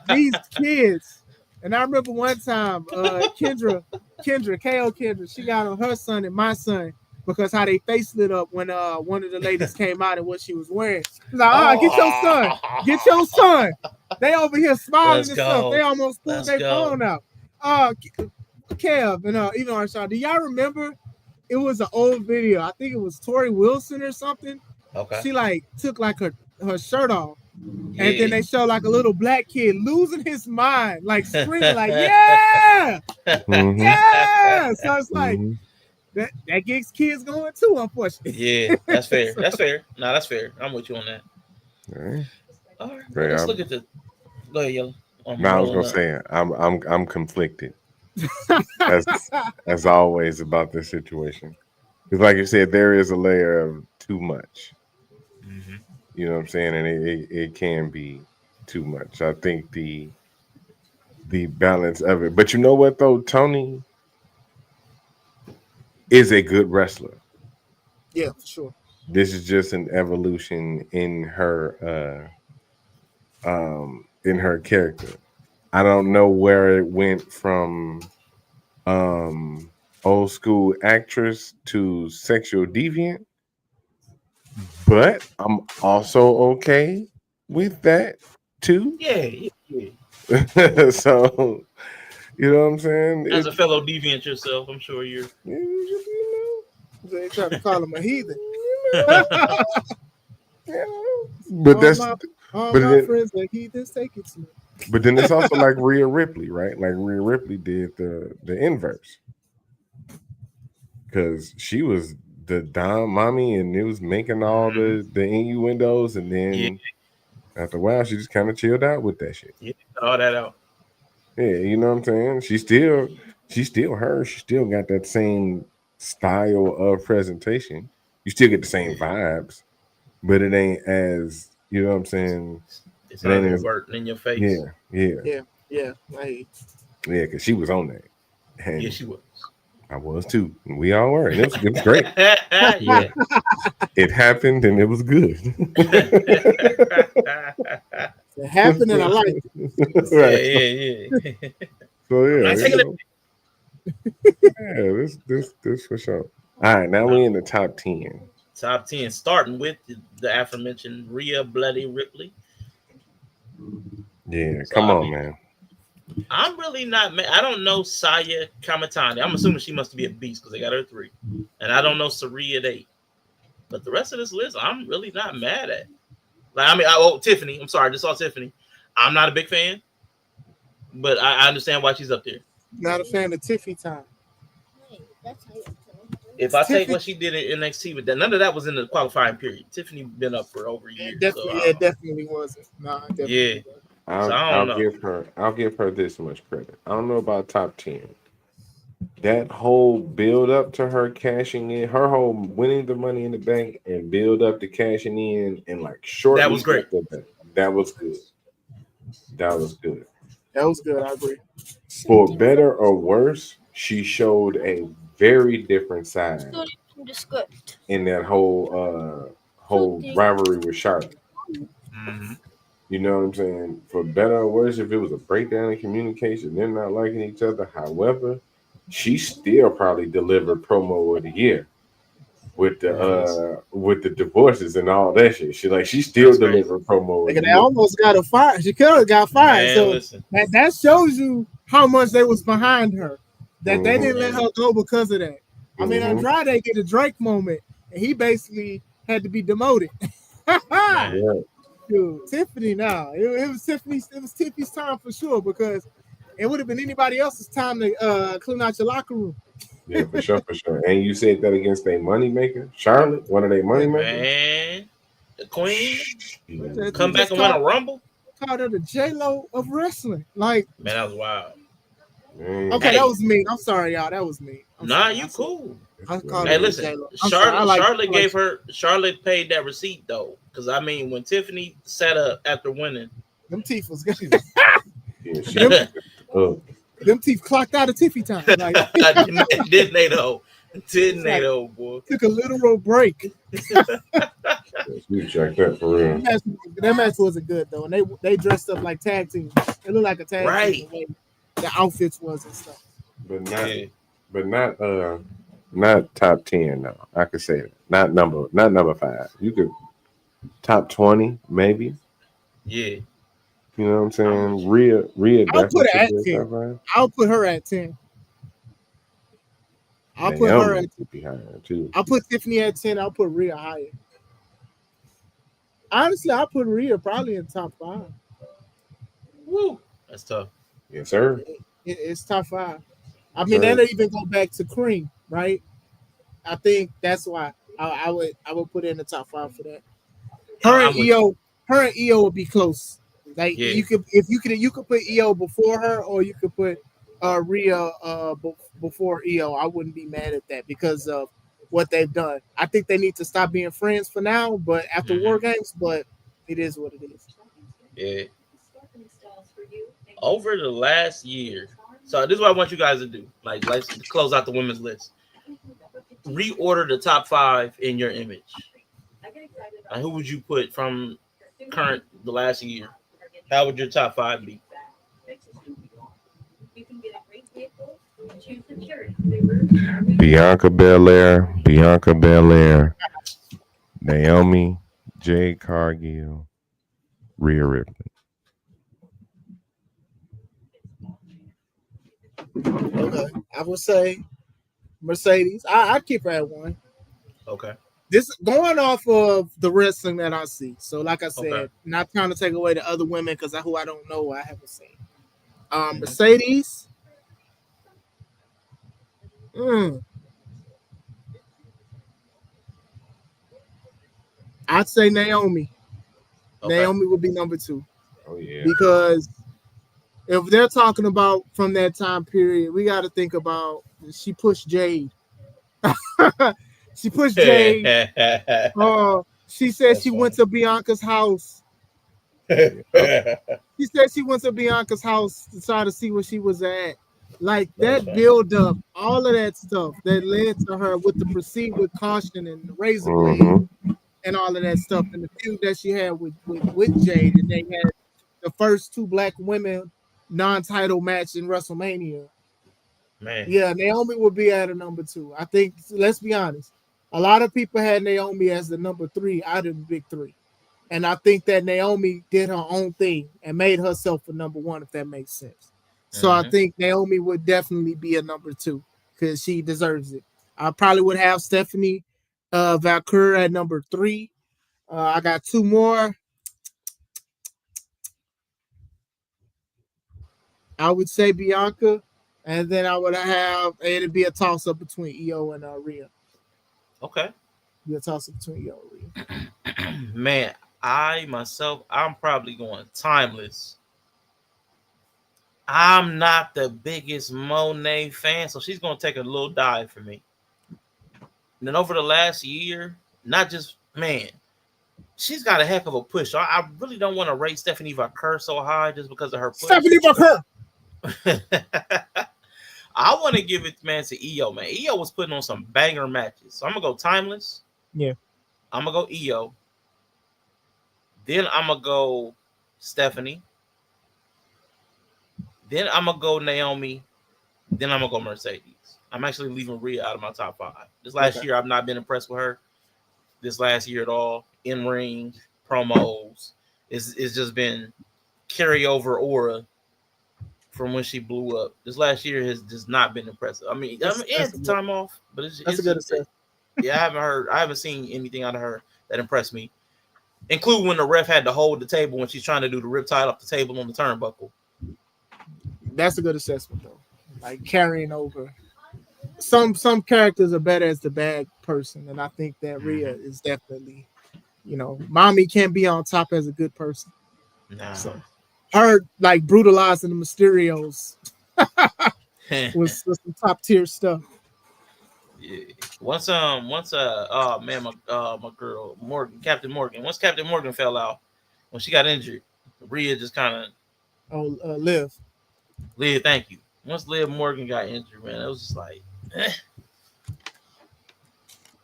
these kids And I remember one time, Kendra, KO Kendra, she got on her son and my son because how they face lit up when one of the ladies came out and what she was wearing. She's like, get your son, get your son. They over here smiling and stuff. They almost pulled their phone out. Kev and even Arshad, do y'all remember? It was an old video. I think it was Tori Wilson or something. Okay. She like took like her shirt off. Yeah. And then they show like a little black kid losing his mind, like screaming, like, yeah, yeah. So it's like that gets kids going too, unfortunately. Yeah, that's fair. That's fair. No, that's fair. I'm with you on that. All right. Well, let's look at the. Go ahead, Yellow. No, I was gonna say I'm conflicted. as always about this situation. Because like you said, there is a layer of too much. Mm-hmm. You know what I'm saying? And it can be too much. I think the balance of it. But you know what though? Tony is a good wrestler. Yeah, for sure. This is just an evolution in her character. I don't know where it went from old school actress to sexual deviant, but I'm also okay with that too. Yeah. So you know what I'm saying? As a fellow deviant yourself, I'm sure you're. They try to call him a heathen. But that's all my friends are heathens. Take it to me. But then it's also like Rhea Ripley, right? Like Rhea Ripley did the inverse. Because she was the Dom mommy and it was making all the innuendos, and then after a while she just kind of chilled out with that shit. Yeah, all that out. Yeah, you know what I'm saying? She's still her. She still got that same style of presentation. You still get the same vibes, but it ain't as, you know what I'm saying? It's not inverting in your face. Yeah. Yeah, because she was on that. And yeah, she was. I was too. We all were. And it was great. Yeah. It happened and it was good. It happened and I liked it. Right. Yeah. So this for sure. All right, now we're in the top 10. Top 10, starting with the aforementioned Rhea Bloody Ripley. Yeah, so, come on, man. I'm really not. I don't know Saya Kamatani. I'm assuming she must be a beast because they got her 3, and I don't know C.R.E.A.M at 8. But the rest of this list, I'm really not mad at. Like, Tiffany. I'm sorry, I just saw Tiffany. I'm not a big fan, but I understand why she's up there. Not a fan of Tiffany time. If I take what she did in NXT, but none of that was in the qualifying period. Tiffany been up for over a year. It definitely wasn't. No, definitely wasn't. I'll give her this much credit. I don't know about top 10. That whole build up to her cashing in, her whole winning the Money in the Bank and build up to cashing in, and like shortly. That was great. That was good. That was good. That was good. I agree. For better or worse, she showed a very different side in that whole rivalry with Charlotte. Mm-hmm. You know what I'm saying? For better or worse, if it was a breakdown in communication, they're not liking each other. However, she still probably delivered promo of the year with the divorces and all that shit. She still delivered promo. Like, they almost got her fired. She could have got fired. Man, so listen. that shows you how much they was behind her. That they didn't let her go because of that. I mean, Andrade did a Drake moment, and he basically had to be demoted. Dude, Tiffany now. It was Tiffany's time for sure, because it would have been anybody else's time to clean out your locker room. Yeah, for sure. And you said that against a moneymaker, Charlotte, one of their moneymakers. Man, the Queen come back and win a Rumble. Called her the J-Lo of wrestling. Like, man, that was wild. Okay, that was me. I'm sorry, y'all. That was me. You cool. Hey, listen, Charlotte paid that receipt though, because I mean, when Tiffany sat up after winning, them teeth was good. Them teeth clocked out of Tiffy time. Like, didn't they though? Didn't they though, boy? Took a literal break. You checked that for real. That match wasn't good though, and they dressed up like tag teams. It looked like a tag team. the outfits was and stuff. But not top 10. No, I could say that. Not number 5. You could top 20 maybe. Yeah. You know what I'm saying? Rhea I'll put definitely her should at be a 10. top 5. I'll put her at 10. I'll put her Naomi at could be higher too. I'll put Tiffany at 10. I'll put Rhea higher. Honestly, I'll put Rhea probably in top 5. Woo. That's tough. Yes, sir. It's top 5. I Yes, mean, sir. that'll even go back to Cream, right? I think that's why I would put her in the top 5 for that. I'm with you. Her and EO would be close. Like Yeah. you could put EO before her, or you could put Rhea before EO. I wouldn't be mad at that because of what they've done. I think they need to stop being friends for now, but after War Games, but it is what it is. Yeah. Over the last year, so this is what I want you guys to do. Like, let's close out the women's list. Reorder the top 5 in your image. Who would you put from the last year? How would your top 5 be? Bianca Belair, Naomi, Jade Cargill, Rhea Ripley. Okay, I would say Mercedes. I'd keep her at 1. Okay. This going off of the wrestling that I see. So, like I said, Okay. not trying to take away the other women because who I don't know, I haven't seen. Mercedes. I'd say Naomi. Okay. Naomi would be number 2. Oh yeah. Because if they're talking about from that time period, we got to think about she pushed Jade. She pushed Jade. She said she went to Bianca's house. She said she went to Bianca's house to try to see where she was at. Like that build up, all of that stuff that led to her with the proceed with caution and the razor blade and all of that stuff, and the feud that she had with Jade, and they had the first 2 black women non-title match in WrestleMania. Man. Yeah, Naomi would be at a number 2. I think, let's be honest, a lot of people had Naomi as the number 3 out of the big 3. And I think that Naomi did her own thing and made herself a number 1, if that makes sense. So I think Naomi would definitely be a number 2 because she deserves it. I probably would have Stephanie Valkyrie at number 3. I got 2 more. I would say Bianca, and then I would have it'd be a toss up between EO and Rhea. Okay. Be a toss up between EO and Rhea. Man, I'm probably going Timeless. I'm not the biggest Monet fan, so she's gonna take a little dive for me. And then over the last year, not just she's got a heck of a push. So I really don't want to rate Stephanie Valkyrie so high just because of her push. Stephanie Valkyrie. I want to give it, to EO, man. EO was putting on some banger matches. So I'm going to go Timeless. Yeah. I'm going to go EO. Then I'm going to go Stephanie. Then I'm going to go Naomi. Then I'm going to go Mercedes. I'm actually leaving Rhea out of my top 5. This last year, I've not been impressed with her. This last year at all. In-ring, promos. It's just been carryover aura from when she blew up. This last year has just not been impressive. I mean, it's the time off, but it's a good assessment. Yeah, I haven't seen anything out of her that impressed me, including when the ref had to hold the table when she's trying to do the riptide off the table on the turnbuckle. That's a good assessment, though. Like carrying over. Some characters are better as the bad person, and I think that Rhea is definitely, mommy can't be on top as a good person. Nah. So her like brutalizing the Mysterios was some top tier stuff. Yeah. Once my girl Captain Morgan. Once Captain Morgan fell out, when she got injured, Rhea just kind of Liv. Thank you. Once Liv Morgan got injured, man, it was just like,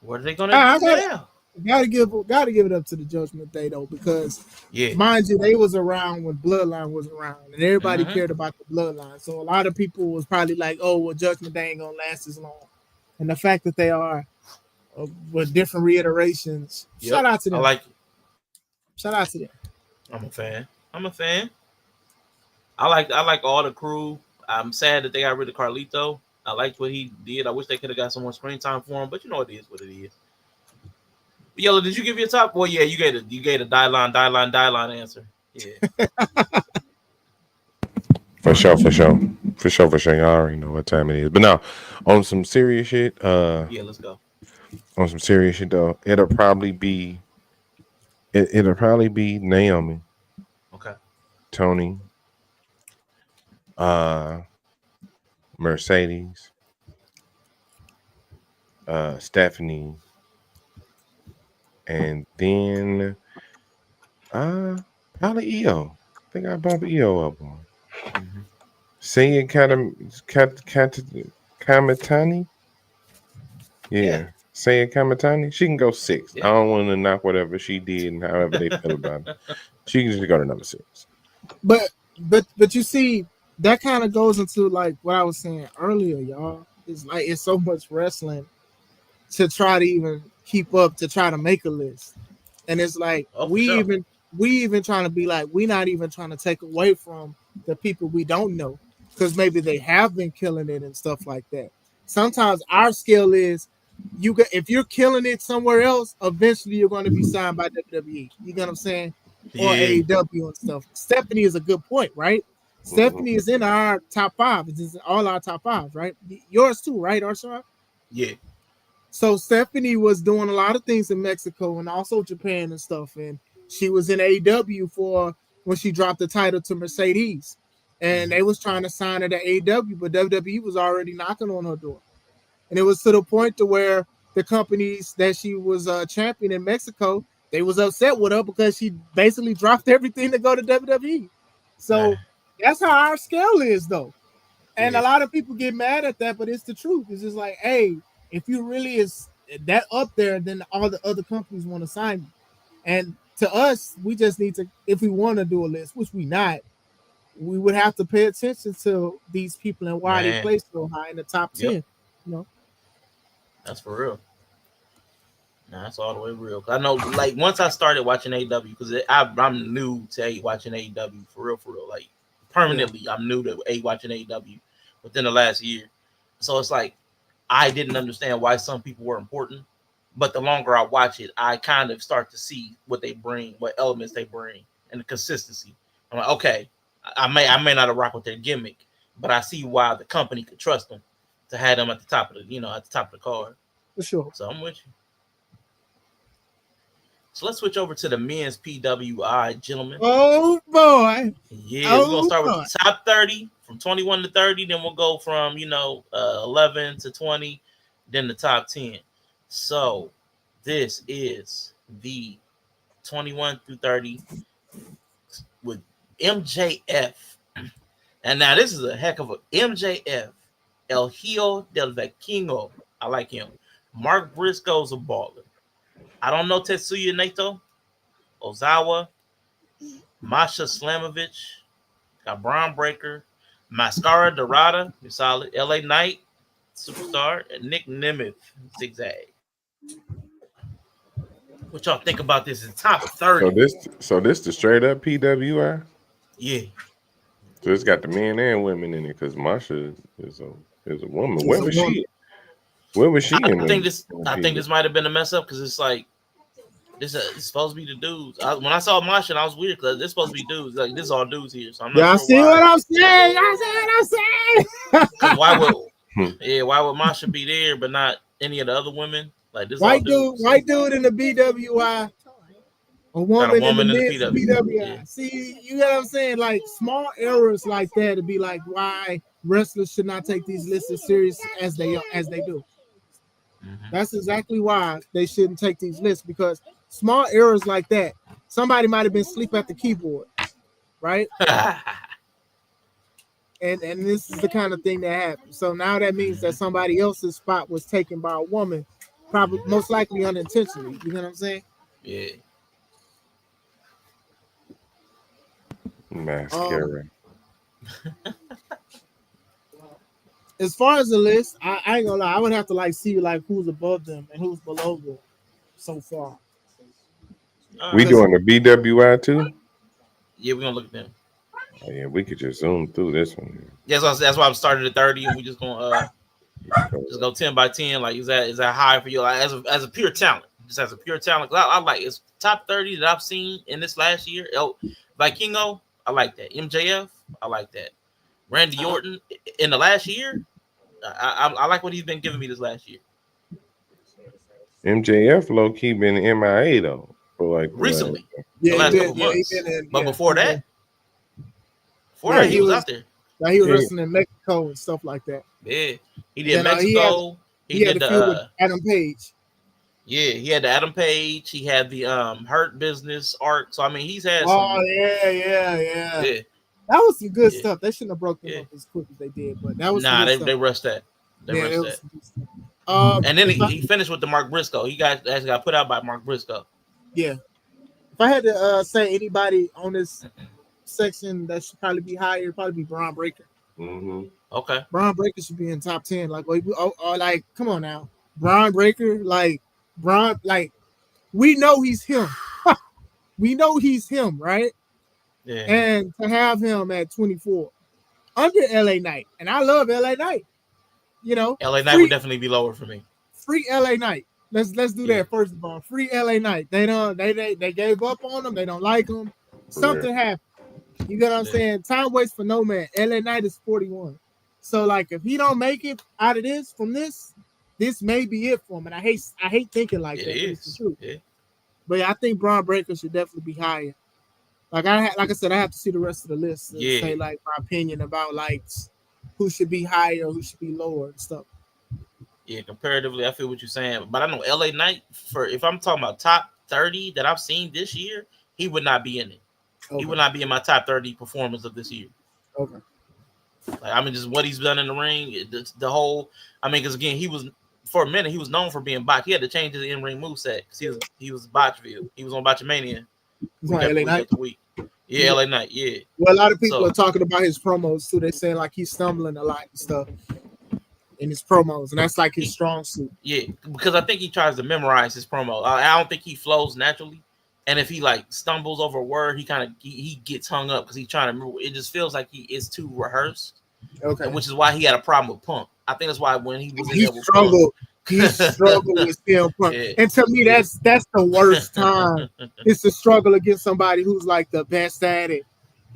what are they gonna do now? Gotta give it up to the Judgment Day though, because mind you, they was around when Bloodline was around, and everybody cared about the Bloodline. So a lot of people was probably like, "Oh, well, Judgment Day ain't gonna last as long," and the fact that they are with different reiterations. Shout out to them. I like it. Shout out to them. I'm a fan. I like all the crew. I'm sad that they got rid of Carlito. I liked what he did. I wish they could have got some more screen time for him, but you know it is what it is. Yellow, did you give your top? Well, yeah, you gave a die line answer. Yeah. For sure. Y'all already know what time it is. But now, on some serious shit. Yeah, let's go. On some serious shit though, it'll probably be Naomi. Okay. Tony. Mercedes. Stephanie. And then probably EO. I think I bump EO up on. Seiya Kamitani. Yeah. Seiya Kamitani. She can go 6. Yeah. I don't want to knock whatever she did and however they feel about it. She can just go to number 6. But you see, that kind of goes into like what I was saying earlier, y'all. It's like it's so much wrestling to try to even keep up, to try to make a list. And it's like we even trying to be like, we're not even trying to take away from the people we don't know, because maybe they have been killing it and stuff like that. Sometimes our skill is if you're killing it somewhere else, eventually you're going to be signed by WWE. You know what I'm saying? Or AEW and stuff. Stephanie is a good point, right? Stephanie is in our top 5. It's in all our top 5s, right? Yours too, right, Arshad? Yeah. So Stephanie was doing a lot of things in Mexico and also Japan and stuff. And she was in AEW for when she dropped the title to Mercedes. And they was trying to sign her to AEW, but WWE was already knocking on her door. And it was to the point to where the companies that she was champion in Mexico, they was upset with her because she basically dropped everything to go to WWE. So that's how our scale is, though. And a lot of people get mad at that, but it's the truth. It's just like, hey, if you really is that up there, then all the other companies want to sign you. And to us, we just need to, if we want to do a list, which we not, we would have to pay attention to these people and why they play so high in the top 10. You know, that's for real. Nah, that's all the way real. I know, like, once I started watching AEW, because I'm new to watching AEW for real. Like, permanently, I'm new to watching AEW within the last year. So it's like, I didn't understand why some people were important. But the longer I watch it, I kind of start to see what they bring, what elements they bring, and the consistency. I'm like, okay, I may not have rocked with their gimmick, but I see why the company could trust them to have them at the top of the card. For sure. So I'm with you. So let's switch over to the men's PWI, gentlemen. Oh boy. Yeah, we're gonna start with the top 30 from 21 to 30. Then we'll go from 11 to 20, then the top 10. So this is the 21 through 30 with MJF. And now this is a heck of a MJF, El Hijo del Vikingo. I like him. Mark Briscoe's a baller. I don't know Tetsuya Naito, Ozawa, Masha Slamovich, got Braun Breaker, Mascara Dorada, you're solid, LA Knight, Superstar, and Nick Nemeth, Zigzag. What y'all think about this in top 30? So this the straight up PWI? Yeah. So it's got the men and women in it, because Masha is a woman. Where was she? Where was she? I think this might have been a mess up, because it's like it's supposed to be the dudes. When I saw Masha, I was weird because this supposed to be dudes. Like, this is all dudes here, so I'm not y'all sure see why. what I'm saying? Y'all see what I'm saying? Why would Masha be there but not any of the other women? Like, this white dude in the BWI, a woman in the PWI. Yeah. See, you know what I'm saying? Like, small errors like that to be like why wrestlers should not take these lists as serious as they do. That's exactly why they shouldn't take these lists, because small errors like that, somebody might have been asleep at the keyboard, right? and this is the kind of thing that happens. So now that means that somebody else's spot was taken by a woman, probably most likely unintentionally. You know what I'm saying? Yeah. Mascara. As far as the list, I ain't gonna lie. I would have to like see like who's above them and who's below them so far. We doing the BWI too? Yeah, we're gonna look at them. Oh, yeah, we could just zoom through this one. Yeah, that's why I'm starting at 30, and we just gonna just go 10 by 10. Like, is that high for you? Like, as a pure talent, just as a pure talent. I like it's top 30 that I've seen in this last year. Vikingo, I like that. MJF, I like that. Randy Orton in the last year, I like what he's been giving me this last year. MJF low key been MIA though for like recently, the last couple months. But before that, he was out there. Like he was wrestling in Mexico and stuff like that. Yeah, he did Mexico. He did the feud with Adam Page. Yeah, he had the Adam Page. He had the Hurt Business arc. So I mean, he's had. Yeah. That was some good stuff. They shouldn't have broke them up as quick as they did, but that was they rushed that. They rushed that. And then he finished with the Mark Briscoe. He actually got put out by Mark Briscoe. Yeah. If I had to say anybody on this section that should probably be higher, it'd probably be Braun Breaker. Mm-hmm. Okay. Braun Breaker should be in top 10. Like, like, come on now. Braun Breaker, we know he's him. We know he's him, right? Yeah. And to have him at 24 under LA Knight, and I love LA Knight. You know, LA Knight would definitely be lower for me. Free LA Knight. Let's do that first of all. Free LA Knight. They gave up on him. They don't like him. Something happened. You get what I'm saying? Time waits for no man. LA Knight is 41. So like if he don't make it out of this this may be it for him. And I hate thinking like that. It's the truth. Yeah. But yeah, I think Braun Breaker should definitely be higher. Like I said, I have to see the rest of the list and say like my opinion about like who should be higher, who should be lower and stuff. Yeah, comparatively, I feel what you're saying. But I know LA Knight, if I'm talking about top 30 that I've seen this year, he would not be in it. Okay. He would not be in my top 30 performance of this year. Okay. Like, I mean, just what he's done in the ring, the whole. I mean, because again, he was for a minute he was known for being botched. He had to change his in-ring moveset because he was Botchville. He was on Botchamania. LA Knight. Yeah, LA Knight. Yeah. Well, a lot of people are talking about his promos too. They're saying like he's stumbling a lot and stuff in his promos, and that's like his strong suit. Yeah, because I think he tries to memorize his promo. I don't think he flows naturally, and if he like stumbles over a word, he gets hung up because he's trying to remember. It just feels like he is too rehearsed. Okay, which is why he had a problem with Punk. I think that's why when he was in there with Punk, he struggled with CM Punk, and to me, that's the worst time. It's to struggle against somebody who's like the best at it,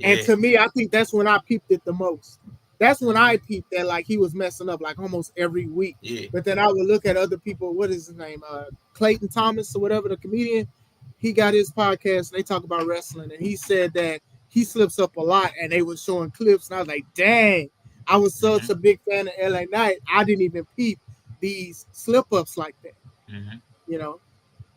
and to me, I think that's when I peeped it the most. That's when I peeped that like he was messing up like almost every week. Yeah. But then I would look at other people. What is his name? Clayton Thomas or whatever, the comedian. He got his podcast and they talk about wrestling, and he said that he slips up a lot, and they were showing clips, and I was like, dang, I was such a big fan of LA Knight. I didn't even peep these slip ups like that. Mm-hmm. You know?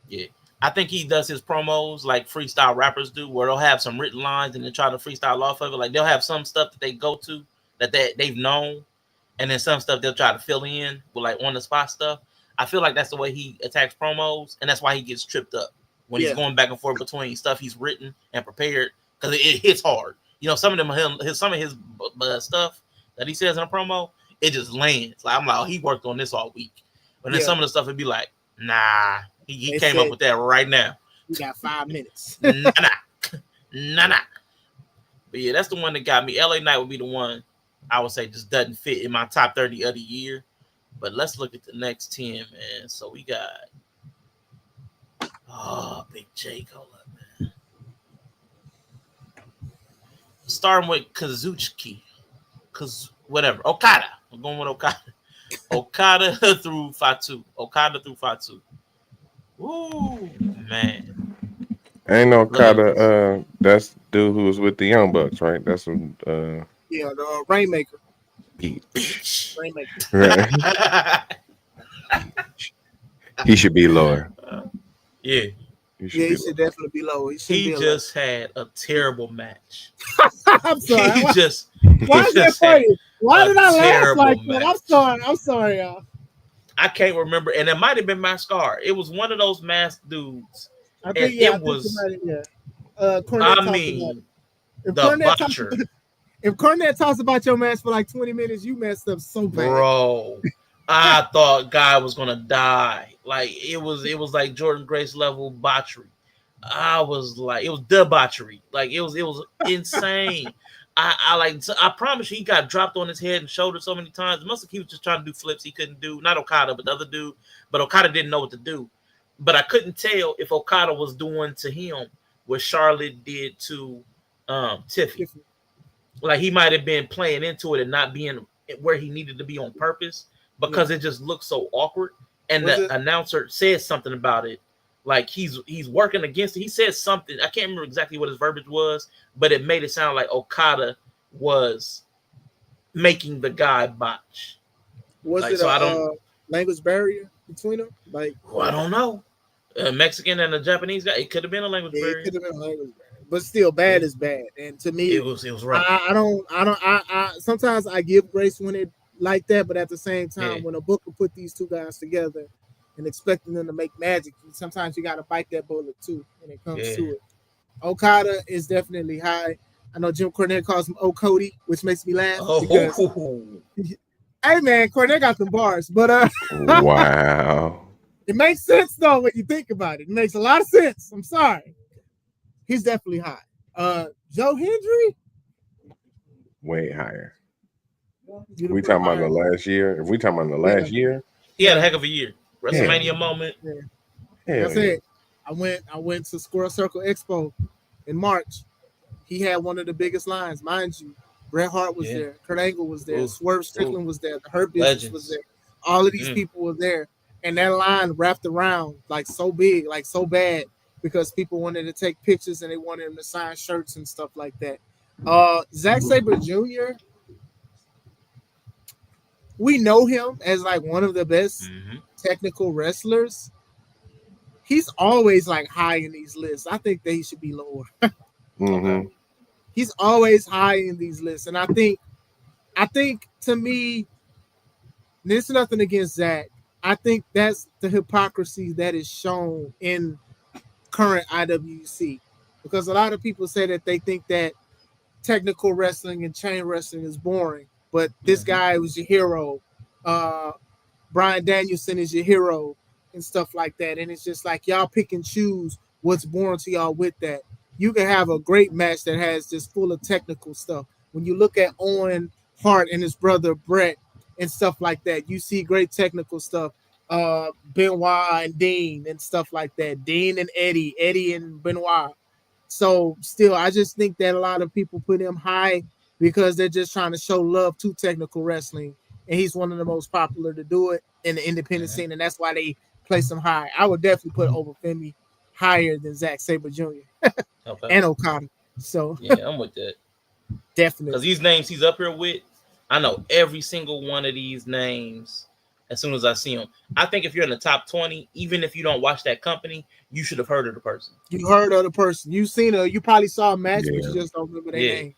Yeah. I think he does his promos like freestyle rappers do, where they'll have some written lines and then try to freestyle off of it. Like they'll have some stuff that they go to that they've known, and then some stuff they'll try to fill in with like on the spot stuff. I feel like that's the way he attacks promos, and that's why he gets tripped up when he's going back and forth between stuff he's written and prepared, because it hits hard. You know, some of his stuff that he says in a promo, it just lands. Like I'm like, oh, he worked on this all week. But then some of the stuff would be like, nah, he came up with that right now. We got 5 minutes. nah. But yeah, that's the one that got me. LA Knight would be the one I would say just doesn't fit in my top 30 of the year. But let's look at the next 10, man. So we got Big J. Hold up, man. Starting with Kazuchiki. Okada. I'm going with Okada. Okada through Fatu. Woo, man. Ain't no Okada. That's dude who was with the Young Bucks, right? That's what. The Rainmaker. Peach. Rainmaker. Right. He should be lower. Yeah. He should definitely be lower. He just had a terrible match. I'm sorry. Why is that funny? Why did I laugh like that? I'm sorry, y'all. I can't remember, and it might have been my scar. It was one of those masked dudes, I and think it I think was. somebody, Cornette I talked about it. mean, If the Cornette talks botcher, if Cornette talks about your match for like 20 minutes, you messed up so bad. bro. I thought guy was gonna die. Like it was like Jordan Grace level botchery. I was like, it was debauchery. Like it was insane. I promise you, he got dropped on his head and shoulder so many times. It must have he was just trying to do flips he couldn't do. Not Okada, but the other dude. But Okada didn't know what to do. But I couldn't tell if Okada was doing to him what Charlotte did to Tiffy. Like he might have been playing into it and not being where he needed to be on purpose because it just looked so awkward. And the announcer said something about it. Like he's working against it. He said something. I can't remember exactly what his verbiage was, but it made it sound like Okada was making the guy botch. Was like, it so a I don't language barrier between them? Like, I don't know. A Mexican and a Japanese guy. It could have been a language barrier. It could have been a language barrier, but still, bad is bad. And to me, it was rough. I sometimes I give grace when it like that, but at the same time, when a booker put these two guys together and expecting them to make magic, sometimes you got to bite that bullet too when it comes to it. Okada is definitely high. I know Jim Cornette calls him Cody, which makes me laugh because, hey man, Cornette got them bars, but wow, it makes sense though when you think about it. It makes a lot of sense. I'm sorry, he's definitely high. Joe Hendry, way higher. We talking about the last year? If we talking about the last year, he had a heck of a year. WrestleMania moment. Like I said, I went to Squirrel Circle Expo in March. He had one of the biggest lines, mind you. Bret Hart was there. Kurt Angle was there. Swerve Strickland was there. The Hurt Business was there. All of these people were there. And that line wrapped around like so big, like so bad, because people wanted to take pictures and they wanted him to sign shirts and stuff like that. Zack Sabre Jr., we know him as like one of the best technical wrestlers. He's always like high in these lists. I think that he should be lower. He's always high in these lists. And I think to me, there's nothing against Zach. I think that's the hypocrisy that is shown in current IWC. Because a lot of people say that they think that technical wrestling and chain wrestling is boring. But this guy was your hero. Bryan Danielson is your hero and stuff like that. And it's just like y'all pick and choose what's boring to y'all with that. You can have a great match that has just full of technical stuff. When you look at Owen Hart and his brother Brett and stuff like that, you see great technical stuff. Benoit and Dean and stuff like that. Dean and Eddie and Benoit. So still, I just think that a lot of people put him high because they're just trying to show love to technical wrestling. And he's one of the most popular to do it in the independent scene. And that's why they place him high. I would definitely put Obafemi higher than Zack Sabre Jr. And Okada. So yeah, I'm with that. Definitely. Because these names he's up here with, I know every single one of these names as soon as I see them. I think if you're in the top 20, even if you don't watch that company, you should have heard of the person. You heard of the person. You seen her. You probably saw a match, but you just don't remember their name.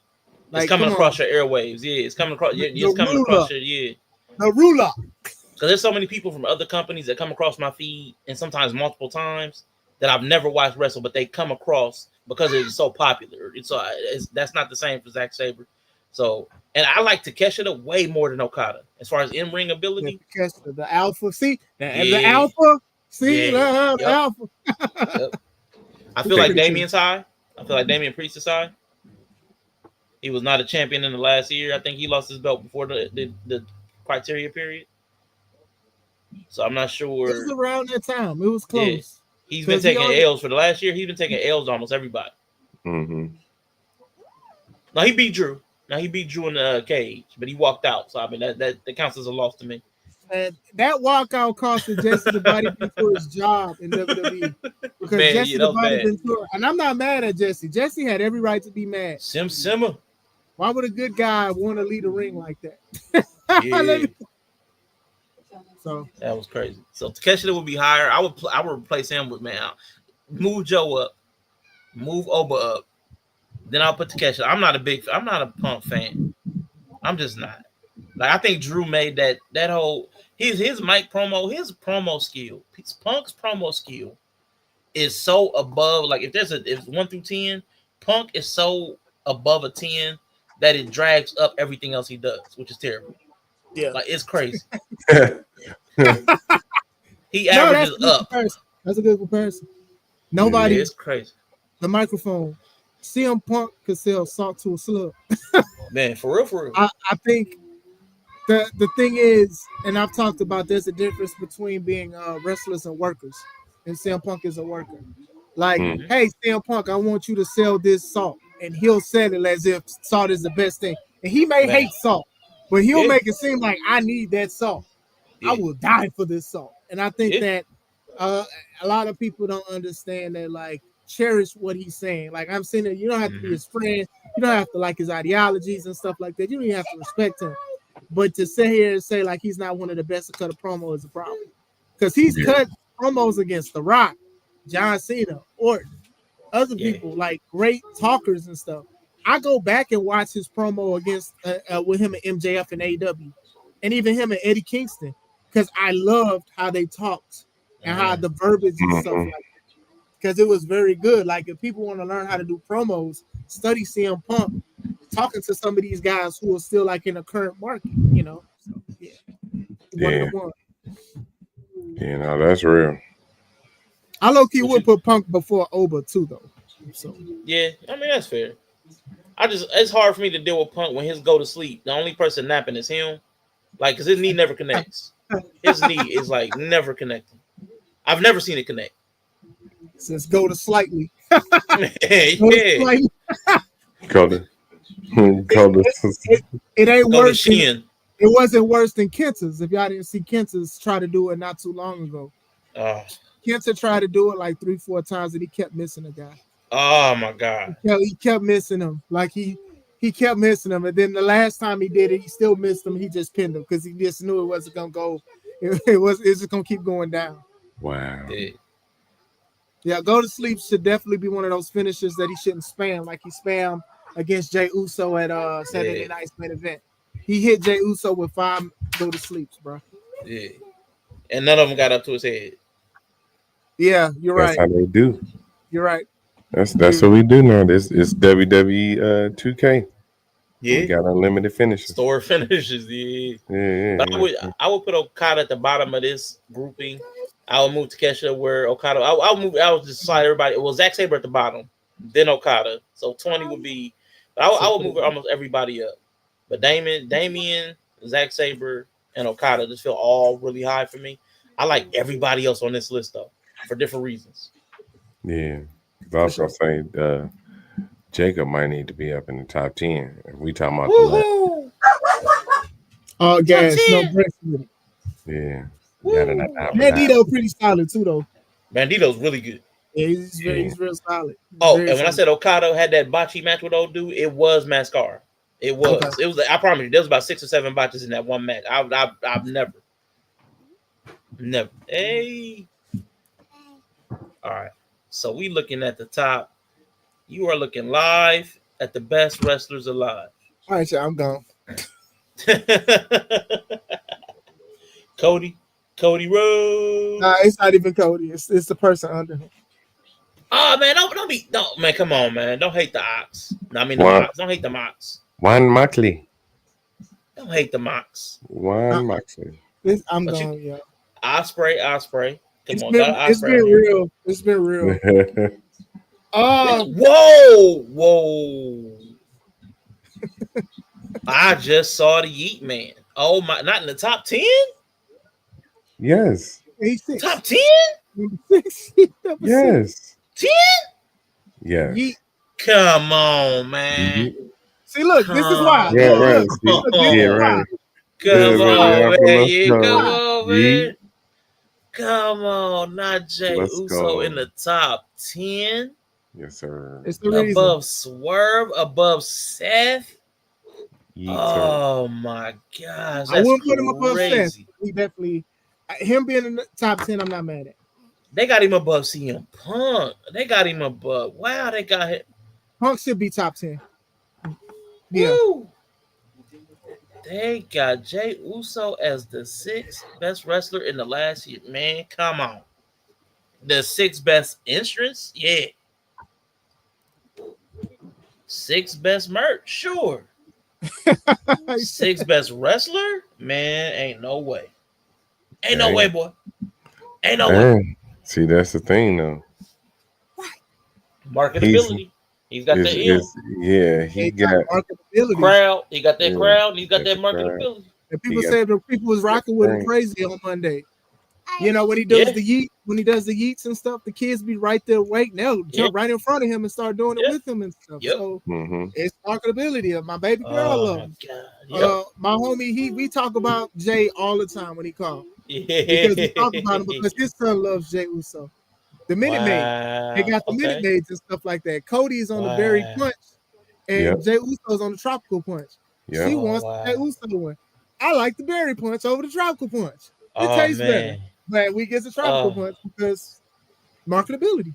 Like, it's coming across your airwaves. Yeah, it's coming across. It's coming across your the ruler. Because there's so many people from other companies that come across my feed, and sometimes multiple times, that I've never watched wrestle, but they come across because it's so popular. That's not the same for Zack Sabre. So, and I like Takeshita way more than Okada as far as in-ring ability. The alpha, see, the alpha, see, the alpha. I feel like Damien's high. I feel like Damian Priest is high. He was not a champion in the last year. I think he lost his belt before the criteria period. So I'm not sure. It was around that time. It was close. Yeah. He's been taking L's for the last year. He's been taking L's to almost everybody. Mm-hmm. Now he beat Drew. In the cage, but he walked out. So I mean that counts as a loss to me. And that walkout costed Jesse the Body Ventura his job in WWE because Jesse the Body Ventura, and I'm not mad at Jesse. Jesse had every right to be mad. Simmer. Why would a good guy want to lead a ring like that? Yeah. So that was crazy. So Takeshita would be higher. I would replace him with move Joe up, move Oba up. Then I'll put Takeshita. I'm not a Punk fan. I'm just not. Like I think Drew made that whole his promo skill, Punk's promo skill is so above. Like if 1 through 10, Punk is so above a 10 that it drags up everything else he does, which is terrible. Yeah, like it's crazy. He no, that's averages a good up. comparison. That's a good comparison. Yeah, Nobody, it's crazy. the microphone. CM Punk could sell salt to a slug. Man, for real. I think the thing is, and I've talked about there's a difference between being wrestlers and workers, and CM Punk is a worker. Like, Mm. hey, CM Punk, I want you to sell this salt, and he'll sell it as if salt is the best thing. And he may Man. hate salt, but he'll Yeah. make it seem like I need that salt. I Yeah. will die for this salt. And I think Yeah. that a lot of people don't understand that, like, cherish what he's saying. Like, I'm saying that you don't have to be his friend, you don't have to like his ideologies and stuff like that. You don't even have to respect him. But to sit here and say like he's not one of the best to cut a promo is a problem. Because he's cut promos against The Rock, John Cena, Orton, other people, like great talkers and stuff. I go back and watch his promo against with him and MJF and AEW, and even him and Eddie Kingston, because I loved how they talked and how the verbiage and stuff like that. Because it was very good. Like if people want to learn how to do promos, study CM Punk talking to some of these guys who are still like in the current market, you know. So yeah, one of the one. You know, that's real. I low key would put Punk before Oba too, though. So yeah, I mean that's fair. It's hard for me to deal with Punk when his go to sleep. The only person napping is him, like because his knee never connects. His knee is like never connecting. It never seen it connect. Since go to slightly. Yeah. Go to. It ain't Go worse. to Shin. It wasn't worse than Kenta's. If y'all didn't see Kenta's try to do it not too long ago. Kenta tried to do it like 3-4 times and he kept missing the guy. Oh my god. He kept missing him. Like he kept missing him. And then the last time he did it, he still missed him. He just pinned him because he just knew it wasn't gonna go. It's just gonna keep going down. Wow. Yeah, go to sleep should definitely be one of those finishes that he shouldn't spam, like he spammed against Jey Uso at Saturday Night's main event. He hit Jey Uso with 5 go to sleeps, bro. Yeah. And none of them got up to his head. Yeah, you're right. That's how they do. You're right. That's what we do now. It's WWE 2K. Yeah. We got unlimited finishes. Store finishes, yeah. But I would put Okada at the bottom of this grouping. I would move Takeshita where Okada. I would just slide everybody. Well, Zack Sabre at the bottom, then Okada. So 20 would be. I would move almost everybody up. But Damian, Zack Sabre, and Okada just feel all really high for me. I like everybody else on this list though, for different reasons. Yeah, I was gonna say Jacob might need to be up in the top 10. If we talking about the oh, gas, no breaks with it. Yeah. Bandito pretty solid too, though. Bandito's really good. Yeah, he's real solid. And when I said Okada had that bocce match with old dude, it was Mascara. It was. Okay. It was. I promise you, there was about 6 or 7 botches in that one match. I've never. Hey. All right. So we looking at the top. You are looking live at the best wrestlers alive. All right, I'm gone. Cody Rhodes. Nah, it's not even Cody. It's the person under him. Oh man, don't man, come on, man. Don't hate the Ox. I mean the Mox. Don't hate the Mox. Juan Moxley. Don't hate the Mox. Juan Moxley. I'm gone, yeah. Osprey. Come it's on, been, it's been real. It's been real. Whoa. I just saw the Yeet Man. Oh my, not in the top 10? Yes. Top 10? Yes. 10? Yes. Yeet. Come on, man. See, look, this is why. Yeah, right. Come on, man. Come on, not Jey Uso in the top 10. Yes, sir. It's the above reason. Swerve, above Seth. Oh my gosh, I wouldn't put him above Seth. He definitely, him being in the top 10, I'm not mad at. They got him above CM Punk. They got him above. Wow, they got him. Punk should be top 10. Yeah. Woo. They got Jay Uso as the sixth best wrestler in the last year. Man, come on. The sixth best entrance? Yeah. Sixth best merch? Sure. Sixth best wrestler? Man, ain't no way. Ain't no way, boy. Ain't no way. See, that's the thing, though. Marketability. He's got that he got marketability. Crowd. He got that crowd. And he's got that marketability. And people said the people was rocking with him crazy on Monday. You know, when he does the yeets and stuff, the kids be right there waiting. They'll jump right in front of him and start doing it with him and stuff. So it's marketability. My baby girl love him. My homie, we talk about Jay all the time when he calls. Because we talk about him because his son loves Jay Uso. The Minute Maid. They got the Minute Maids and stuff like that. Cody's on the Berry Punch and Jay Uso's on the Tropical Punch. She wants the Jay Uso one. I like the Berry Punch over the Tropical Punch. It tastes better. But we get the Tropical Punch because marketability.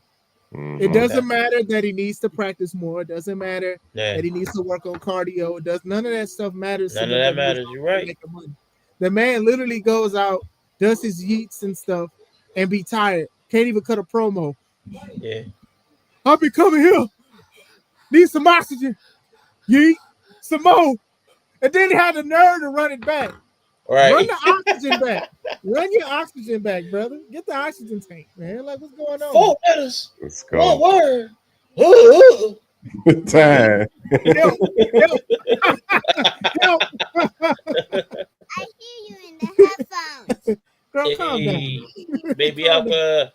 It doesn't matter that he needs to practice more. It doesn't matter that he nees to work on cardio. None of that stuff matters. None of that matters. You're right. The man literally goes out, does his yeets and stuff, and be tired. Can't even cut a promo. Yeah. I'll be coming here. Need some oxygen. Yeet. Some more. And then he had the nerve to run it back. Right. Run the oxygen back. Run your oxygen back, brother. Get the oxygen tank, man. Like, what's going on? 4 letters. Let's go. 1 word. Time. Help. Help. I hear you in the headphones. Girl, calm down. Baby Alpha.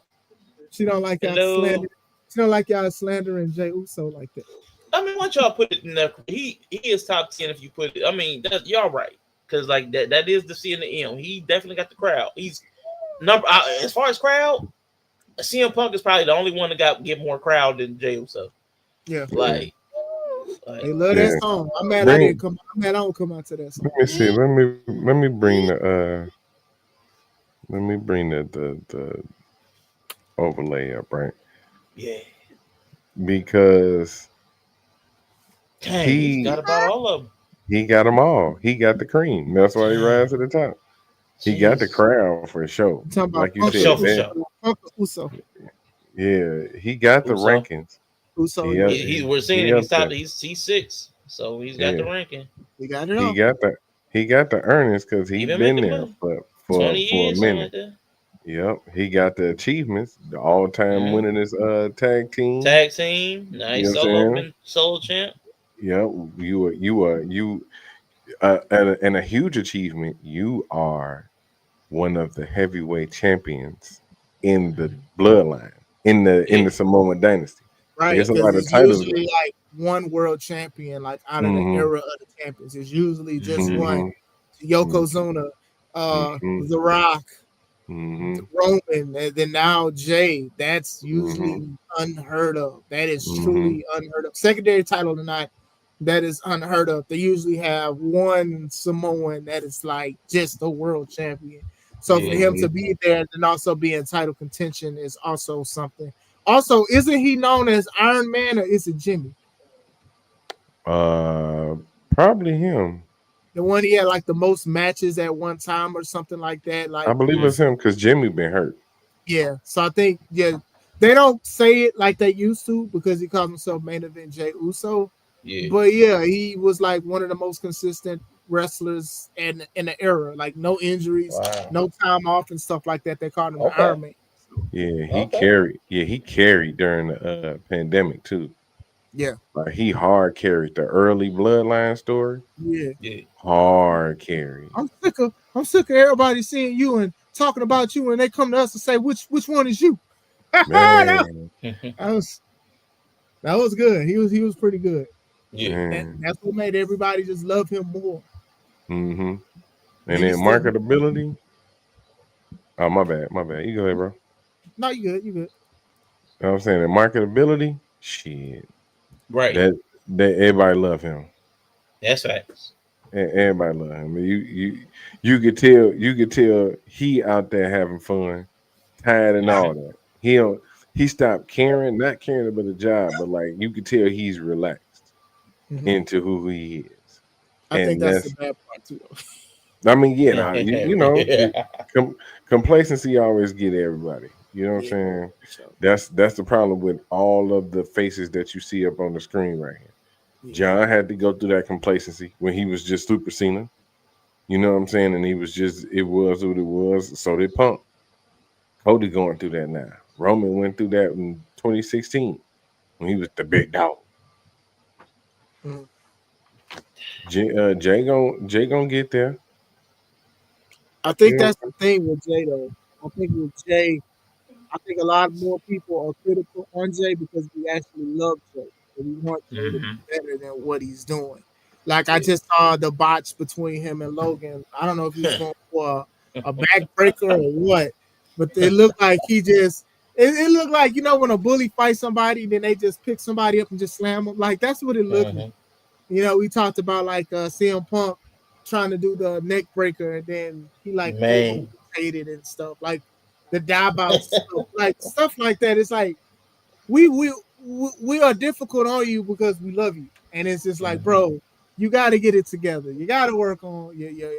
She don't like y'all slander. She don't like y'all slandering Jay Uso like that. I mean, once y'all put it in there, he is top 10 if you put it. I mean, y'all right. Because like that is the C and the M. He definitely got the crowd. He's number as far as crowd, CM Punk is probably the only one that get more crowd than Jay Uso. Yeah. Like they love that song. I'm mad I didn't come. I'm mad I don't come out to that song. Let me see. Let me bring the the overlay up, right? Yeah. Because he got about all of them. He got them all. He got the cream. That's why he rides to the top. He got the crowd for sure. Like you said, Uso. Yeah, he got the rankings. Uso. We're seeing him. He's top. He's C6, so he's got the ranking. He got it. He got the earnings because he's been there for 20 years, a minute. Like yep, he got the achievements, the all-time winningest tag team. Nice solo champ. Yep, and a huge achievement. You are one of the heavyweight champions in the bloodline in the Samoan dynasty. Right, there's a lot of titles. Usually, like one world champion, like out of the era of the champions, it's usually just one. Yokozuna, The Rock, Roman, and then now Jay. That's usually unheard of. That is truly unheard of. Secondary title tonight. That is unheard of. They usually have one Samoan that is like just a world champion. So for him to be there and also be in title contention is also something. Also, isn't he known as Iron Man or is it Jimmy? Probably him. The one he had like the most matches at one time or something like that. Like I believe it's him because Jimmy been hurt. Yeah, so I think they don't say it like they used to because he calls himself Main Event Jay Uso. Yeah. But yeah, he was like one of the most consistent wrestlers in the era. Like no injuries, no time off and stuff like that. They called him the Iron Man. Yeah, he carried. Yeah, he carried during the pandemic too. Yeah, like he hard carried the early bloodline story. Yeah, hard carry. I'm sick of everybody seeing you and talking about you, and they come to us and say which one is you. that was good. He was pretty good. Yeah, that's what made everybody just love him more. And then marketability. Oh, my bad. You go ahead, bro. No, you good. You know what I'm saying? The marketability, shit. Right. That everybody love him. That's right. Everybody love him. You could tell he out there having fun, tired and all that. He stopped caring, not caring about the job, but like you could tell he's relaxed into who he is. I think and that's the that's. bad part too. I mean, yeah, nah, com- complacency always get everybody. You know what I'm Yeah, saying? for sure. That's the problem with all of the faces that you see up on the screen right here. Yeah. John had to go through that complacency when he was just Super Cena. You know what I'm saying? And he was just it was what it was. So did Punk. Cody going through that now. Roman went through that in 2016 when he was the big dog. Mhm. Jay gonna get there. I You think know. that's the thing with Jay though. I think with Jay, I think a lot more people are critical on Jay because we actually love Jay and we want Jay to be Mm-hmm. better than what he's doing. Like I just saw the botch between him and Logan. I don't know if he was going for a backbreaker or what, but it looked like he just. It looked like when a bully fights somebody, then they just pick somebody up and just slam them. Like that's what it looked like. Mm-hmm. We talked about like CM Punk trying to do the neck breaker, and then he like over Man. rotated and stuff like the dive out stuff like that. It's like we are difficult on you because we love you, and it's just like, Mm-hmm. bro, you got to get it together. You got to work on your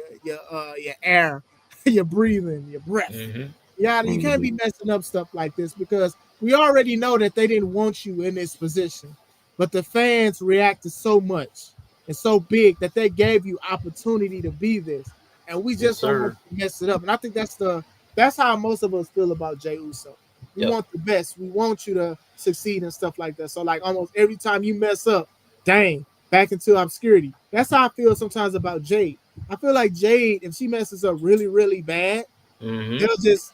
air, your breathing, your breath. Mm-hmm. You can't be messing up stuff like this because we already know that they didn't want you in this position, but the fans reacted so much and so big that they gave you opportunity to be this, and we Yes, just don't want sir. you to mess it up. And I think that's how most of us feel about Jey Uso. We Yep. want the best. We want you to succeed and stuff like that. So like almost every time you mess up, dang, back into obscurity. That's how I feel sometimes about Jade. I feel like Jade, if she messes up really, really bad, Mm-hmm. they'll just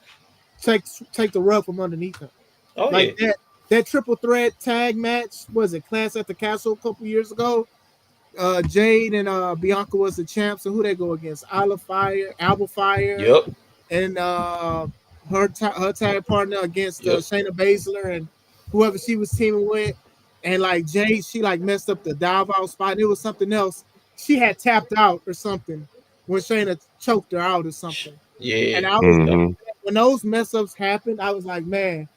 take take the rug from underneath her. Oh Like yeah. that triple threat tag match was it Clash at the Castle a couple years ago. Jade and Bianca was the champs, and who they go against? Alba Fire, Yep. and her tag partner against Yep. Shayna Baszler and whoever she was teaming with. And like Jade, she like messed up the dive out spot. It was something else. She had tapped out or something when Shayna choked her out or something. Yeah. And I was Yep. Mm-hmm. when those mess ups happened, I was like, man,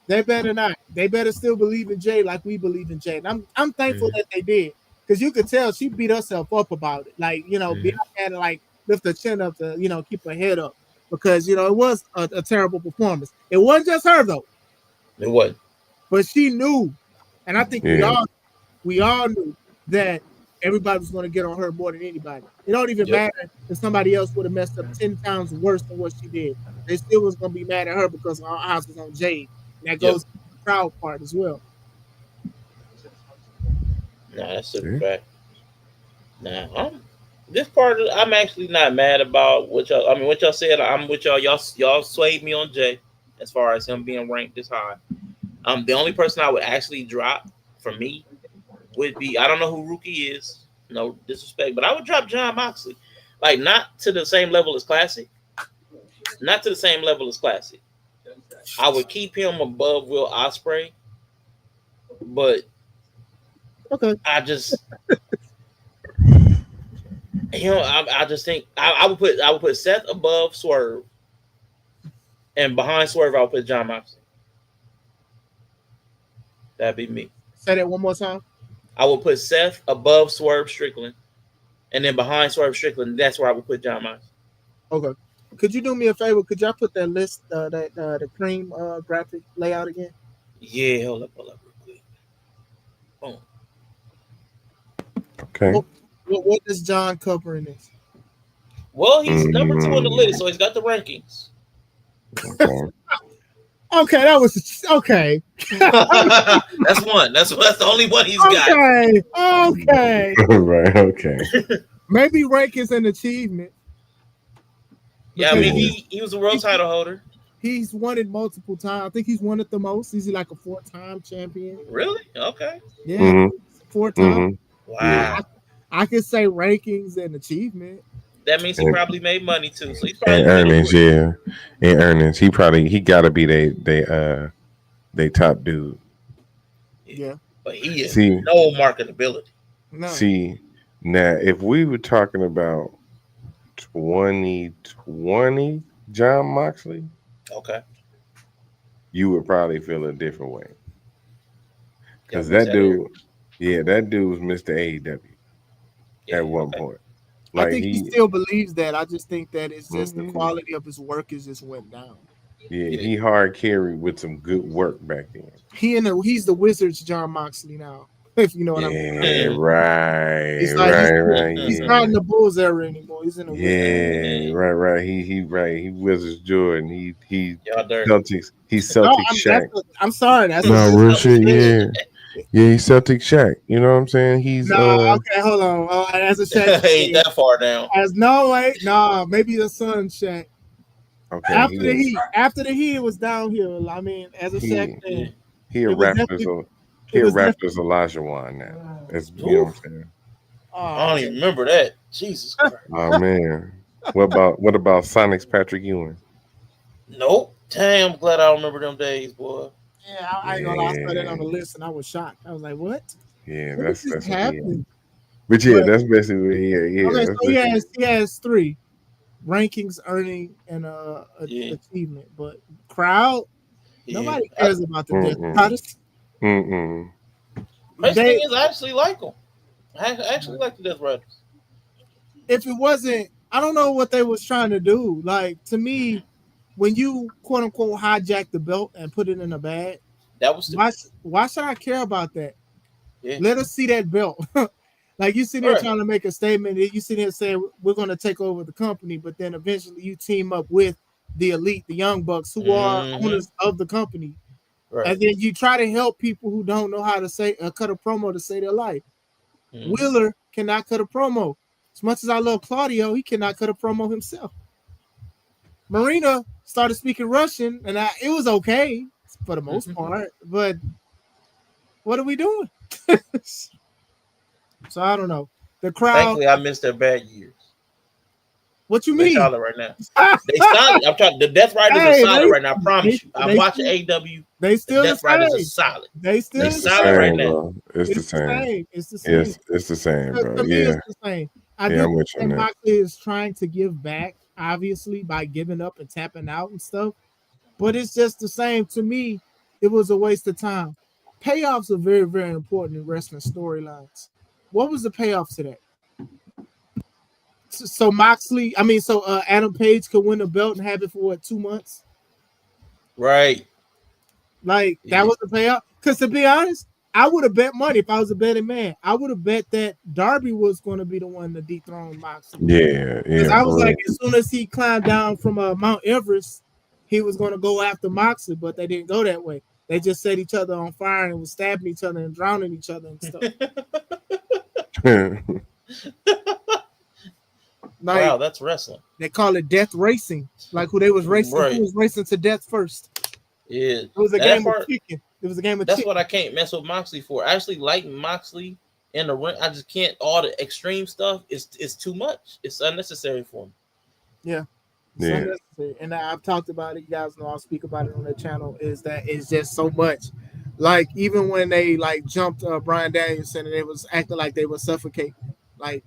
they better not. They better still believe in Jay like we believe in Jay. And I'm thankful Mm-hmm. that they did because you could tell she beat herself up about it. Like Bianca Mm-hmm. had to like lift her chin up to keep her head up because it was a terrible performance. It wasn't just her though, It wasn't. but she knew, and I think Yeah. we all knew that everybody was going to get on her more than anybody. It don't even Yep. matter if somebody else would have messed up 10 times worse than what she did. They still was going to be mad at her because our eyes was on Jade. And that Yep. goes to the crowd part as well. Nah, that's super Yeah. fact. Nah, this part. I'm actually not mad about what y'all. I mean, what y'all said. I'm with y'all. Y'all swayed me on Jay as far as him being ranked this high. The only person I would actually drop for me would be, I don't know who Rookie is. No disrespect, but I would drop John Moxley. Like, not to the same level as Classic. Not to the same level as Classic. I would keep him above Will Ospreay, but Okay. I just I just think I would put Seth above Swerve, and behind Swerve I would put John Moxley. That'd be me. Say that one more time. I would put Seth above Swerve Strickland, and then behind Swerve Strickland, that's where I would put John Moxley. Okay. Could you do me a favor? Could y'all put that list, the cream graphic layout again? Yeah, hold up, real quick. Boom. Okay. What does John cover in this? Well, he's number 2 on the Mm, list, so he's got the rankings. okay. Okay, that was okay. That's one. That's the only one he's got. Okay. Right. Okay. Maybe rank is an achievement Yeah, I because mean Yeah. he was a world title holder. he's won it multiple times. I think he's won it the most. He's like a 4-time champion. Really? Okay. Yeah, Mm-hmm. 4 times. Mm-hmm. Yeah. Wow. I could say rankings and achievement. That means he And, probably made money too. So he's and probably looking earnings, for it. yeah. And earnings. He gotta be they top dude. Yeah. Yeah. But he is See, no marketability. No. see, now if we were talking about 2020 John Moxley, Okay. you would probably feel a different way. Yeah, Cause what's that that here? dude, yeah, that dude was Mr. AEW. at one point. I Like think he still believes that. I just think that it's just the quality of his work is just went down. Yeah, he hard carried with some good work back then. He's the Wizards John Moxley now, if you know what I mean. Yeah, right, He's like he's not in yeah. the Bulls era anymore. He's in the Wizards. Yeah, right. He Wizards Jordan. He Y'all dirty. Celtics. He's No, Celtics Shaq. I'm sorry. That's No, real shit. Yeah, yeah. He's Celtics Shaq. You know what I'm saying? He's no. Okay, hold on. As a Shaq, Ain't that far down. as no way. No, maybe the Sun Shaq. Okay. After the Heat, it was downhill. I mean, as a Shaq fan, he a Raptors. He a Raptors Olajuwon now. That's you know what I'm saying. I don't even remember that. Jesus Christ. Oh man. What about Sonic's Patrick Ewing? Nope. Damn, I'm glad I don't remember them days, boy. Yeah, I ain't gonna lie. I saw that on the list and I was shocked. I was like, "What? Yeah, what that's is happening?" But yeah, that's basically Okay, so he has 3 rankings, earning, and achievement. But crowd, nobody cares about the Death Riders. Best thing is I actually like them. I actually like the Death Riders. If it wasn't, I don't know what they was trying to do. Like, to me, when you quote unquote hijack the belt and put it in a bag, that was why should I care about that? Yeah. Let us see that belt. Like, you sit there trying to make a statement, you sit there saying we're going to take over the company, but then eventually you team up with the elite, the Young Bucks, who are owners of the company. Right. And then you try to help people who don't know how to say cut a promo to say their life. Wheeler cannot cut a promo. As much as I love Claudio, he cannot cut a promo himself. Marina started speaking Russian, and it was okay for the most part. But what are we doing? So I don't know. The crowd. Thankfully, I missed their bad years. What you mean? They solid right now. They solid. I'm trying. The Death Riders are solid right now. I promise you. I'm watching AW. They still the Death Riders are solid. They solid right now. It's the same. It's the same. It's the same, bro. To me, it's the same. I do think Moxley is trying to give back, obviously, by giving up and tapping out and stuff. But it's just the same. To me, it was a waste of time. Payoffs are very, very important in wrestling storylines. What was the payoff to that? So Moxley, Adam Page could win a belt and have it for 2 months? Right. Like, that was the payoff? Because to be honest, I would have bet money if I was a betting man. I would have bet that Darby was going to be the one to dethrone Moxley. Yeah. Because I was like, as soon as he climbed down from Mount Everest, he was going to go after Moxley, but they didn't go that way. They just set each other on fire and was stabbing each other and drowning each other and stuff. Like, wow, that's wrestling. They call it death racing. Like, who they was racing, who was racing to death first. Yeah. It was a game of chicken. It was a game of That's what I can't mess with Moxley for. I actually like Moxley in the ring. I just can't. All the extreme stuff is too much. It's unnecessary for me. Yeah. Unnecessary. And I've talked about it. You guys know I'll speak about it on the channel. Is that it's just so much. Like, even when they jumped Bryan Danielson and they was acting like they were suffocating. Like,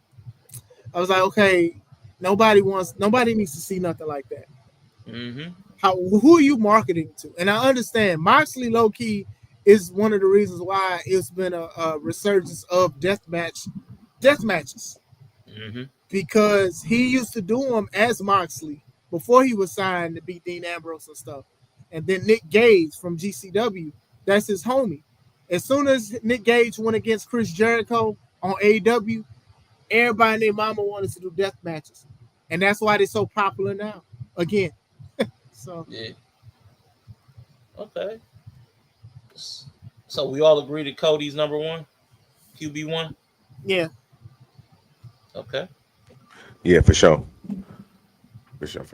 I was like, okay, nobody needs to see nothing like that. Who are you marketing to? And I understand Moxley low key is one of the reasons why it's been a resurgence of death matches. Because he used to do them as Moxley before he was signed to beat Dean Ambrose and stuff. And then Nick Gage from GCW, that's his homie. As soon as Nick Gage went against Chris Jericho on AEW, everybody and their mama wanted to do death matches. And that's why they're so popular now. Again. So yeah. Okay. So we all agree that Cody's number 1? QB1? Yeah. Okay. Yeah, for sure. For sure.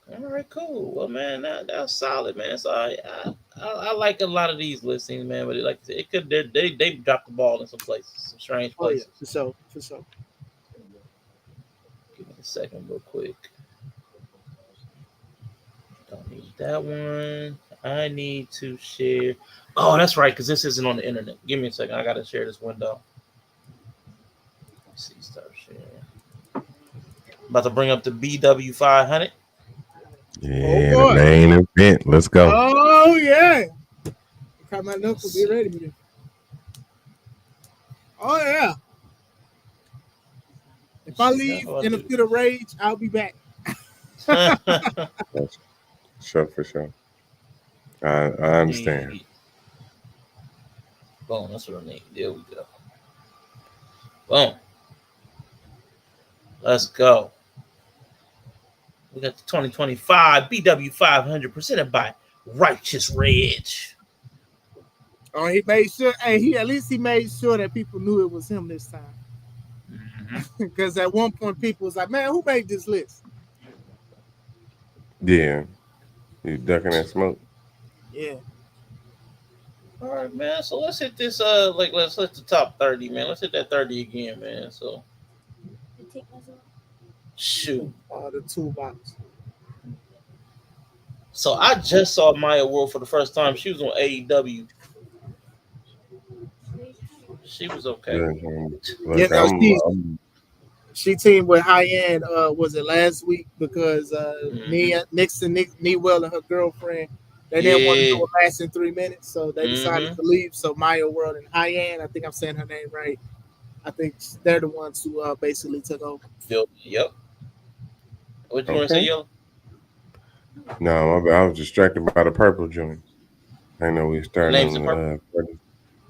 All right, cool. Well, man, that's solid, man. So I like a lot of these listings, man. But they dropped the ball in some places, some strange places. Yeah, for sure. Give me a second, real quick. Don't need that one. I need to share. Oh, that's right, because this isn't on the internet. Give me a second. I gotta share this window. Let's see, start sharing. About to bring up the BW 500. Yeah, the main event. Let's go. Oh yeah. Got my knuckles. Get ready for this. Oh yeah. If I leave in a fit of rage, I'll be back. For sure. I understand. Boom, that's what I need. There we go. Boom. Let's go. We got the 2025 BW 500 presented by Righteous Reg. Oh, he made sure. Hey, he made sure that people knew it was him this time. Because at one point, people was like, "Man, who made this list?" Yeah, you ducking that smoke. Yeah. All right, man. So let's hit this. Let's hit the top 30, man. Let's hit that 30 again, man. So shoot. The toolbox. So I just saw Maya World for the first time. She was on AEW. She was okay. Look, yeah, she teamed with High End. Was it last week? Because Knee Well and her girlfriend, they didn't want to do it last in 3 minutes, so they decided to leave. So Maya World and High End, I think I'm saying her name right. I think they're the ones who basically took over. Yep. What you want to say, Yellow? No, I was distracted by the purple joint. I know we started on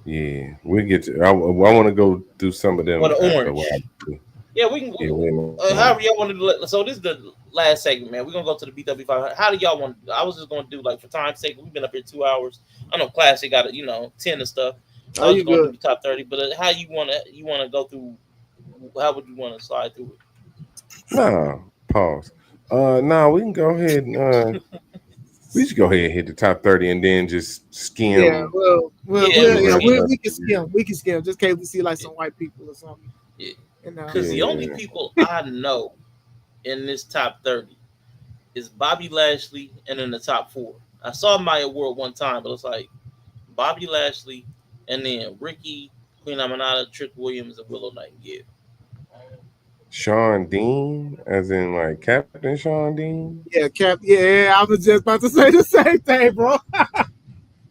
yeah, we get to. I want to go through some of them. Or the orange. Yeah, we can. However y'all want to do it. So this is the last segment, man. We're gonna go to the BW 500. How do y'all want to do? I was just gonna do for time's sake. We've been up here 2 hours. I know Classic got 10 and stuff. So I was just gonna do the top 30. But how you wanna go through? How would you want to slide through it? No, pause. No, we can go ahead and we just go ahead and hit the top 30 and then just skim. Yeah, we can skim. We can skim just in case we see some white people or something. Yeah. Because the only people I know in this top 30 is Bobby Lashley and in the top 4. I saw Maya World one time, but it's like Bobby Lashley and then Ricky, Queen Aminata, Trick Williams, and Willow Nightingale. Sean Dean, as in Captain Sean Dean? Yeah, I was just about to say the same thing, bro.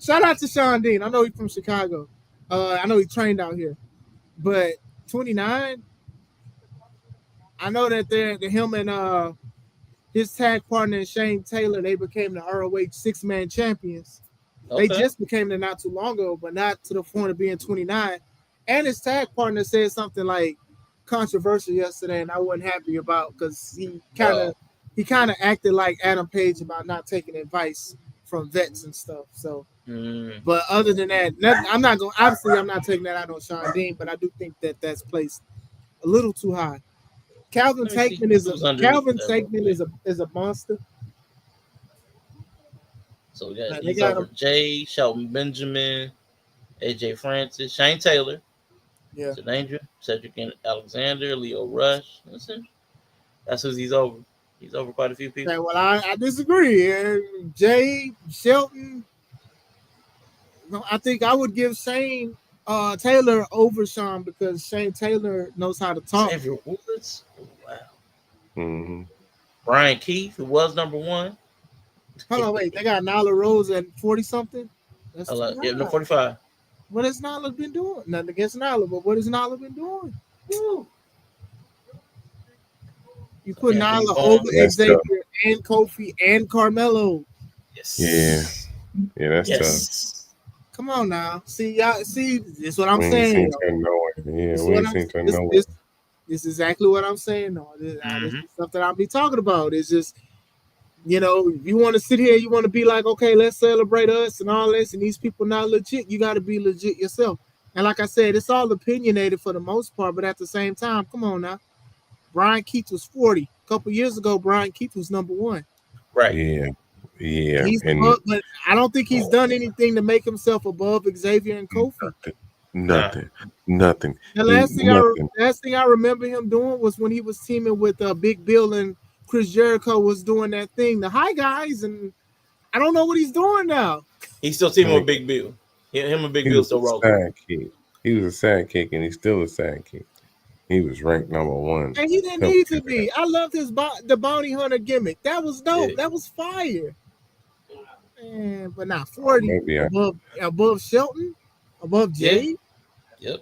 Shout out to Sean Dean. I know he's from Chicago. I know he trained out here. But 29, I know that him and his tag partner Shane Taylor, they became the ROH 6-man champions. Okay. They just became it not too long ago, but not to the point of being 29. And his tag partner said something controversial yesterday, and I wasn't happy about because he kind of acted like Adam Page about not taking advice from vets and stuff. So, but other than that, I'm not taking that out on Sean Dean, but I do think that that's placed a little too high. Calvin Tankman is a monster. So he's over Jay, Shelton Benjamin, AJ Francis, Shane Taylor, Danger, Cedric Alexander, Leo Rush. That's who he's over. He's over quite a few people. Okay, well, I disagree. Jay, Shelton. I think I would give Shane Taylor over Sean because Shane Taylor knows how to talk. Xavier Woods. Oh, wow. Mm-hmm. Brian Keith, who was number 1. Hold on, wait. They got Nyla Rose at 40-something? That's no 45. What has Nyla been doing? Nothing against Nyla, but what has Nyla been doing? Woo. You put Nyla over Xavier and Kofi and Carmelo. Yes. Yeah, that's tough. Come on now. See, y'all. See, this is what I'm saying. This is exactly what I'm saying. No, this is something I'll be talking about. It's just, if you want to sit here, you want to be like, okay, let's celebrate us and all this, and these people not legit. You got to be legit yourself. And like I said, it's all opinionated for the most part, but at the same time, come on now. Brian Keith was 40. A couple years ago, Brian Keith was number 1. Right. Yeah. But I don't think he's done anything to make himself above Xavier and Kofi. Nothing. The last thing I remember him doing was when he was teaming with Big Bill and Chris Jericho was doing that thing, the Hi Guys, and I don't know what he's doing now. He's still teaming with Big Bill. Him and Big Bill still rolling. He was a sidekick, and he's still a sidekick. He was ranked number 1. And he didn't need to be. I loved the bounty hunter gimmick. That was dope. Yeah. That was fire. Man, but not 40 above Shelton, above Jay. Yep.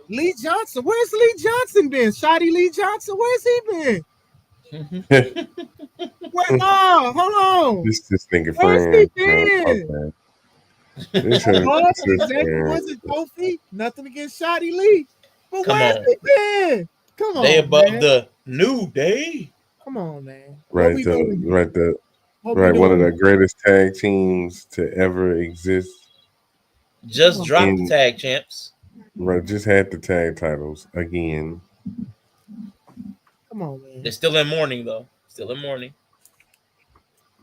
Lee Johnson. Where's Lee Johnson been? Shotty Lee Johnson. Where's he been? Where? Oh, hold on. this nigga Where's he friend. been? Okay. This Exactly. friend. Was it Kofi? Nothing against Shotty Lee. But Come where's on. he been? Come They on, above man. the New Day. Come on, man. What Right, we doing here? What we right, one of the doing? greatest tag teams to ever exist. Just dropped the In tag champs. right, just had the tag titles again. Come on, man. They're still in mourning though. Still in mourning.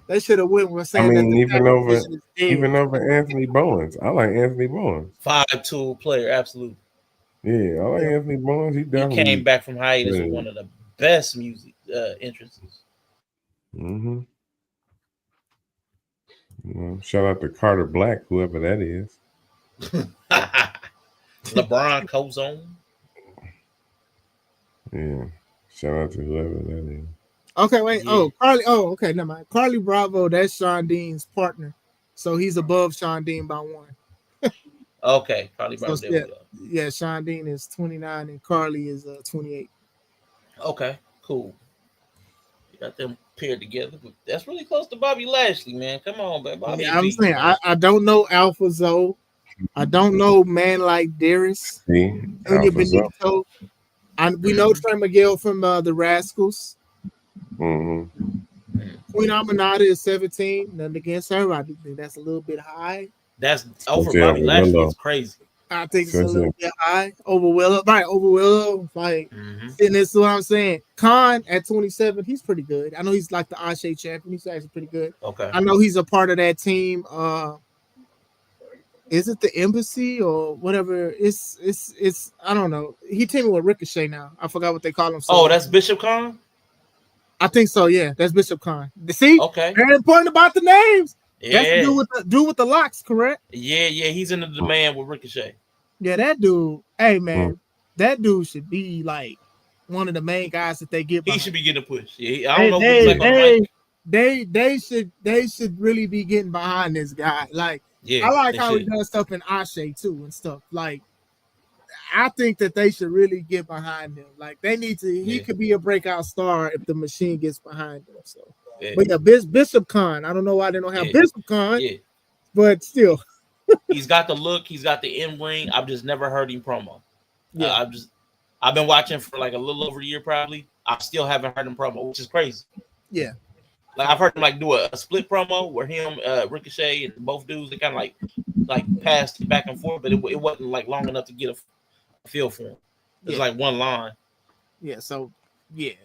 They should have went with I saying that mean, the tag division is dead. even over Anthony Bowens. I like Anthony Bowens. 5-tool player, absolutely. Yeah, I like Anthony Bowens. He He definitely came back from hiatus with one of the best music entrances. Mm-hmm. Shout out to Carter Black, whoever that is. LeBron Cozone. Yeah. Shout out to whoever that is. Okay, wait. Yeah. Oh, Carly. Oh, okay, never mind. Carly Bravo, that's Sean Dean's partner. So he's above Sean Dean by one. Okay, probably about So, there we go. yeah, Sean Dean is 29 and Carly is 28. Okay, cool. You got them paired together. That's really close to Bobby Lashley, man. Come on, man. Bobby Yeah, I'm saying I don't know Alpha Zoe. I don't know Man Like Darius. See? Junior Alpha Zoe. Benito. We know Trey Miguel from the Rascals. Mm-hmm. Queen Aminata is 17. Nothing against her. I do think that's a little bit high. That's over Bobby Lashley. It's crazy. I think it's a little bit high. Over Willow. Right, over Willow. Like, and this is what I'm saying. Khan at 27, he's pretty good. I know he's like the Ashe champion. He's actually pretty good. Okay. I know he's a part of that team. Is it the Embassy or whatever? It's I don't know. He teaming with Ricochet now. I forgot what they call him. Oh, that's Bishop Khan? I think so, yeah. That's Bishop Khan. See? Okay. Very important about the names. Yeah. That's the dude with the locks, correct? Yeah, he's in the demand with Ricochet. Yeah, that dude. Hey man, that dude should be like one of the main guys that they get behind. He should be getting a push. Yeah, I don't know who's like on the mic. They should really be getting behind this guy. Like, I like how he does stuff in Ashe too and stuff. Like, I think that they should really get behind him. Like, they need to. He could be a breakout star if the machine gets behind him. So, but yeah, Bishop Khan. I don't know why they don't have Bishop Khan. Yeah, but still, he's got the look. He's got the in ring. I've just never heard him promo. Yeah, I've been watching for like a little over a year probably. I still haven't heard him promo, which is crazy. Yeah. Like I've heard him like do a split promo where him, Ricochet, and both dudes they kind of like passed it back and forth, but it wasn't like long enough to get a feel for him. It's like one line. Yeah. So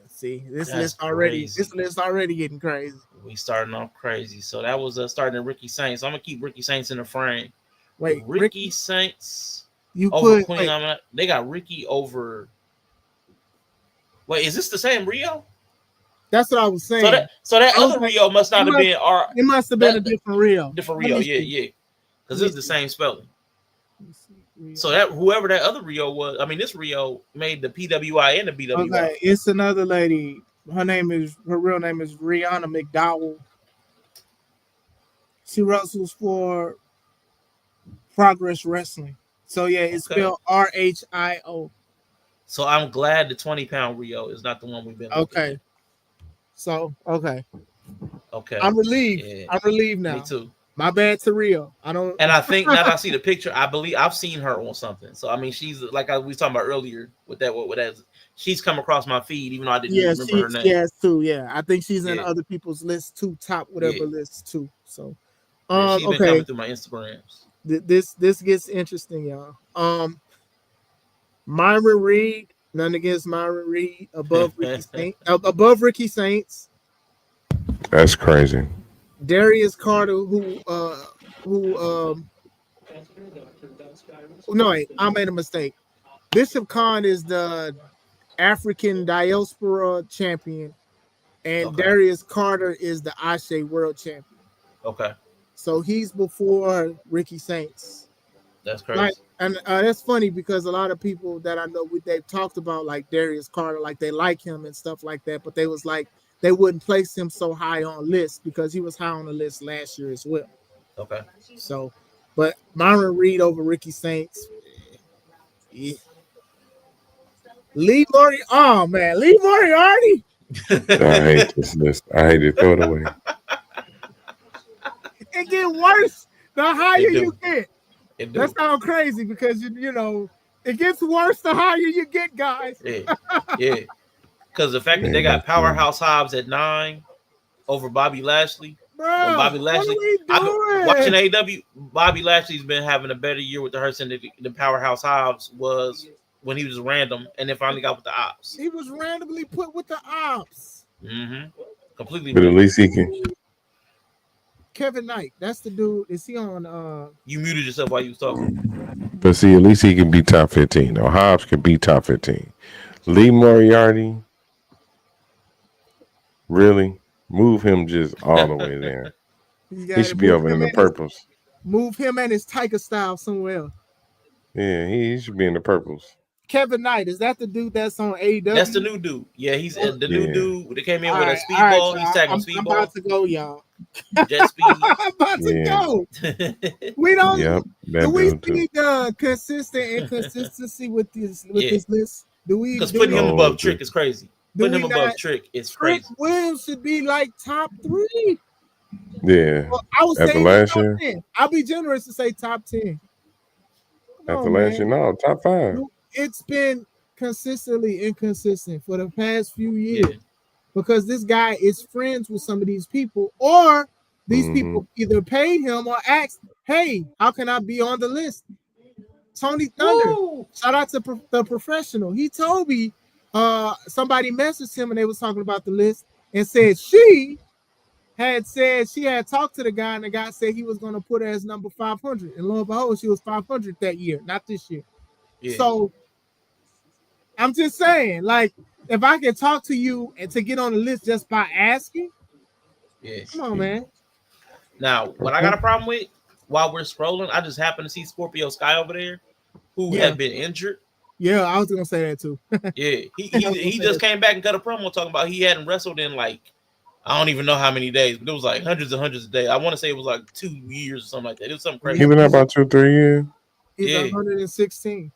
see, this list already getting crazy. We starting off crazy. So that was starting at Ricky Saints. So I'm gonna keep Ricky Saints in the frame. Wait, Ricky Saints. You over Queen. They got Ricky over. Wait, is this the same Rio? That's what I was saying. So that other Rio must not have been our. It must have been a different Rio. Different Rio, yeah. Because it's the same spelling. So that whoever that other Rio was, I mean, this Rio made the PWI and the BWI. Okay, it's another lady. Her real name is Rihanna McDowell. She wrestles for Progress Wrestling. So yeah, it's spelled RHIO. So I'm glad the 20-pound Rio is not the one we've been. Okay. So okay. I'm relieved. Yeah. I'm relieved now. Me too. My bad to Rio. I don't. And I think now that I see the picture, I believe I've seen her on something. So I mean, she's like we was talking about earlier with that. She's come across my feed, even though I didn't remember her name. Yes, too. Yeah, I think she's in other people's lists too, top whatever lists too. So, she's been coming through my Instagrams. This gets interesting, y'all. Myra Reed, none against Myra Reed, above Ricky Saints. Above Ricky Saints. That's crazy. Darius Carter, no, wait, I made a mistake. Bishop Khan is the African diaspora champion, and Darius Carter is the Ashe world champion. Okay. So he's before Ricky Saints. That's crazy. That's funny because a lot of people that I know they've talked about like Darius Carter, like they like him and stuff like that, but they was like they wouldn't place him so high on lists because he was high on the list last year as well. Okay. So, but Myron Reed over Ricky Saints. Yeah. Lee Moriarty. Oh man, Lee Moriarty. I hate this list. I hate to throw it away. It get worse the higher you get. It That do. sounds crazy because you know it gets worse the higher you get, guys. Yeah. Because the fact that they got Powerhouse Hobbs at 9 over Bobby Lashley. When Bro, Bobby what are Lashley, we I've been doing? watching AEW. Bobby Lashley's been having a better year with the Hurts than the Powerhouse Hobbs was when he was random and then finally got with the Ops. He was randomly put with the Ops. Completely. But at least he can. Kevin Knight, that's the dude. Is he on? You muted yourself while you was talking. But see, at least he can be top 15. Or Hobbs can be top 15. Lee Moriarty, really? Move him just all the way there. He should be over in the purples. Move him and his Tiger style somewhere else. Yeah, he should be in the purples. Kevin Knight, is that the dude that's on AEW? That's the new dude. Yeah, he's the new dude that came in with a speedball. Right, he's tagging speedball. I'm about to go, y'all. Jet speed. I'm about to go. We don't. Yep, do we see the consistent inconsistency with this list? Do we? Because putting him above Trick is crazy. Putting him above Trick is crazy. Trick Williams should be like top 3. Yeah. Well, I would say last top year. 10. I'll be generous to say top 10. After last year, no, top 5. It's been consistently inconsistent for the past few years because this guy is friends with some of these people, or these people either paid him or asked, "Hey, how can I be on the list?" Tony Thunder, shout out to the professional. He told me somebody messaged him and they was talking about the list and said she had talked to the guy and the guy said he was going to put her as number 500, and lo and behold, she was 500 that year, not this year. Yeah. So I'm just saying, like, if I can talk to you and to get on the list just by asking, come on, man. Now, what I got a problem with while we're scrolling, I just happened to see Scorpio Sky over there, who had been injured. Yeah, I was gonna say that too. Yeah, he just came back and cut a promo talking about he hadn't wrestled in like I don't even know how many days, but it was like hundreds and hundreds of days. I want to say it was like 2 years or something like that. It was something crazy. He been out about 2-3 years. He's 116.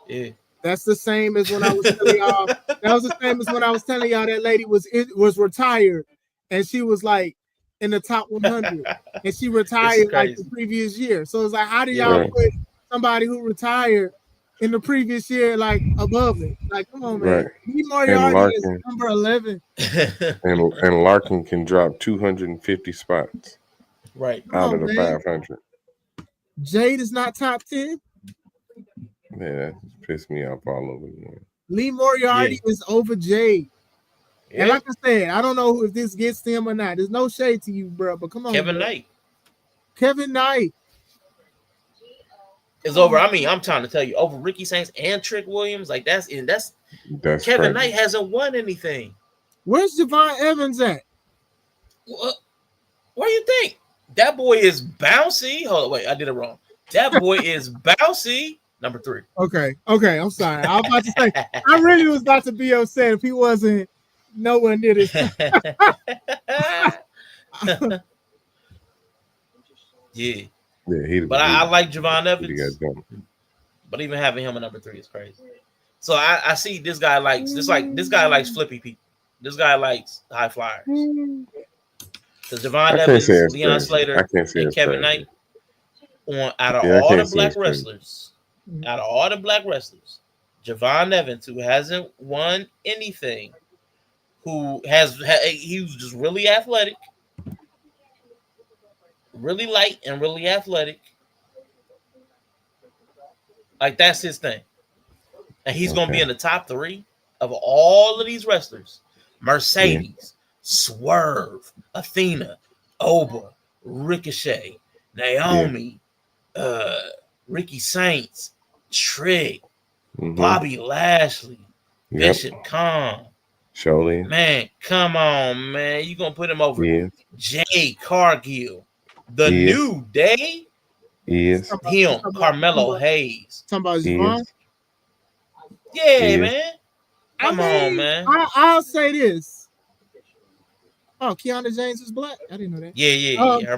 Yeah. That's the same as when I was telling y'all. That was the same as when I was telling y'all that lady was retired, and she was like in the top 100, and she retired like the previous year. So it's like, how do y'all put somebody who retired in the previous year like above it? Like, come on, man. Lee Moriarty is number 11, and Larkin can drop 250 spots. Out of the 500. Jade is not top 10. Yeah, that pissed me off all over again. Lee Moriarty is over Jade. Yeah. And like I said, I don't know if this gets to him or not. There's no shade to you, bro, but come on. Kevin Knight is over. I mean, I'm trying to tell you, over Ricky Saints and Trick Williams. Like that's Kevin crazy. Knight hasn't won anything. Where's Javon Evans at? What do you think? That boy is bouncy. Hold on, wait, I did it wrong. That boy is bouncy. Number 3. Okay. I'm sorry. I was about to say, I really was about to be upset if he wasn't nowhere near this. Yeah. But I like Javon Evans. But even having him at number 3 is crazy. So I see this guy likes this guy likes flippy people. This guy likes high flyers. Because Javon Evans, Leon Slater, and Kevin Knight out of all the black wrestlers. Out of all the black wrestlers, Javon Evans, who hasn't won anything, he was just really athletic, really light and really athletic. Like that's his thing. And he's going to be in the top 3 of all of these wrestlers. Mercedes, Swerve, Athena, Oba, Ricochet, Naomi, Ricky Saints, Trick, Bobby Lashley, Bishop Khan. Surely. Man, come on, man. You going to put him over Jay Cargill, the New Day? Yes. Him, Carmelo Hayes. Talking about Javon? Yeah, man. Come on, man. I'll say this. Oh, Kiana James is black? I didn't know that. Yeah. Her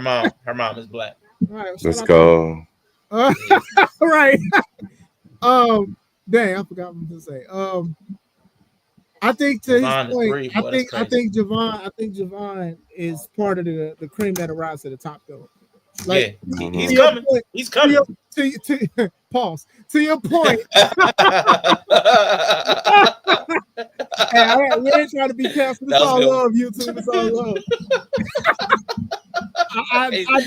mom is black. All right, let's go. Right. Dang, I forgot what to say. I think to his Javon point, 3, boy, that's I crazy. think Javon is part of the cream that rise to the top though. Like Yeah, to he's your coming. point, He's to your coming. pause. To your point, we ain't trying to be canceled. It's That was all good. love, YouTube. It's all love. I, I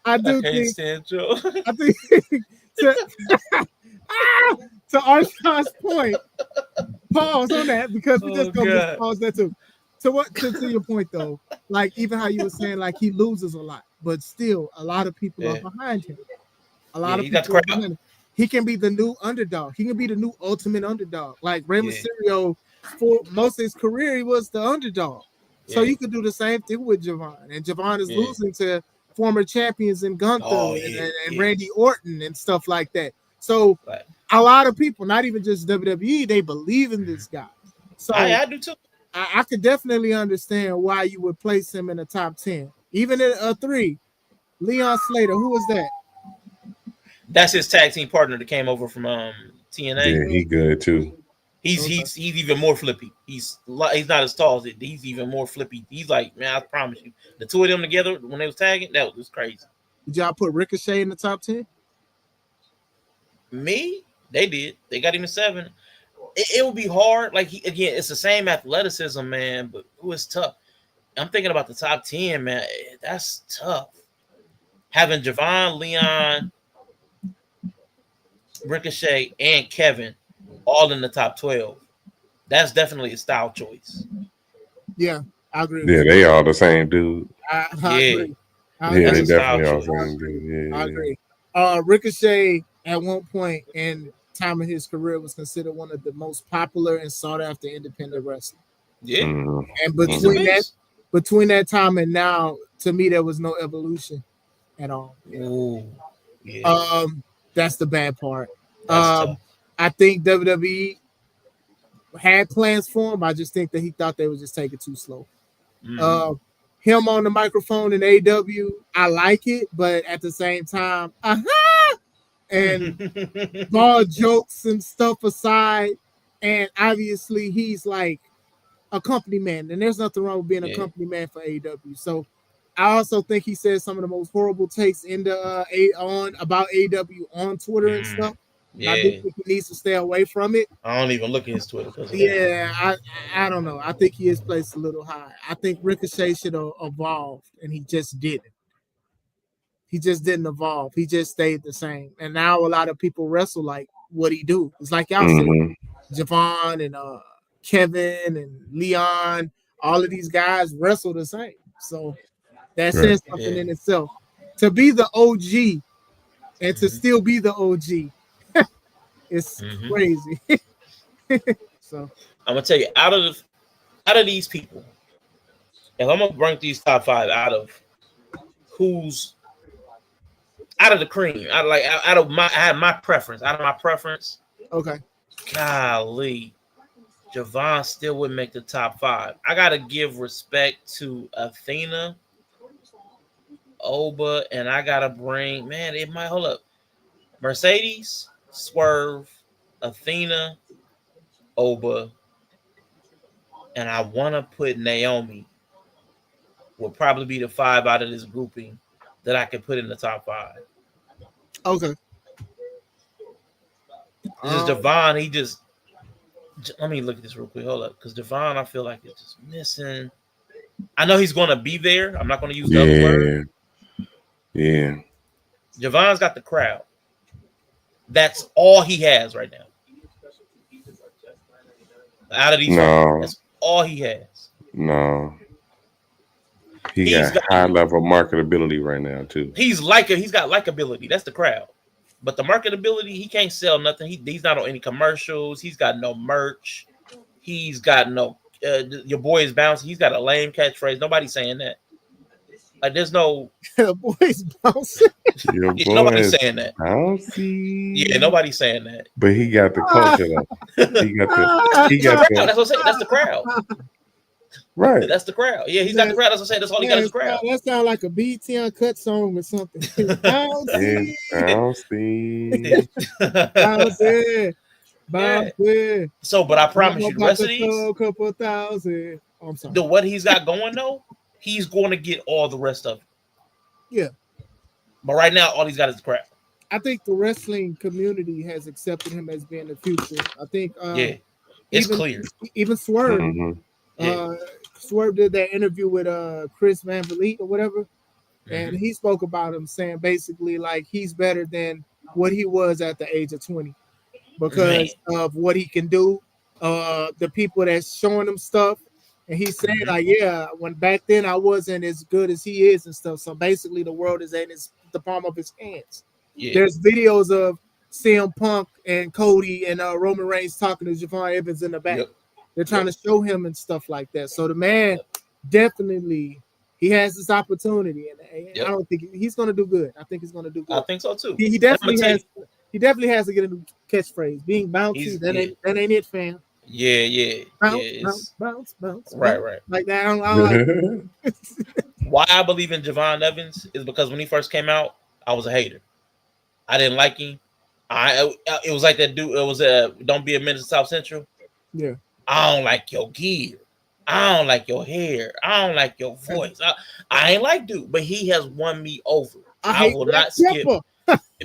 I do can't think stand Joe. I think to to Arshawn's point, pause on that because we Oh just gonna God. pause that too. To your point though, like even how you were saying, like he loses a lot, but still a lot of people are Yeah, behind him. A yeah, lot of he got the people are crowd. behind him. He can be the new underdog. He can be the new ultimate underdog. Like Rey Yeah, Mysterio, for most of his career, he was the underdog. So yeah, you could do the same thing with Javon. And Javon is yeah. losing to former champions in Gunther Oh yeah, and yeah. Randy Orton and stuff like that. So Like, a lot of people, not even just WWE, they believe in this guy. So I do too. I could definitely understand why you would place him in the top 10. Even in a 3, Leon Slater, who was that? That's his tag team partner that came over from TNA. Yeah, he good too. Okay. He's even more flippy. He's not as tall as it. He's even more flippy. He's like, man, I promise you, the two of them together when they was tagging, that was crazy. Did y'all put Ricochet in the top 10? Me, they did. They got him a 7. It would be hard. Like again, it's the same athleticism, man. But it's tough. I'm thinking about the top 10, man. That's tough. Having Javon, Leon, Ricochet, and Kevin all in the top 12. That's definitely a style choice. Yeah, I agree with Yeah, you. they all the same dude. I Yeah, agree. Yeah, that's they a I style definitely all the choice. same dude. I Yeah, agree. Ricochet at one point in time of his career was considered one of the most popular and sought after independent wrestlers. Yeah, mm-hmm. And he's a beast. between that time and now, to me, there was no evolution at all. Ooh, yeah, That's the bad part. that's tough. I think WWE had plans for him. I just think that he thought they would just take it too slow. Mm-hmm. Uh, him on the microphone in AW, I like it, but at the same time, and ball jokes and stuff aside, and obviously he's like a company man, and there's nothing wrong with being a Yeah. company man for AW. So I also think he said some of the most horrible takes in the on about AW on Twitter and stuff. And I do Yeah. think he needs to stay away from it. I don't even look at his Twitter because of that. Yeah, I don't know. I think he is placed a little high. I think Ricochet should have evolved, and he just didn't. He just didn't evolve. He just stayed the same. And now a lot of people wrestle like what he do. It's like y'all said, Mm-hmm. Javon and Kevin and Leon. All of these guys wrestle the same. So that Right. says something Yeah. in itself. To be the OG and to Mm-hmm. still be the OG, it's Mm-hmm. crazy. So I'm gonna tell you, out of these people, if I'm gonna rank these top 5 out of who's out of the cream, out of my preference, okay. golly, Javon still would make the top 5. I gotta give respect to Athena, Oba, and I gotta bring it might hold up. Mercedes, Swerve, Athena, Oba, and I wanna put Naomi will probably be the 5 out of this grouping that I could put in the top 5. Okay. This is Devon. He just let me look at this real quick. Hold up, because Devon, I feel like it's just missing. I know he's going to be there. I'm not going to use the other word. Yeah. Javon's got the crowd. That's all he has right now. Out of these 5, that's all he has. No. He's got high level marketability right now too. He's got likability. That's the crowd. But the marketability, he can't sell nothing. He's not on any commercials. He's got no merch. He's got no. Your boy is bouncing. He's got a lame catchphrase. Nobody's saying that. Like there's no. Boys bouncing. Your boy nobody's is saying that. bouncy. Yeah, nobody's saying that. But he got the culture though. He got the. That's what I'm saying. That's the crowd. Right. That's the crowd. Yeah, he's got the crowd. That's what I'm saying. That's all he got is the crowd. That sounds like a BT Uncut song or something. Bouncy. Bouncy. Bounce with. So, but I promise I'm you, the about rest to of these, throw a couple thousand. Oh, I'm sorry. the what he's got going though, he's going to get all the rest of it. Yeah. But right now, all he's got is crap. I think the wrestling community has accepted him as being the future. I think Yeah, it's even clear. even Swerve, Yeah. Swerve did that interview with Chris Van Vliet or whatever, and Mhm. he spoke about him saying basically like he's better than what he was at the age of 20 Man. because of what he can do. The people that's showing him stuff, and he said Mhm. like, yeah, when back then I wasn't as good as he is and stuff. So basically, the world is in the palm of his hands. Yeah. There's videos of CM Punk and Cody and Roman Reigns talking to Javon Evans in the back. Yep. They're trying to show him and stuff like that. So the man Yep. definitely he has this opportunity, and Yep. I don't think he's going to do good. I think he's going to do I good. think so too. He And I'ma definitely tell has. you, He definitely has to get a new catchphrase. Being bouncy, he's that ain't it, fam. yeah. Bounce, It's bounce, right. like that. I don't like. Why I believe in Javon Evans is because when he first came out, I was a hater. I didn't like him. It was like that dude. It was Don't Be a Menace to South Central. Yeah. I don't like your gear. I don't like your hair. I don't like your voice. I ain't like dude, but he has won me over. I will not skip.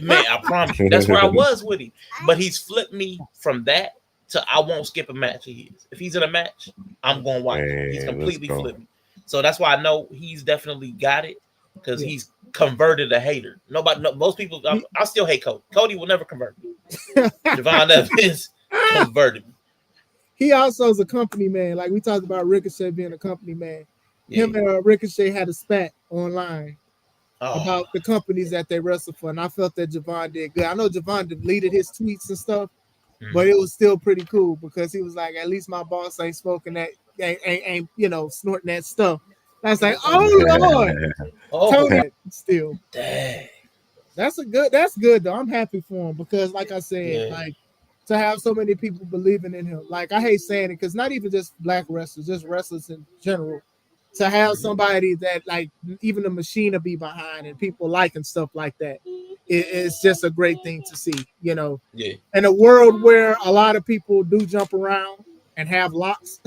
Man, I promise you. That's where I was with him. But he's flipped me from that to I won't skip a match of his. If he's in a match, I'm going to watch it. He's completely flipped me. So that's why I know he's definitely got it because he's converted a hater. Most people, I still hate Cody. Cody will never convert me. Javon Evans converted me. He also is a company man. Like we talked about Ricochet being a company man. Him and Ricochet had a spat online about the companies that they wrestle for, and I felt that Javon did good. I know Javon deleted his tweets and stuff, but it was still pretty cool because he was like, "At least my boss ain't smoking that, ain't snorting that stuff." I was like, "Oh Lord, Tony." Still, dang. That's good though. I'm happy for him because, like I said, like to have so many people believing in him. Like I hate saying it because not even just black wrestlers, just wrestlers in general. To have somebody that like even the machine to be behind and people like and stuff like that, it's just a great thing to see. Yeah. In a world where a lot of people do jump around and have locks,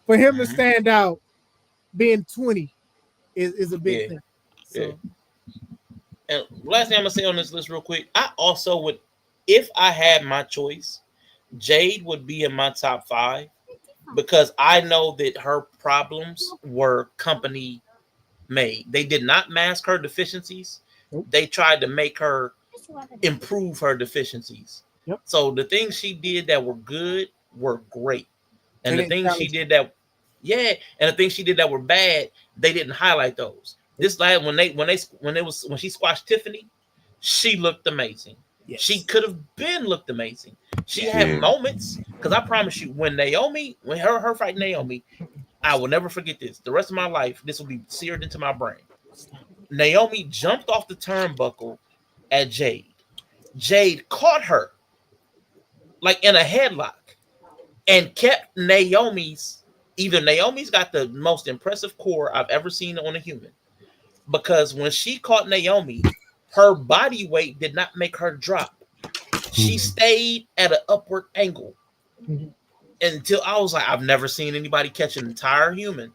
for him to stand out, being 20, is a big thing. So. And last thing I'm gonna say on this list real quick, I also would, if I had my choice, Jade would be in my top 5 because I know that her problems were company made. They did not mask her deficiencies. Nope. They tried to make her improve her deficiencies. Yep. So the things she did that were good were great. And the things she did and the things she did that were bad, they didn't highlight those. This last when she squashed Tiffany, she looked amazing. Yes. She could have looked amazing. She had moments because I promise you, when her fighting Naomi, I will never forget this. The rest of my life, this will be seared into my brain. Naomi jumped off the turnbuckle at Jade. Jade caught her like in a headlock and kept Naomi's got the most impressive core I've ever seen on a human. Because when she caught Naomi, her body weight did not make her drop. She stayed at an upward angle until I was like, I've never seen anybody catch an entire human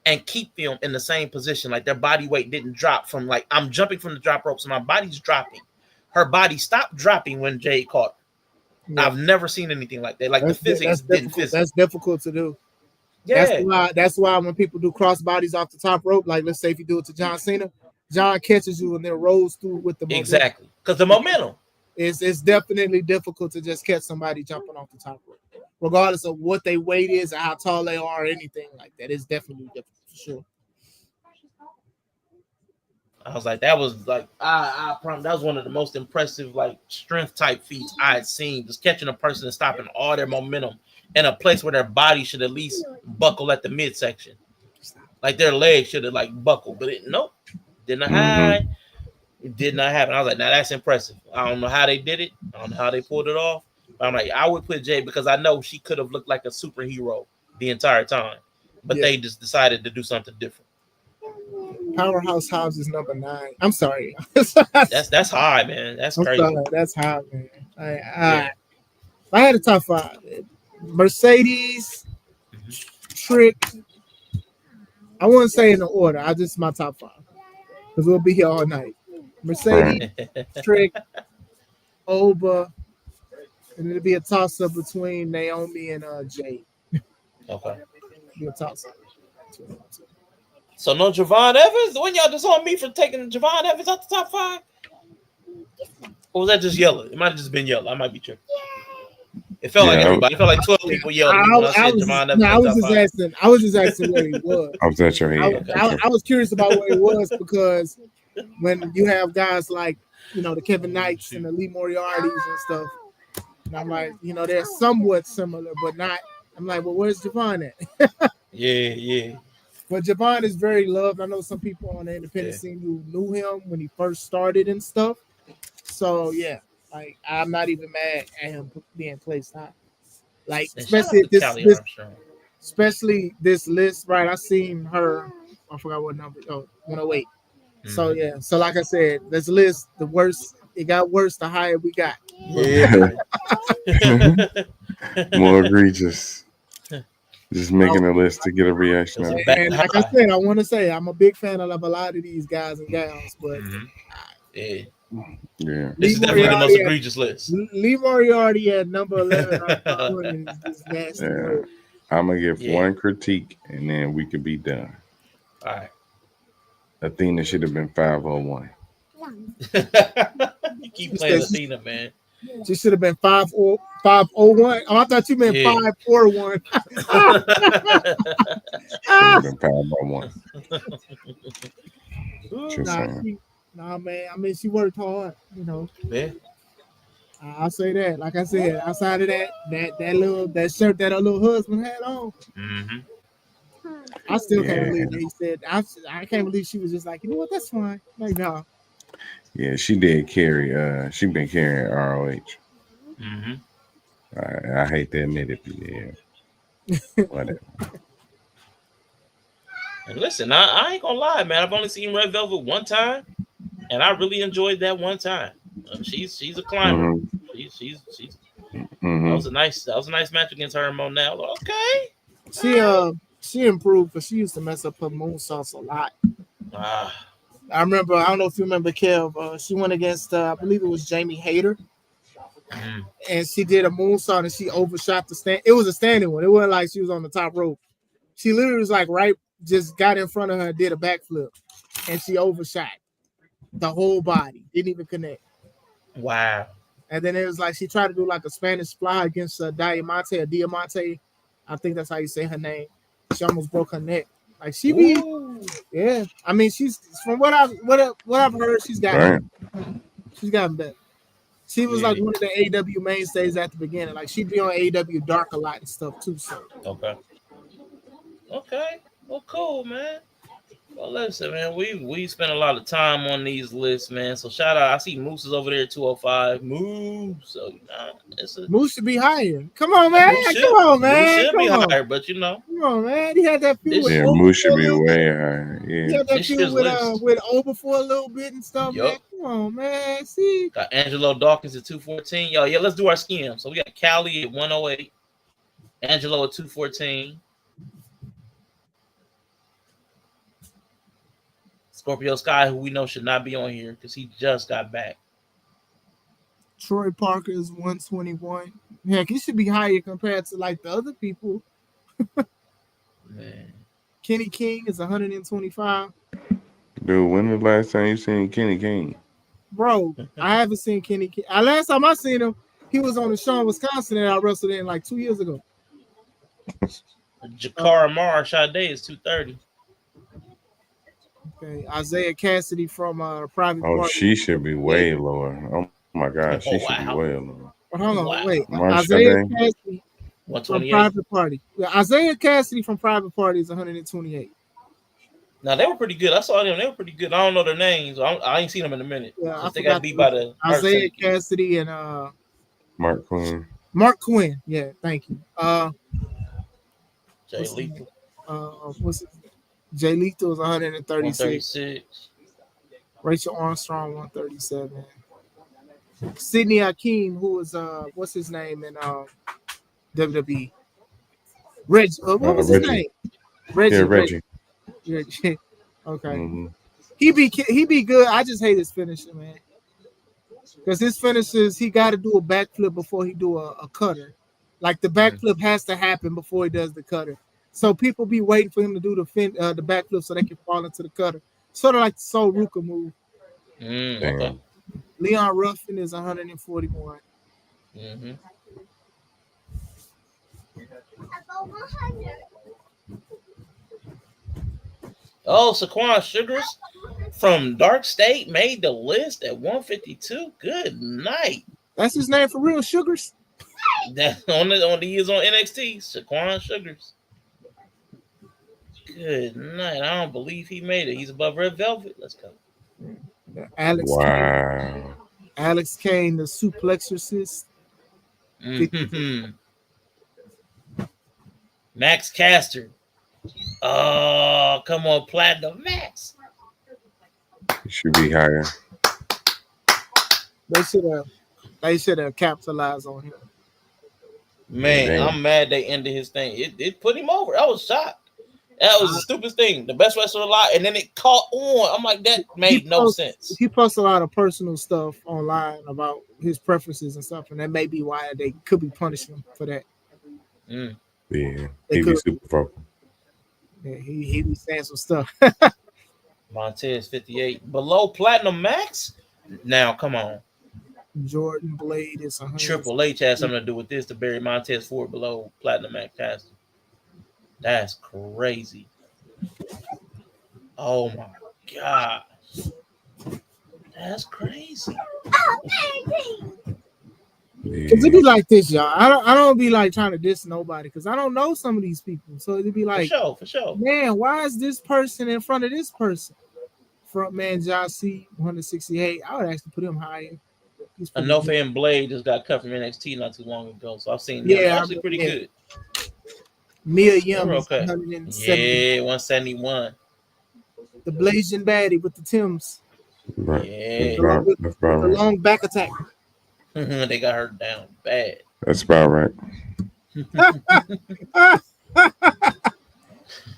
and keep them in the same position. Like their body weight didn't drop from like, I'm jumping from the drop rope, so my body's dropping. Her body stopped dropping when Jade caught her. Yeah. I've never seen anything like that. Like the physics didn't fit. That's difficult to do. Yeah. That's why when people do cross bodies off the top rope, like let's say if you do it to John Cena, John catches you and then rolls through with the momentum. Exactly. Because the momentum. It's definitely difficult to just catch somebody jumping off the top rope. Regardless of what their weight is or how tall they are or anything like that. It's definitely difficult for sure. I was like, that was like, I promise that was one of the most impressive like strength type feats I had seen. Just catching a person and stopping all their momentum in a place where their body should at least buckle at the midsection. Like their legs should have like buckled, but nope, did not happen. It did not happen. I was like, now that's impressive. I don't know how they did it. I don't know how they pulled it off. But I'm like, I would put Jay because I know she could have looked like a superhero the entire time, but they just decided to do something different. Powerhouse Hobbs is number 9. I'm sorry. That's high, man. That's crazy. Sorry. That's high, man. I had a top five. Mercedes, Trick. I wouldn't say in the order. I just my top five because we'll be here all night. Right. Mercedes, Trick, Oba, and it'll be a toss up between Naomi and Jay. Okay. Be a toss up. So no Javon Evans? When y'all just on me for taking Javon Evans out the top five? Or was that just yellow? It might have just been yellow. I might be tripping. It felt like Yeah, everybody. It felt like 12 people yelled at me when I said Javon Evans I in was top just five. asking. I was just asking where he was. I was at your head. Okay. I was curious about where he was because when you have guys like the Kevin Knights and the Lee Moriartys and stuff, and I'm like, they're somewhat similar, but not. I'm like, well, where's Javon at? Yeah. But Javon is very loved. I know some people on the independent scene who knew him when he first started and stuff. So yeah, like I'm not even mad at him being placed high. Like And shout out to Callie Armstrong. especially this list, right? I seen her. I forgot what number. Oh, 108. So yeah. So like I said, this list, the worse it got worse, the higher we got. Yeah. More egregious. Just making a list to get a reaction out of Back And like I high. said, I want to say I'm a big fan of a lot of these guys and gals, but Yeah. Yeah. This is definitely the most egregious list. Lee Moriarty at number 11 on my women is just nasty. Yeah. I'm gonna give one critique and then we could be done. All right. Athena should have been 501. You keep playing Athena, man. She should have been 501. Oh, I thought you meant 541. Should have been 501. Just saying. Nah, man. I mean, she worked hard, Yeah. I'll say that. Like I said, outside of that shirt that her little husband had on, I still can't believe that he said. I can't believe she was just like, you know what? That's fine. Like, no. Yeah, she did carry. She been carrying ROH. I hate to admit it, but yeah. Whatever. And listen, I ain't gonna lie, man. I've only seen Red Velvet one time, and I really enjoyed that one time. She's a climber. She's that was a nice match against her and Monel. Okay. She improved because she used to mess up her moonsaults a lot. I remember. I don't know if you remember, Kev. She went against I believe it was Jamie Hayter, and she did a moonsault and she overshot the stand. It was a standing one. It wasn't like she was on the top rope. She literally was like just got in front of her and did a backflip, and she overshot the whole body. Didn't even connect. Wow. And then it was like she tried to do like a Spanish fly against Diamante. I think that's how you say her name. She almost broke her neck. Like she be, yeah. I mean, she's from what I've heard, she's gotten better. She was like one of the AEW mainstays at the beginning. Like she'd be on AEW Dark a lot and stuff too. So okay. Well, cool, man. Well, listen, man, we spent a lot of time on these lists, man. So shout out. I see Moose is over there at 205. Moose. So Moose should be higher. Come on, man. Come on, man. Moose should be higher, but Come on, man. He had that feud with Oba. Moose should be way higher. Yeah. He had that feud with Oba for a little bit and stuff, man. Come on, man. See. Got Angelo Dawkins at 214. Y'all, let's do our scheme. So we got Callie at 108, Angelo at 214. Scorpio Sky, who we know should not be on here because he just got back. Troy Parker is 121. Heck, he should be higher compared to like the other people. Man. Kenny King is 125. Dude, when was the last time you seen Kenny King? Bro, I haven't seen Kenny King. Last time I seen him, he was on the show in Wisconsin that I wrestled in like 2 years ago. Jakara Mara Sade is 230. Okay, Isaiah Cassidy from Private Party. Oh, she should be way lower. Oh my God, she should be way lower. Hold on, wait. Isaiah Cassidy from Private Party. Yeah, Isaiah Cassidy from Private Party is 128. Now they were pretty good. I saw them. They were pretty good. I don't know their names. I ain't seen them in a minute. Yeah, they got beat by the Isaiah Cassidy and Mark Quinn. Mark Quinn. Yeah, thank you. Jay Lethal. What's it? Jay Lethal is 136. 136. Rachel Armstrong 137. C.R.E.A.M, who was what's his name in WWE? Reg. What was his Reggie. name? Yeah, Reggie. Reggie. Okay. Mm-hmm. He be good. I just hate his finisher, man. Because his finishers, he got to do a backflip before he do a cutter. Like the backflip has to happen before he does the cutter. So people be waiting for him to do the backflip so they can fall into the cutter. Sort of like the Sol Ruka move. Okay. Leon Ruffin is 141. Mm-hmm. Oh, Saquon Sugars from Dark State made the list at 152. Good night. That's his name for real, Sugars. That on the years on NXT, Saquon Sugars. Good night. I don't believe he made it. He's above Red Velvet. Let's go. Alex Wow. Kane. Alex Kane, the suplexorcist. Mm-hmm. Max Caster. Oh, come on, Platinum Max. It should be higher. They should have capitalized on him. Man, Damn. I'm mad they ended his thing. It put him over. I was shocked. That was the stupidest thing. The best wrestler alive, and then it caught on. I'm like, that made no sense. He posts a lot of personal stuff online about his preferences and stuff, and that may be why they could be punishing him for that. Mm. Yeah, They he be super vocal. Yeah, he be saying some stuff. Montez 58 below Platinum Max. Now, come on. Jordan Blade is 100. Triple H has something to do with this to bury Montez Ford below Platinum Max Caster. That's crazy. Oh my god. That's crazy. Cause it be like this, y'all. I don't be like trying to diss nobody because I don't know some of these people. So it'd be like, for sure. Man, why is this person in front of this person? Front man Josh C 168. I would actually put him higher. Anofe and Blade just got cut from NXT not too long ago, so I've seen them. Yeah, Actually pretty good. Mia Yim is okay. 170. Yeah, 171. The Blazing Baddie with the Tims. Right. Yeah. That's about the long back attack. They got her down bad. That's about right.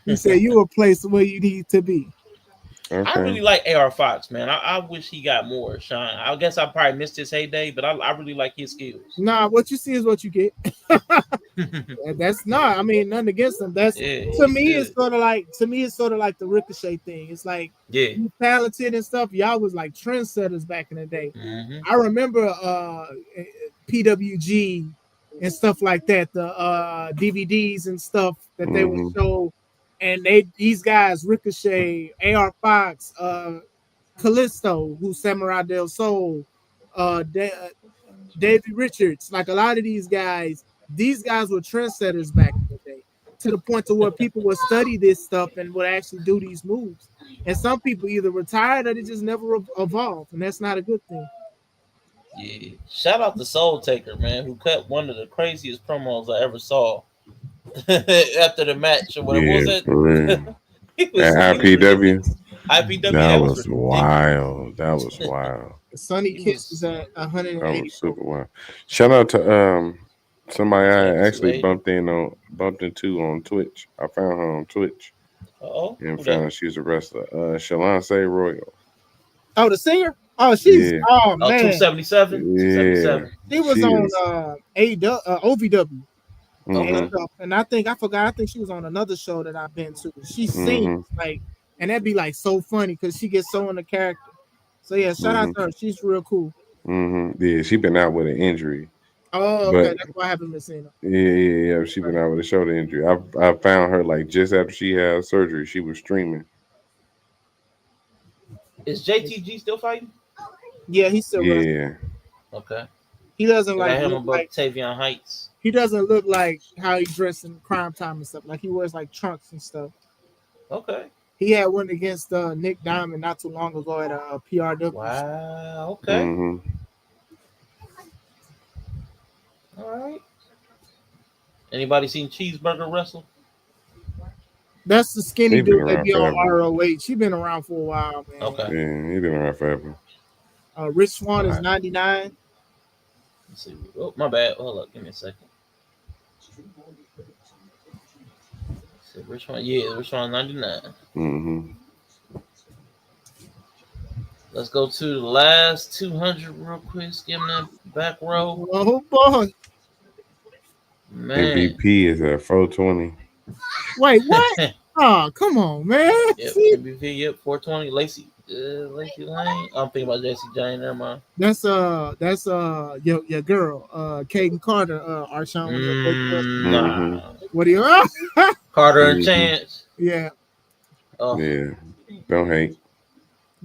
He said you were placed where you need to be. Okay. I really like AR Fox, man. I wish he got more shine. I guess I probably missed his heyday, but I really like his skills. Nah, what you see is what you get. That's not. I mean, nothing against him. That's to me. It's sort of like the Ricochet thing. It's like you talented and stuff. Y'all was like trendsetters back in the day. Mm-hmm. I remember PWG and stuff like that. The DVDs and stuff that they would show. And these guys, Ricochet, AR Fox, Callisto, who's Samurai Del Sol, Davey Richards, like a lot of these guys were trendsetters back in the day, to the point to where people would study this stuff and would actually do these moves. And some people either retired or they just never evolved, and that's not a good thing. Yeah, shout out to Soul Taker, man, who cut one of the craziest promos I ever saw. After the match or whatever was it? IPW. That was wild. That was wild. Sunny Kiss is at 180. That was super wild. Shout out to somebody I actually bumped into on Twitch. I found her on Twitch. And found out she was a wrestler. Shalance Royal. Oh, the singer? Oh, she's man. 277. Yeah. She was on OVW. And I think she was on another show that I've been to. She sings and that'd be like so funny because she gets so in the character. So yeah, shout out to her. She's real cool. Yeah, she been out with an injury. Oh, okay. That's why I haven't been seeing her. Yeah. She been out with a shoulder injury. I found her like just after she had surgery. She was streaming. Is JTG still fighting? Yeah, he's still wrestling. Yeah. Okay. He doesn't look like Tavion Heights. He doesn't look like how he dressed in Crime Time and stuff. Like he wears like trunks and stuff. Okay. He had one against Nick Diamond not too long ago at PRW. Wow. Okay. All right. Anybody seen Cheeseburger wrestle? That's the skinny dude that be on ROH. She been around for a while, man. Okay. Yeah, he been around forever. Rich Swann is 99. Let's see. Oh, my bad. Hold up. Give me a second. So which one? Yeah, which one? 99. Mm-hmm. Let's go to the last 200 real quick. Skim that back row. Oh boy. Man. MVP is at 420. Wait, what? Oh, come on, man. Yep, See? MVP. Yep, 420. Lacey Lane. I'm thinking about Jesse Jane. Never mind. That's your girl, Caden Carter, Arshawn, one of your boy girls. Mm-hmm. Nah. What do you Carter and Mm-hmm. Chance. Yeah. Oh, Yeah. Don't hate.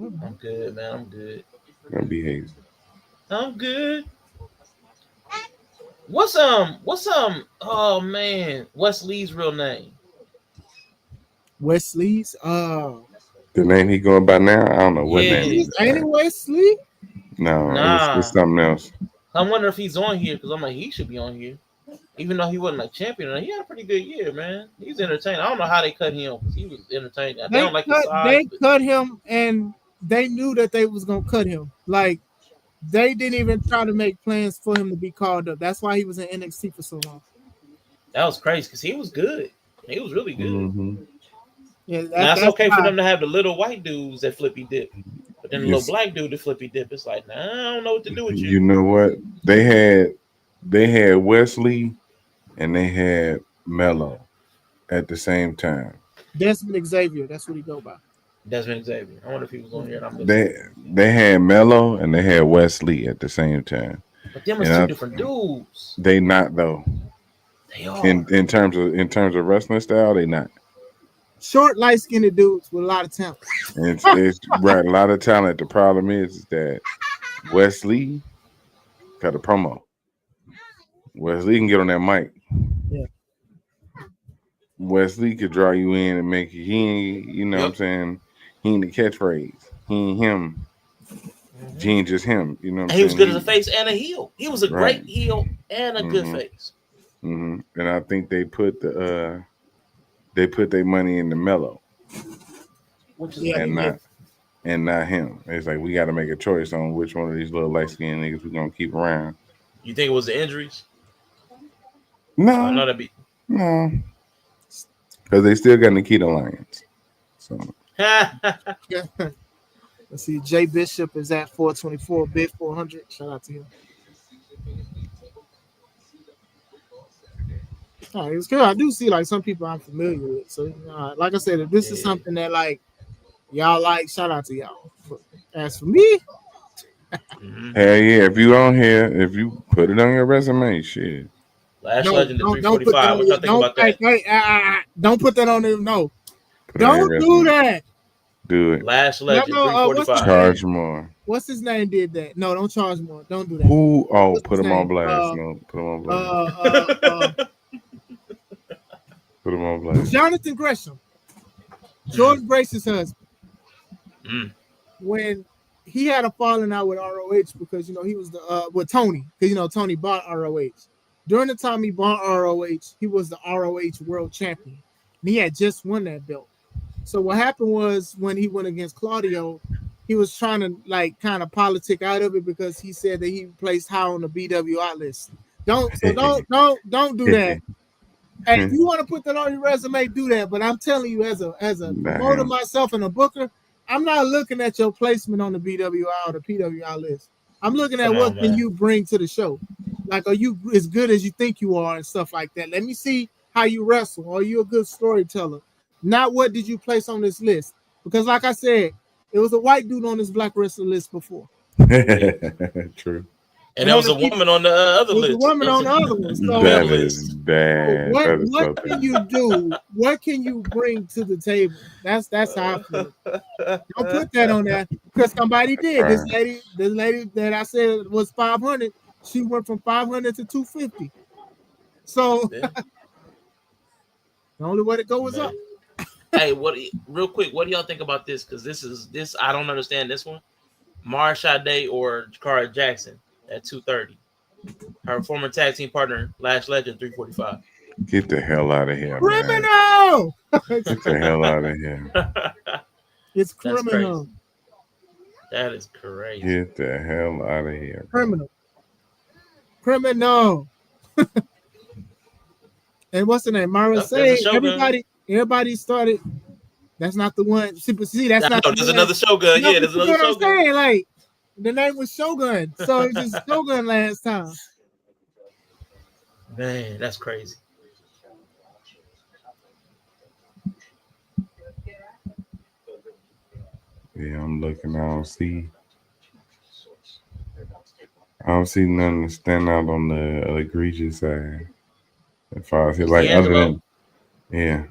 I'm good, man. I'm good. Don't be hating. I'm good. What's oh man, Wesley's real name? Wesley's The name he going by now, I don't know what name Yeah. he's ain't it got. Wesley? No, Nah. it's something else. I wonder if he's on here because I'm like he should be on here. Even though he wasn't like champion, he had a pretty good year, man. He's entertaining. I don't know how they cut him because he was entertaining. They don't like his size. They cut him, and they knew that they was gonna cut him. Like they didn't even try to make plans for him to be called up. That's why he was in NXT for so long. That was crazy because he was good. He was really good. Mm-hmm. Yeah, Now it's that's okay why. for them to have the little white dudes that flippy dip, but then the Yes. little black dude that flippy dip. It's like, nah, I don't know what to do with You you. know what? They had Wesley and they had Mello at the same time. Desmond Xavier. That's what he go by. Desmond Xavier. I wonder if he was on here and I missed it. They had Mello and they had Wesley at the same time. But them was two different dudes. They not though. They are. In terms of wrestling style, they not. Short, light-skinned dudes with a lot of talent. It's right, a lot of talent. The problem is that Wesley got a promo. Wesley can get on that mic. Yeah. Wesley could draw you in and make you. He ain't, you know what I'm saying? He ain't the catchphrase. He ain't him. He ain't just him. You know what I'm saying? He was good as a face and a heel. He was a Right. great heel and a good face. Mm-hmm. And I think they put their money in the Mello, Which is and not him. It's like we got to make a choice on which one of these little light skinned niggas we're gonna keep around. You think it was the injuries? No, No, that'd be no, because they still got Nikita Lyons. So Let's see. Jay Bishop is at 424, bid 400. Shout out to him. Oh, it was good. I do see like some people I'm familiar with. So like I said, if this is something that like y'all like, shout out to y'all. But as for me, hell yeah, if you on here, if you put it on your resume, shit. Lash Legend at 345. What y'all think about that? Don't put that on there. No. Put it on your Don't do resume. that. Do it. Lash Legend, No, 345. Charge more. What's his name did that? No, don't charge more. Don't do that. Who? Oh, What's put his him on name? blast. No, put him on blast. Put him on blast. Jonathan Gresham, Jordan Grace's husband. When he had a falling out with ROH because he was the with Tony, because Tony bought ROH. During the time he bought ROH, he was the ROH world champion. And he had just won that belt. So what happened was when he went against Claudio, he was trying to like kind of politic out of it because he said that he placed high on the BWI list. Don't do that. Hey, if you want to put that on your resume, do that. But I'm telling you, as a promoter myself and a booker, I'm not looking at your placement on the BWI or the PWI list. I'm looking at what can you bring to the show. Like, are you as good as you think you are and stuff like that? Let me see how you wrestle. Are you a good storyteller? Not what did you place on this list? Because like I said, it was a white dude on this black wrestler list before. True. And there was a woman on the other list. There was a woman on the other one. So that is bad. What can you do? What can you bring to the table? That's how I feel. Don't put that on there because somebody did. This lady that I said was 500. She went from 500 to 250. So the only way to go is up. Hey, real quick, what do y'all think about this? Because this I don't understand this one. Marsha Day or Jakara Jackson at 230. Her former tag team partner, Lash Legend, 345. Get the hell out of here, criminal! Get the hell out of here. It's criminal. That is crazy. Get the hell out of here. Criminal. Criminal. And what's the name? Mara Oh, there's a say Shogun. everybody started. That's not the one. See, that's I not know the there's one. another Shogun. No, Yeah, but there's you know another what I'm Shogun. saying? Like the name was Shogun, so it's just Shogun last time. Man, that's crazy. Yeah, I'm looking. I don't see nothing to stand out on the egregious side. As far as it, It's like other D'Angelo. than yeah,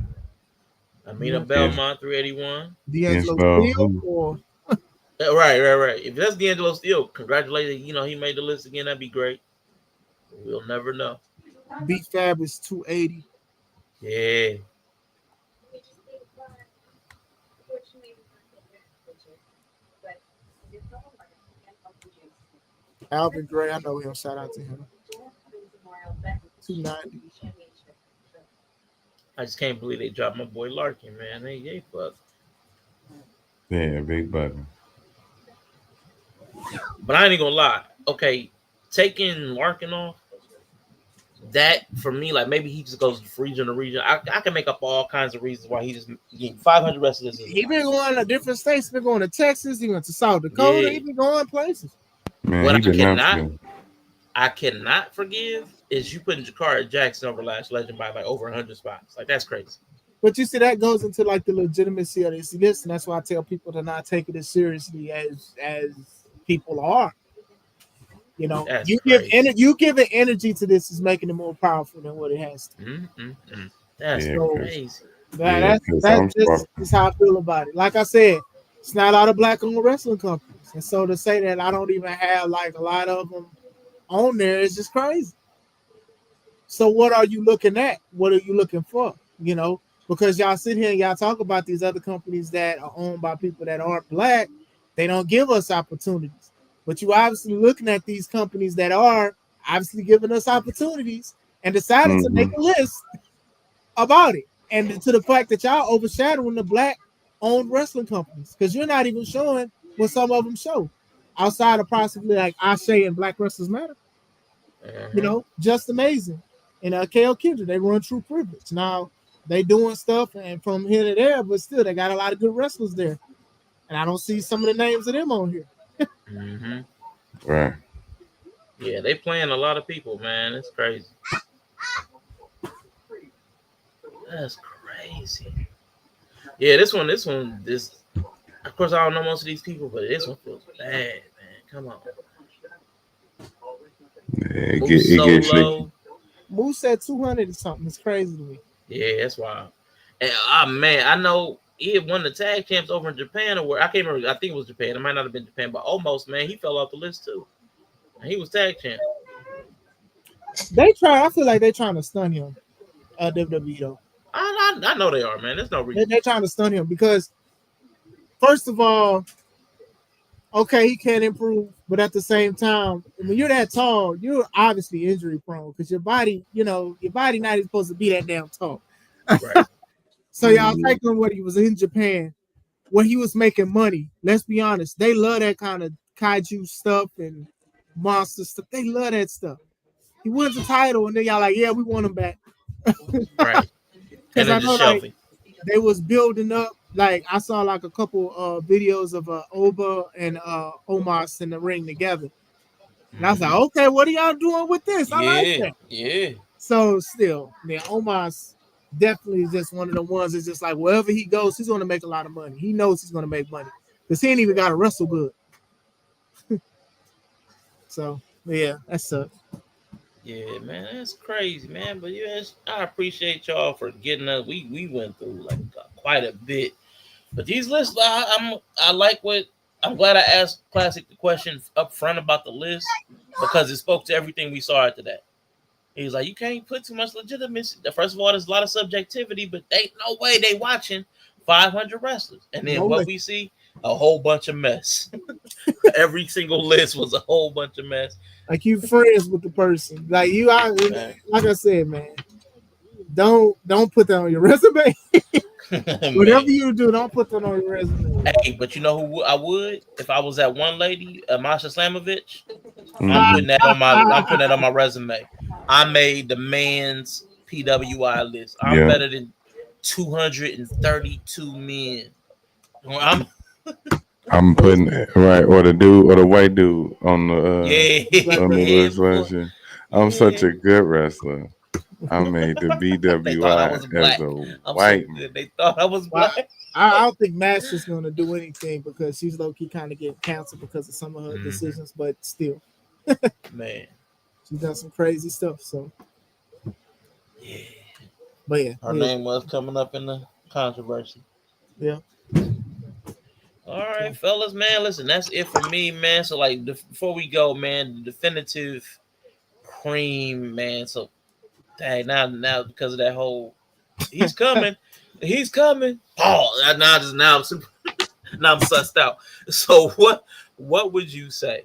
Amina yes, Belmont, 381. yes, D'Angelo bro. Steele Who? or Right. If that's D'Angelo Steele, congratulations. He made the list again. That'd be great. We'll never know. Beat Fab is 280. Yeah. Alvin Gray, I know him. Shout out to him. 290. I just can't believe they dropped my boy Larkin, man. They fuck. Yeah, big button. But I ain't gonna lie. Okay, taking Larkin off, that for me, like maybe he just goes from region to region. I can make up all kinds of reasons why he just getting 500 wrestlers. He been going to different states. Been going to Texas. He went to South Dakota. Yeah. He been going places. Man, What he been up to. I cannot forgive is you putting Jakara Jackson over Last Legend by like over 100 spots. Like that's crazy. But you see, that goes into like the legitimacy of this list, and that's why I tell people to not take it as seriously as people are. That's you crazy. you giving energy to this is making it more powerful than what it has to. That's Yeah, crazy. That's just how I feel about it. Like I said, it's not a lot of black-owned wrestling companies, and so to say that I don't even have like a lot of them on there is just crazy. So what are you looking at? What are you looking for? Because y'all sit here and y'all talk about these other companies that are owned by people that aren't black. They don't give us opportunities. But you obviously looking at these companies that are obviously giving us opportunities and decided to make a list about it. And to the fact that y'all overshadowing the black owned wrestling companies because you're not even showing what some of them show outside of possibly like Ashe and Black Wrestlers Matter. Just amazing. And KO Kendrick, they run True Privilege. Now they doing stuff and from here to there, but still they got a lot of good wrestlers there. And I don't see some of the names of them on here. Right. Yeah, they playing a lot of people, man. It's crazy. That's crazy. Yeah, this one. Of course, I don't know most of these people, but this one feels bad, man. Come on. Yeah, Moose Solo. Moose said 200 or something. It's crazy to me. Yeah, that's wild. And man, I know he had won the tag champs over in Japan or where I can't remember. I think it was Japan. It might not have been Japan, but almost, man, he fell off the list too. And he was tag champ. I feel like they're trying to stun him. WWE though. I know they are, man. There's no reason. They're trying to stun him because, first of all, okay, he can't improve, but at the same time, when you're that tall, you're obviously injury prone because your body not even supposed to be that damn tall. Right. So y'all taking what he was in Japan, where he was making money. Let's be honest, they love that kind of kaiju stuff and monster stuff. They love that stuff. He wins the title, and then y'all like, yeah, we want him back. Right. Because I know like they was building up. Like I saw like a couple videos of Oba and Omos in the ring together. And I was like, okay, what are y'all doing with this? I like that. Yeah. So still, man, Omos definitely is just one of the ones that's just like wherever he goes, he's gonna make a lot of money. He knows he's gonna make money. Because he ain't even gotta wrestle good. So yeah, that sucks. Yeah, man, that's crazy, man. But yes, I appreciate y'all for getting us. We went through like quite a bit, but these lists, I like what I'm glad I asked Classic the question up front about the list because it spoke to everything we saw after that. He was like, you can't put too much legitimacy. First of all, there's a lot of subjectivity, but they no way they watching 500 wrestlers, and then we see a whole bunch of mess. Every single list was a whole bunch of mess. Like you friends with the person. Like like I said, man. Don't put that on your resume. Whatever you do, don't put that on your resume. Hey, but you know who I would if I was that one lady, Masha Slamovich. I'm putting that on my resume. I made the man's PWI list. I'm Yeah. better than 232 men. I'm putting right or the dude or the white dude on Yeah, the yeah, list boy. last year. I'm such Yeah. a good wrestler. I made the They thought I BWI was as black. a I'm so white man. good. They thought I was Well, black. I don't think Master's going to do anything because she's low key kind of getting canceled because of some of her Mhm. decisions, but still, Man, she's done some crazy stuff. So, yeah. but yeah, Her name was coming up in the controversy. yeah. All right, fellas, man. Listen, that's it for me, man. So, like, before we go, man, the definitive cream, man. So, dang, now, because of that whole, he's coming, he's coming. Oh, now I'm sussed out. So, what would you say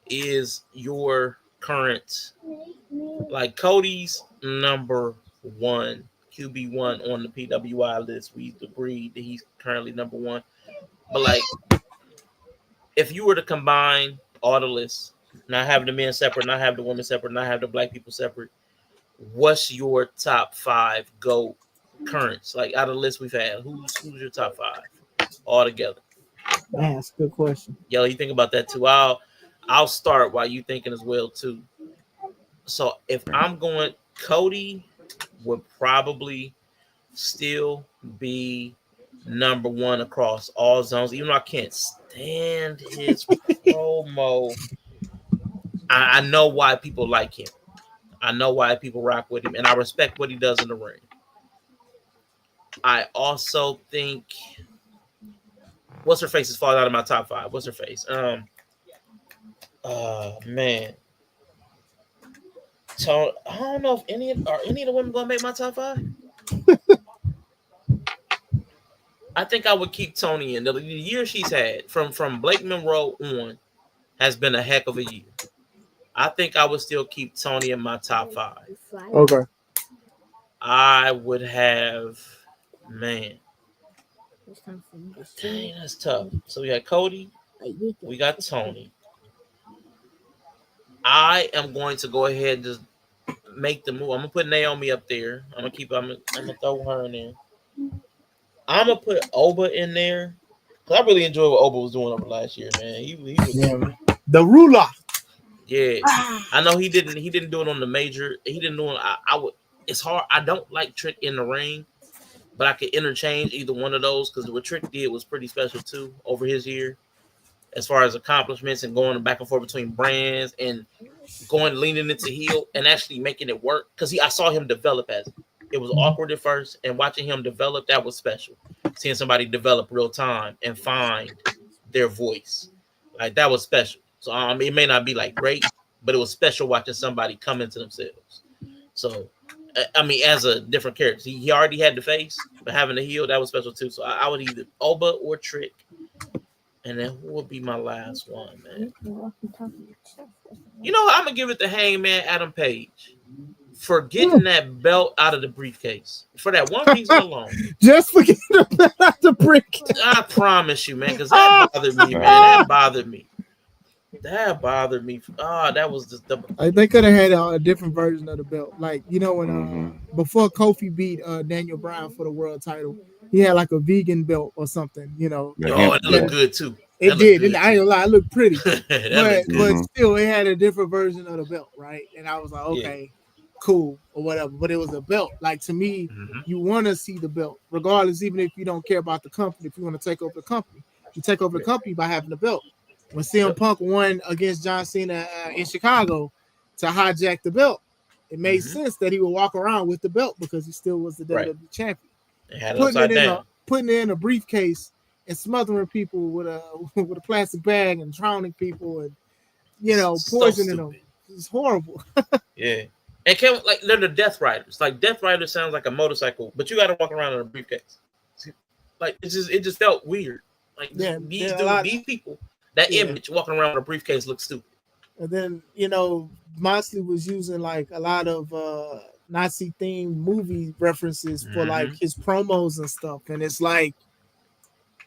is your current, like, Cody's number one QB1 on the PWI list? We agreed that he's currently number one, but like, if you were to combine all the lists, not have the men separate, not have the women separate, not have the black people separate, what's your top five go currents? Like, out of the list we've had, who's your top five all together? Man, that's a good question. Yo, you think about that too. I'll start while you thinking as well too. So if I'm going, Cody would probably still be number one across all zones, even though I can't stand his promo. I know why people like him. I know why people rock with him, and I respect what he does in the ring. I also think what's her face is falling out of my top five. What's her face? Man, so I don't know if any of the women gonna make my top five. I think I would keep Tony in. The year she's had from Blake Monroe on has been a heck of a year. I think I would still keep Tony in my top five. Okay. I would have, man. Dang, that's tough. So we got Cody, we got Tony. I am going to go ahead and just make the move. I'm gonna put Naomi up there. I'm gonna throw her in there. I'm gonna put Oba in there. Cause I really enjoyed what Oba was doing over last year, man. He was the ruler. Yeah. I know he didn't do it on the major. He didn't do it. I would it's hard. I don't like Trick in the ring, but I could interchange either one of those because what Trick did was pretty special too over his year, as far as accomplishments and going back and forth between brands and going leaning into heel and actually making it work. Because I saw him develop as it was awkward at first, and watching him develop, that was special. Seeing somebody develop real time and find their voice, like that was special. So it may not be like great, but it was special watching somebody come into themselves. So I mean, as a different character, he already had the face, but having the heel, that was special too. So I would either Oba or Trick. And then who would be my last one, man? You know what? I'm gonna give it to Hangman Adam Page for getting that belt out of the briefcase for that one reason alone. Just forget about the brick. I promise you, man, because that bothered me, man. That bothered me. That bothered me. That was just the. Like, they could have had a different version of the belt. Like, you know, when before Kofi beat Daniel Bryan for the world title, he had like a vegan belt or something. You know, it looked good too. It did. I ain't gonna lie, it looked pretty. but still, it had a different version of the belt, right? And I was like, okay, cool or whatever. But it was a belt. Like, to me, you want to see the belt, regardless, even if you don't care about the company. If you want to take over the company, you take over the company by having the belt. When CM Punk won against John Cena in Chicago to hijack the belt, it made sense that he would walk around with the belt because he still was the WWE champion. Putting it in a briefcase and smothering people with a plastic bag and drowning people and poisoning them. It's horrible. Yeah. And they're the Death Riders. Like, Death Rider sounds like a motorcycle, but you got to walk around in a briefcase. Like, it just felt weird. Like, these people, that image walking around with a briefcase looks stupid. And then, Moxley was using like a lot of Nazi themed movie references for like his promos and stuff. And it's like,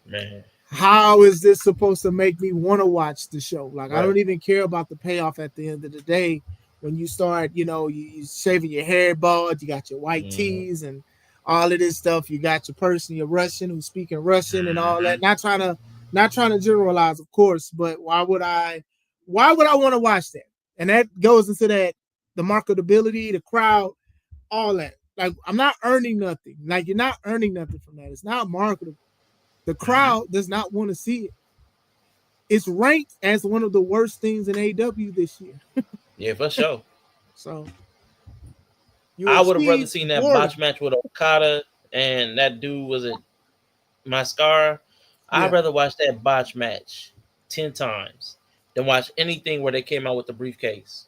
man, how is this supposed to make me want to watch the show? Like, I Right. don't even care about the payoff at the end of the day. When you start, you shaving your hair bald, you got your white Mm-hmm. tees and all of this stuff. You got your person, your Russian who's speaking Russian and all Mm-hmm. that. Not trying to generalize, of course, but why would I want to watch that? And that goes into the marketability, the crowd, all that. Like, I'm not earning nothing. Like, you're not earning nothing from that. It's not marketable. The Mm-hmm. crowd does not want to see it. It's ranked as one of the worst things in AW this year. Yeah, for sure. So you I would have rather achieved seen that botch boredom. match with Okada and that dude was it Mascara. I'd Yeah. rather watch that botch match 10 times than watch anything where they came out with the briefcase.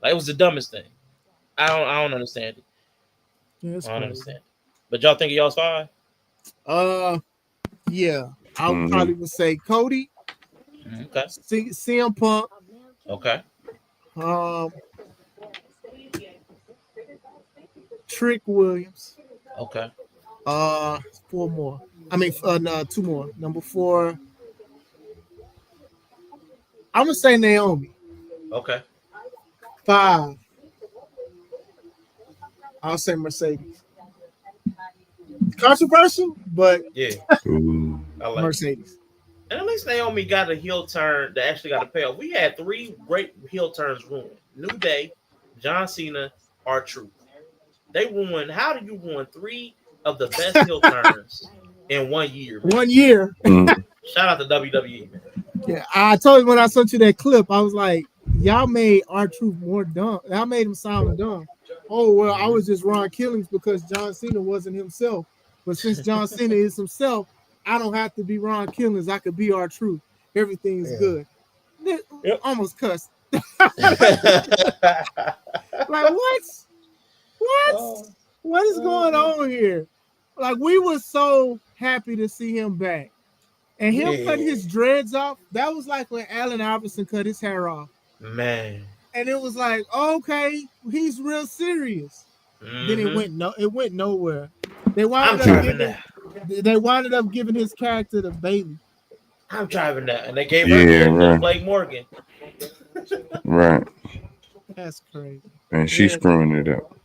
Like it was the dumbest thing. I don't understand it. Yeah, it's I don't crazy. understand it. But y'all think y'all's fine? Uh yeah. I would Mm-hmm. probably would say Cody, Okay. CM Punk, Okay. um, Trick Williams. Okay. Uh four more. I mean no, two more. Number four. I'm gonna say Naomi. Okay. Five. I'll say Mercedes. Controversial, but Yeah. Ooh. I like it. Mercedes. And at least Naomi got a heel turn that actually got a payoff. We had three great heel turns ruined. New Day, John Cena, R-Truth. They ruined. How do you ruin three of the best heel turns in 1 year, man? 1 year. Mm-hmm. Shout out to WWE, man. Yeah, I told you when I sent you that clip, I was like, y'all made our truth more dumb. Y'all made him sound dumb. Oh, well, I Mm-hmm. was just Ron Killings because John Cena wasn't himself. But since John Cena is himself, I don't have to be Ron Killings. I could be our truth. Everything's good. Yep. Almost cussed. Like, what? What? Oh, What is going oh, on here? Like, we were so happy to see him back. And him cutting yeah, his dreads off, that was like when Allen Iverson cut his hair off. man. And it was like, okay, he's real serious. Then it Mm-hmm. went nowhere. They I'm winded up driving giving that. his character to Bailey. I'm driving that, and they gave her Yeah, character to right. Blake Morgan. Right. That's crazy. And she's Yeah, screwing it up.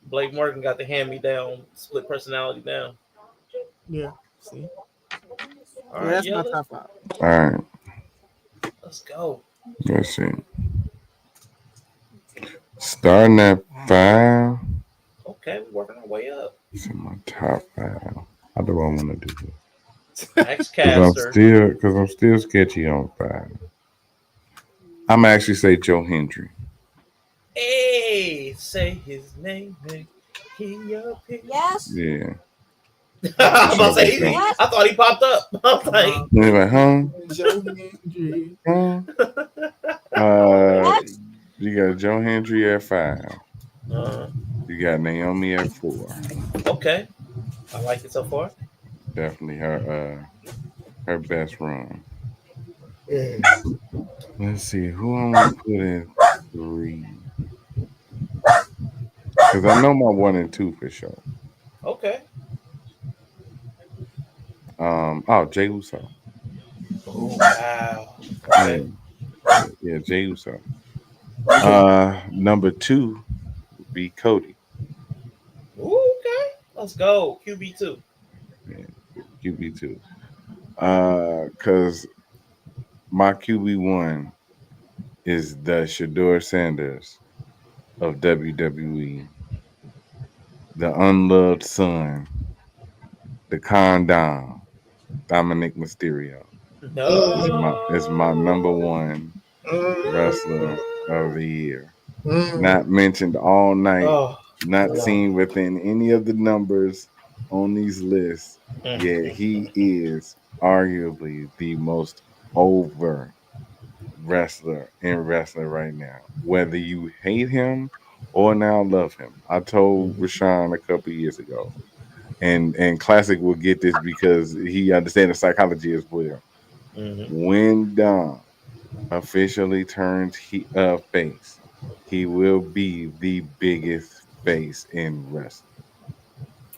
Blake Morgan got the hand me down, split personality down. yeah. See, All yeah, right, that's my Yella, top five. All right. let's go. Let's see. Starting at 5. Okay, we're working our way up. It's in my top 5. How do I want to do this? Max Because I'm Caster. still, because I'm still sketchy on 5. I'm actually say Joe Hendry. Hey, say his name, man. He up here. Yes. Yeah. I was What's about to up with say, that? Yes. I thought he popped up. I was like, Uh, And they're like, huh? Joe Hendry. Huh? What? You got Joe Hendry at 5. uh, You got Naomi at 4. okay, I like it so far. Definitely her best run. Mm. Let's see who I'm gonna put in 3. Because I know my 1 and 2 for sure. Okay. Jay Uso. Oh wow. Yeah, Okay. yeah, Jay Uso. Number 2 would be Cody. Ooh, okay. Let's go. QB2. Yeah, QB2. Cause my QB1 is the Shador Sanders of WWE, the unloved son, the condom, Dominic Mysterio. Is my number No. 1 wrestler Mm, of the year. mm, Not mentioned all night, Oh not no. seen within any of the numbers on these lists. Mm. Yet he is arguably the most over wrestler in wrestling right now. Whether you hate him or now love him. I told Mhm. Rashawn a couple years ago, and Classic will get this because he understands the psychology as well. Mhm. When Dom officially turns face, he will be the biggest face in wrestling.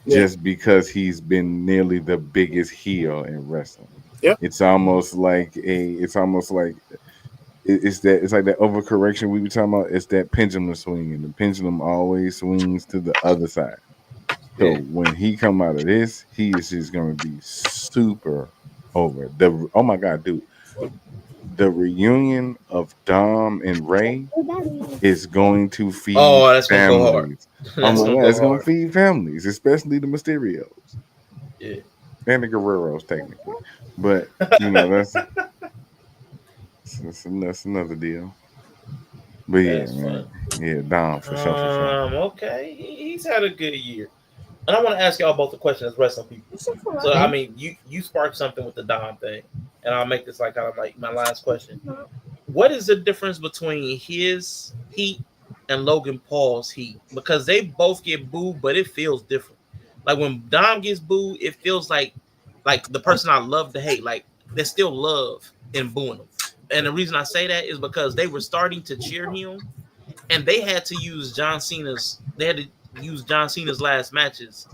just because he's been nearly the biggest heel in wrestling. Yep. It's almost like it's like that overcorrection we were talking about. It's that pendulum swing, and the pendulum always swings to the other side. So Yeah. when he come out of this, he is just gonna be super over. Oh my god, dude, the reunion of Dom and Ray is going to feed Oh, that's gonna go hard. families. Oh That's my gonna god, go it's gonna hard. feed families, especially the Mysterios Yeah. and the Guerreros, technically. But that's another deal. But yeah, That's man, fun. yeah, Dom for sure, for sure. Okay. He's had a good year. And I want to ask y'all both a question as wrestling people. So I mean, you sparked something with the Dom thing, and I'll make this like kind of like my last question. What is the difference between his heat and Logan Paul's heat? Because they both get booed, but it feels different. Like when Dom gets booed, it feels like the person I love to hate. Like there's still love in booing him. And the reason I say that is because they were starting to cheer him, and they had to use John Cena's. They had to use John Cena's last matches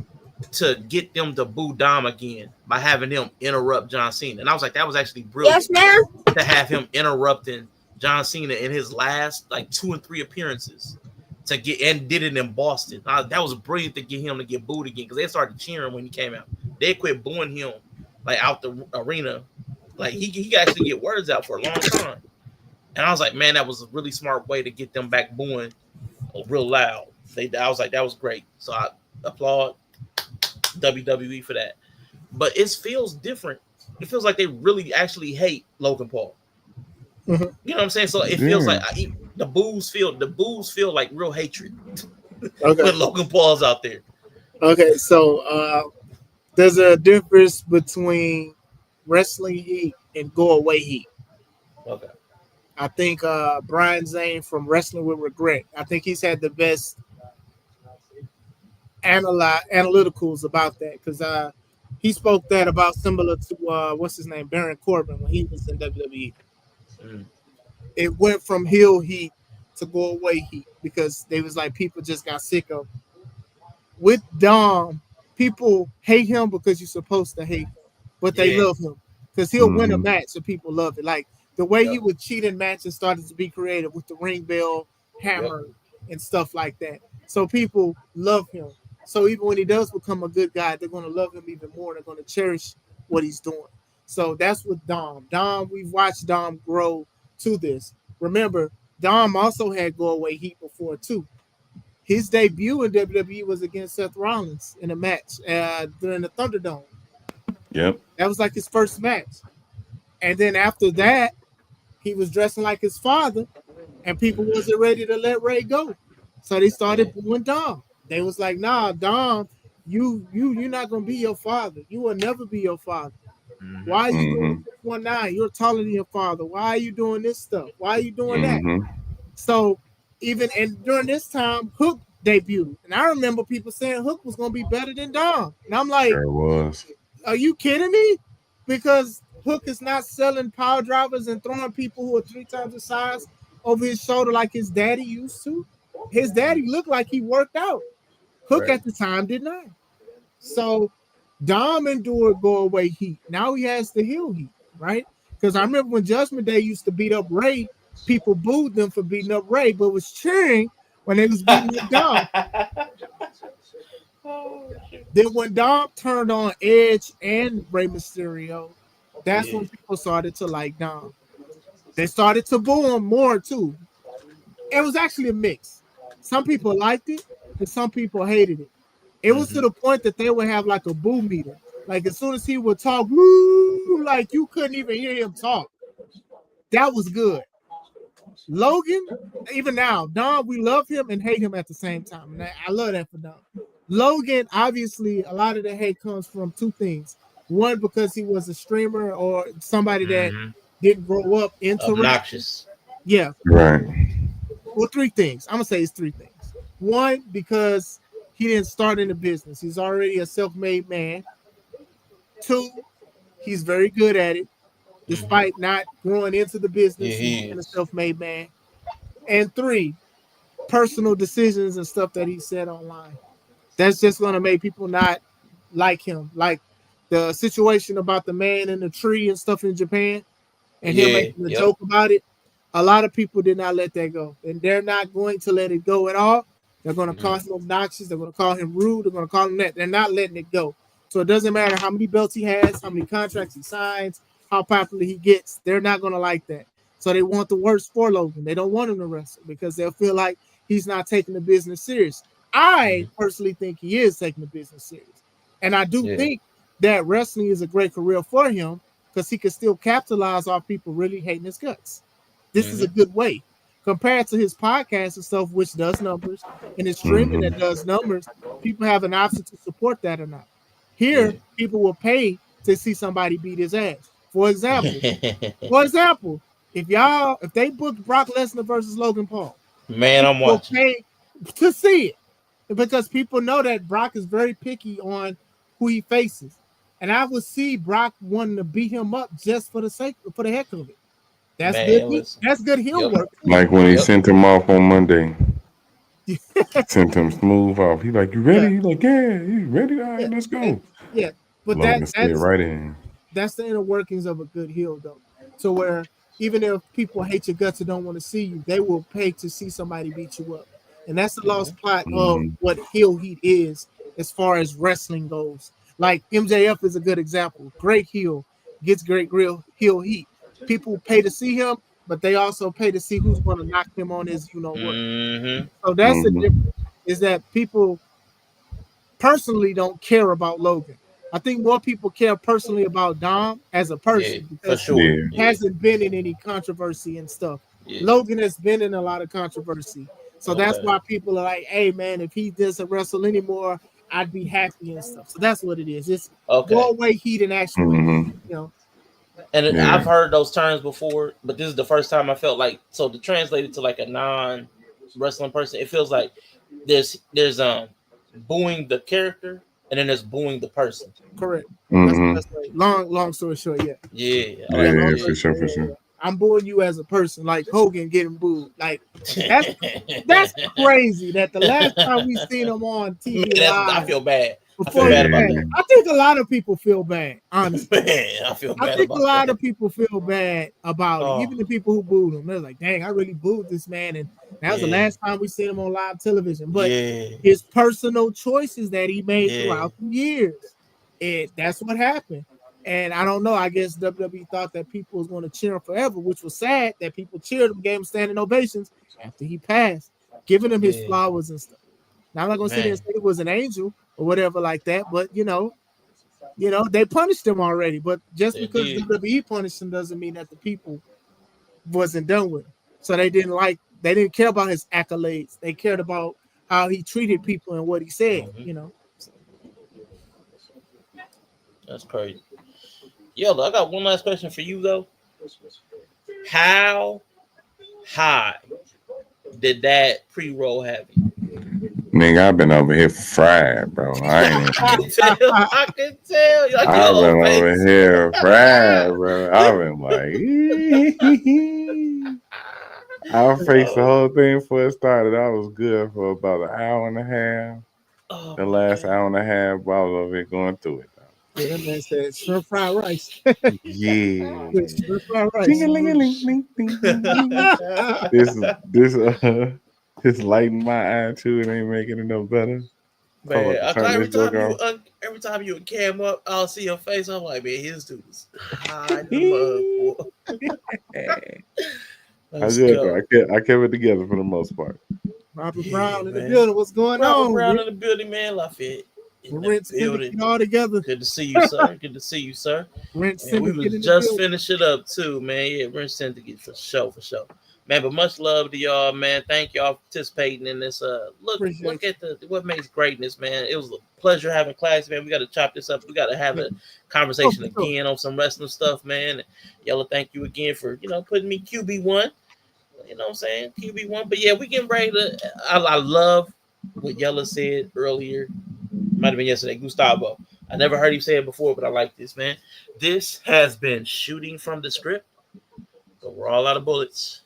to get them to boo Dom again by having him interrupt John Cena. And I was like, that was actually brilliant. Yes, ma'am. To have him interrupting John Cena in his last like 2 and 3 appearances to get and did it in Boston. That was brilliant to get him to get booed again because they started cheering when he came out. They quit booing him like out the arena. Like he could actually get words out for a long time. And I was like, man, that was a really smart way to get them back booing real loud. I was like, that was great. So I applaud WWE for that. But it feels different. It feels like they really actually hate Logan Paul. Mhm. You know what I'm saying? So it feels Yeah, like the boos feel like real hatred Okay. when Logan Paul's out there. Okay. So there's a difference between wrestling heat and go away heat. Okay. I think Brian Zane from Wrestling with Regret. I think he's had the best analyticals about that because he spoke that about similar to what's his name, Baron Corbin when he was in WWE. Mm. It went from heel heat to go away heat because they was like people just got sick of. With Dom, people hate him because you're supposed to hate him, but they Yeah. love him because he'll win a hmm match and people love it. Like the way he Yep. would cheat in matches started to be creative with the ring bell Yep. hammer and stuff like that. So people love him. So even when he does become a good guy, they're going to love him even more. They're going to cherish what he's doing. So that's with Dom. Dom, we've watched Dom grow to this. Remember, Dom also had go away heat before too. His debut in WWE was against Seth Rollins in a match during the Thunderdome. yep, That was like his first match. And then after that, he was dressing like his father, and people Mm-hmm. wasn't ready to let Ray go. So they Yeah. started booing Dom. They was like, nah, Dom, you're not gonna be your father. You will never be your father. Mm-hmm. Why are you doing hmm 619? You're taller than your father. Why are you doing this stuff? Why are you doing that? hmm So even and during this time, Hook debuted. And I remember people saying Hook was gonna be better than Dom. And I'm like, sure was. are you kidding me? Because Hook is not selling power drivers and throwing people who are 3 times the size over his shoulder like his daddy used to. His daddy looked like he worked out. Hook Right. at the time did not. So Dom endured go away heat. Now he has the heel heat, right? Because I remember when Judgment Day used to beat up Ray, people booed them for beating up Ray, but was cheering when they was beating up Dom. Oh, shit. Then when Dom turned on Edge and Rey Mysterio, that's Yeah. when people started to like Dom. They started to boo him more too. It was actually a mix. Some people liked it and some people hated it. It was to Mm-hmm. the point that they would have like a boo meter. Like as soon as he would talk, woo, like you couldn't even hear him talk. That was good. Logan, even now, Dom, we love him and hate him at the same time. And I love that for Dom. Logan, obviously, a lot of the hate comes from 2 things. One, because he was a streamer or somebody that Mm-hmm. didn't grow up into wrestling. Obnoxious. Yeah. Right. Well, 3 things. I'm gonna say it's 3 things. One, because he didn't start in the business. He's already a self-made man. Two, he's very good at it, Mm-hmm. despite not growing into the Yeah, business and he being a is. self-made man. And three, personal decisions and stuff that he said online. That's just gonna make people not like him. Like the situation about the man in the tree and stuff in Japan, and him Yeah. making a Yep. joke about it. A lot of people did not let that go, and they're not going to let it go at all. They're going to Mm-hmm. call him obnoxious. They're going to call him rude. They're going to call him that. They're not letting it go. So it doesn't matter how many belts he has, how many contracts he signs, how popular he gets. They're not going to like that. So they want the worst for Logan. They don't want him to wrestle because they'll feel like he's not taking the business serious. I Mm-hmm. personally think he is taking the business serious, and I do Yeah. think that wrestling is a great career for him because he can still capitalize off people really hating his guts. This is Mm-hmm. a good way compared to his podcast and stuff, which does numbers, and his streaming that does numbers. People have an option to support that or not. Here, Yeah. people will pay to see somebody beat his ass. For example, if they booked Brock Lesnar versus Logan Paul, Man, people I'm will watching. pay to see it because people know that Brock is very picky on who he faces. And I would see Brock wanting to beat him up just for the heck of it. That's good. Man, listen. That's good heel Yep. work too. Like when he Yep. sent him off on Monday, sent him smooth off. He like, you Yeah, ready? He like, yeah, you ready? All yeah, right, let's and go. yeah. But Logan slid right in. that's the inner workings of a good heel, though. So where even if people hate your guts and don't want to see you, they will pay to see somebody beat you up, and that's the Mm-hmm. lost plot of Mm-hmm. what heel heat is as far as wrestling goes. Like MJF is a good example. Great heel gets great real heel heat. People pay to see him, but they also pay to see who's going to knock him on his what. Mm-hmm. So that's the Mm-hmm. difference. Is that people personally don't care about Logan. I think more people care personally about Dom as a Yeah, person for because sure. Yeah. he Yeah. hasn't been in any controversy and stuff. Yeah. Logan has been in a lot of controversy. So that's Okay. why people are like, hey man, if he doesn't wrestle anymore, I'd be happy and stuff. So that's what it is. It's Okay. more way heat and actual heat, Mm-hmm. you know. And Yeah. I've heard those terms before, but this is the first time I felt like, so to translate it to like a non wrestling person, it feels like there's booing the character and then there's booing the person. Correct. That's the Mm-hmm. best way. Long story short, yeah. Yeah, I Yeah, like long Yeah, yeah. story for sure, short, for yeah, sure. yeah. I'm booing you as a person, like Hogan getting booed. Like that's that's crazy that the last time we seen him on Man, TV I live feel bad. I feel before he bad about passed, Yeah. that. I think a lot of people feel bad, honestly. Man, I feel I bad think a about lot that. of people feel bad about it, Oh, even the people who booed him. They're like, dang, I really booed this man. And that was the yeah, last time we seen him on live television. But yeah, his personal choices that he made yeah, throughout the years, that's what happened. And I don't know. I guess WWE thought that people was going to cheer him forever, which was sad that people cheered him, gave him standing ovations after he passed, giving him his yeah. flowers and stuff. Now I'm not gonna sit there and Man, say he was an angel or whatever like that, but they punished him already. But just they because did. WWE punished him doesn't mean that the people wasn't done with him. So they didn't care about his accolades. They cared about how he treated people and what he said. Hmm. That's crazy. Yo, I got one last question for you though. How high did that pre-roll have you? Nigga, I've been over here fried, bro. I ain't I can tell. I can tell. Like your I've whole been over face. here fried, bro. I've been like, I faced the Oh, whole thing before it started. I was good for about an hour and a half. oh The my last god. hour and a half, I was over here going through it. Yeah, that man said shrimp fried rice. Yeah. With shrimp fried Ding a rice. ling a ling ling ding ding ding. This lighting my eye too. It ain't making it no better. So I'm Man, about to turn this joke off. every time you would cam up, I'll see your face. I'm like, man, his dude is high in the mug, boy. I Let's good though. go. I kept it together for the most part. Robert Yeah, Brown in the man. building. What's going Robert on? Brown in the building, man. Lafayette in the Rent building. syndicate all together. Good to see you, sir. Good to see you, sir. Rent And we syndicate was in the just building. finishing up too, man. Yeah, we're syndicate for sure, for sure. Man, but much love to y'all, man. Thank y'all for participating in this. Look Appreciate at the what makes greatness, man. It was a pleasure having class, man. We got to chop this up. We got to have you. a Yeah. Oh, conversation for sure. again on some wrestling stuff, man. Yella, thank you again for putting me QB1. You know what I'm saying? QB1. But yeah, we getting ready to. I love what Yella said earlier. Might have been yesterday, Gustavo. I never heard him say it before, but I like this, man. This has been Shooting from the Script, but we're all out of bullets.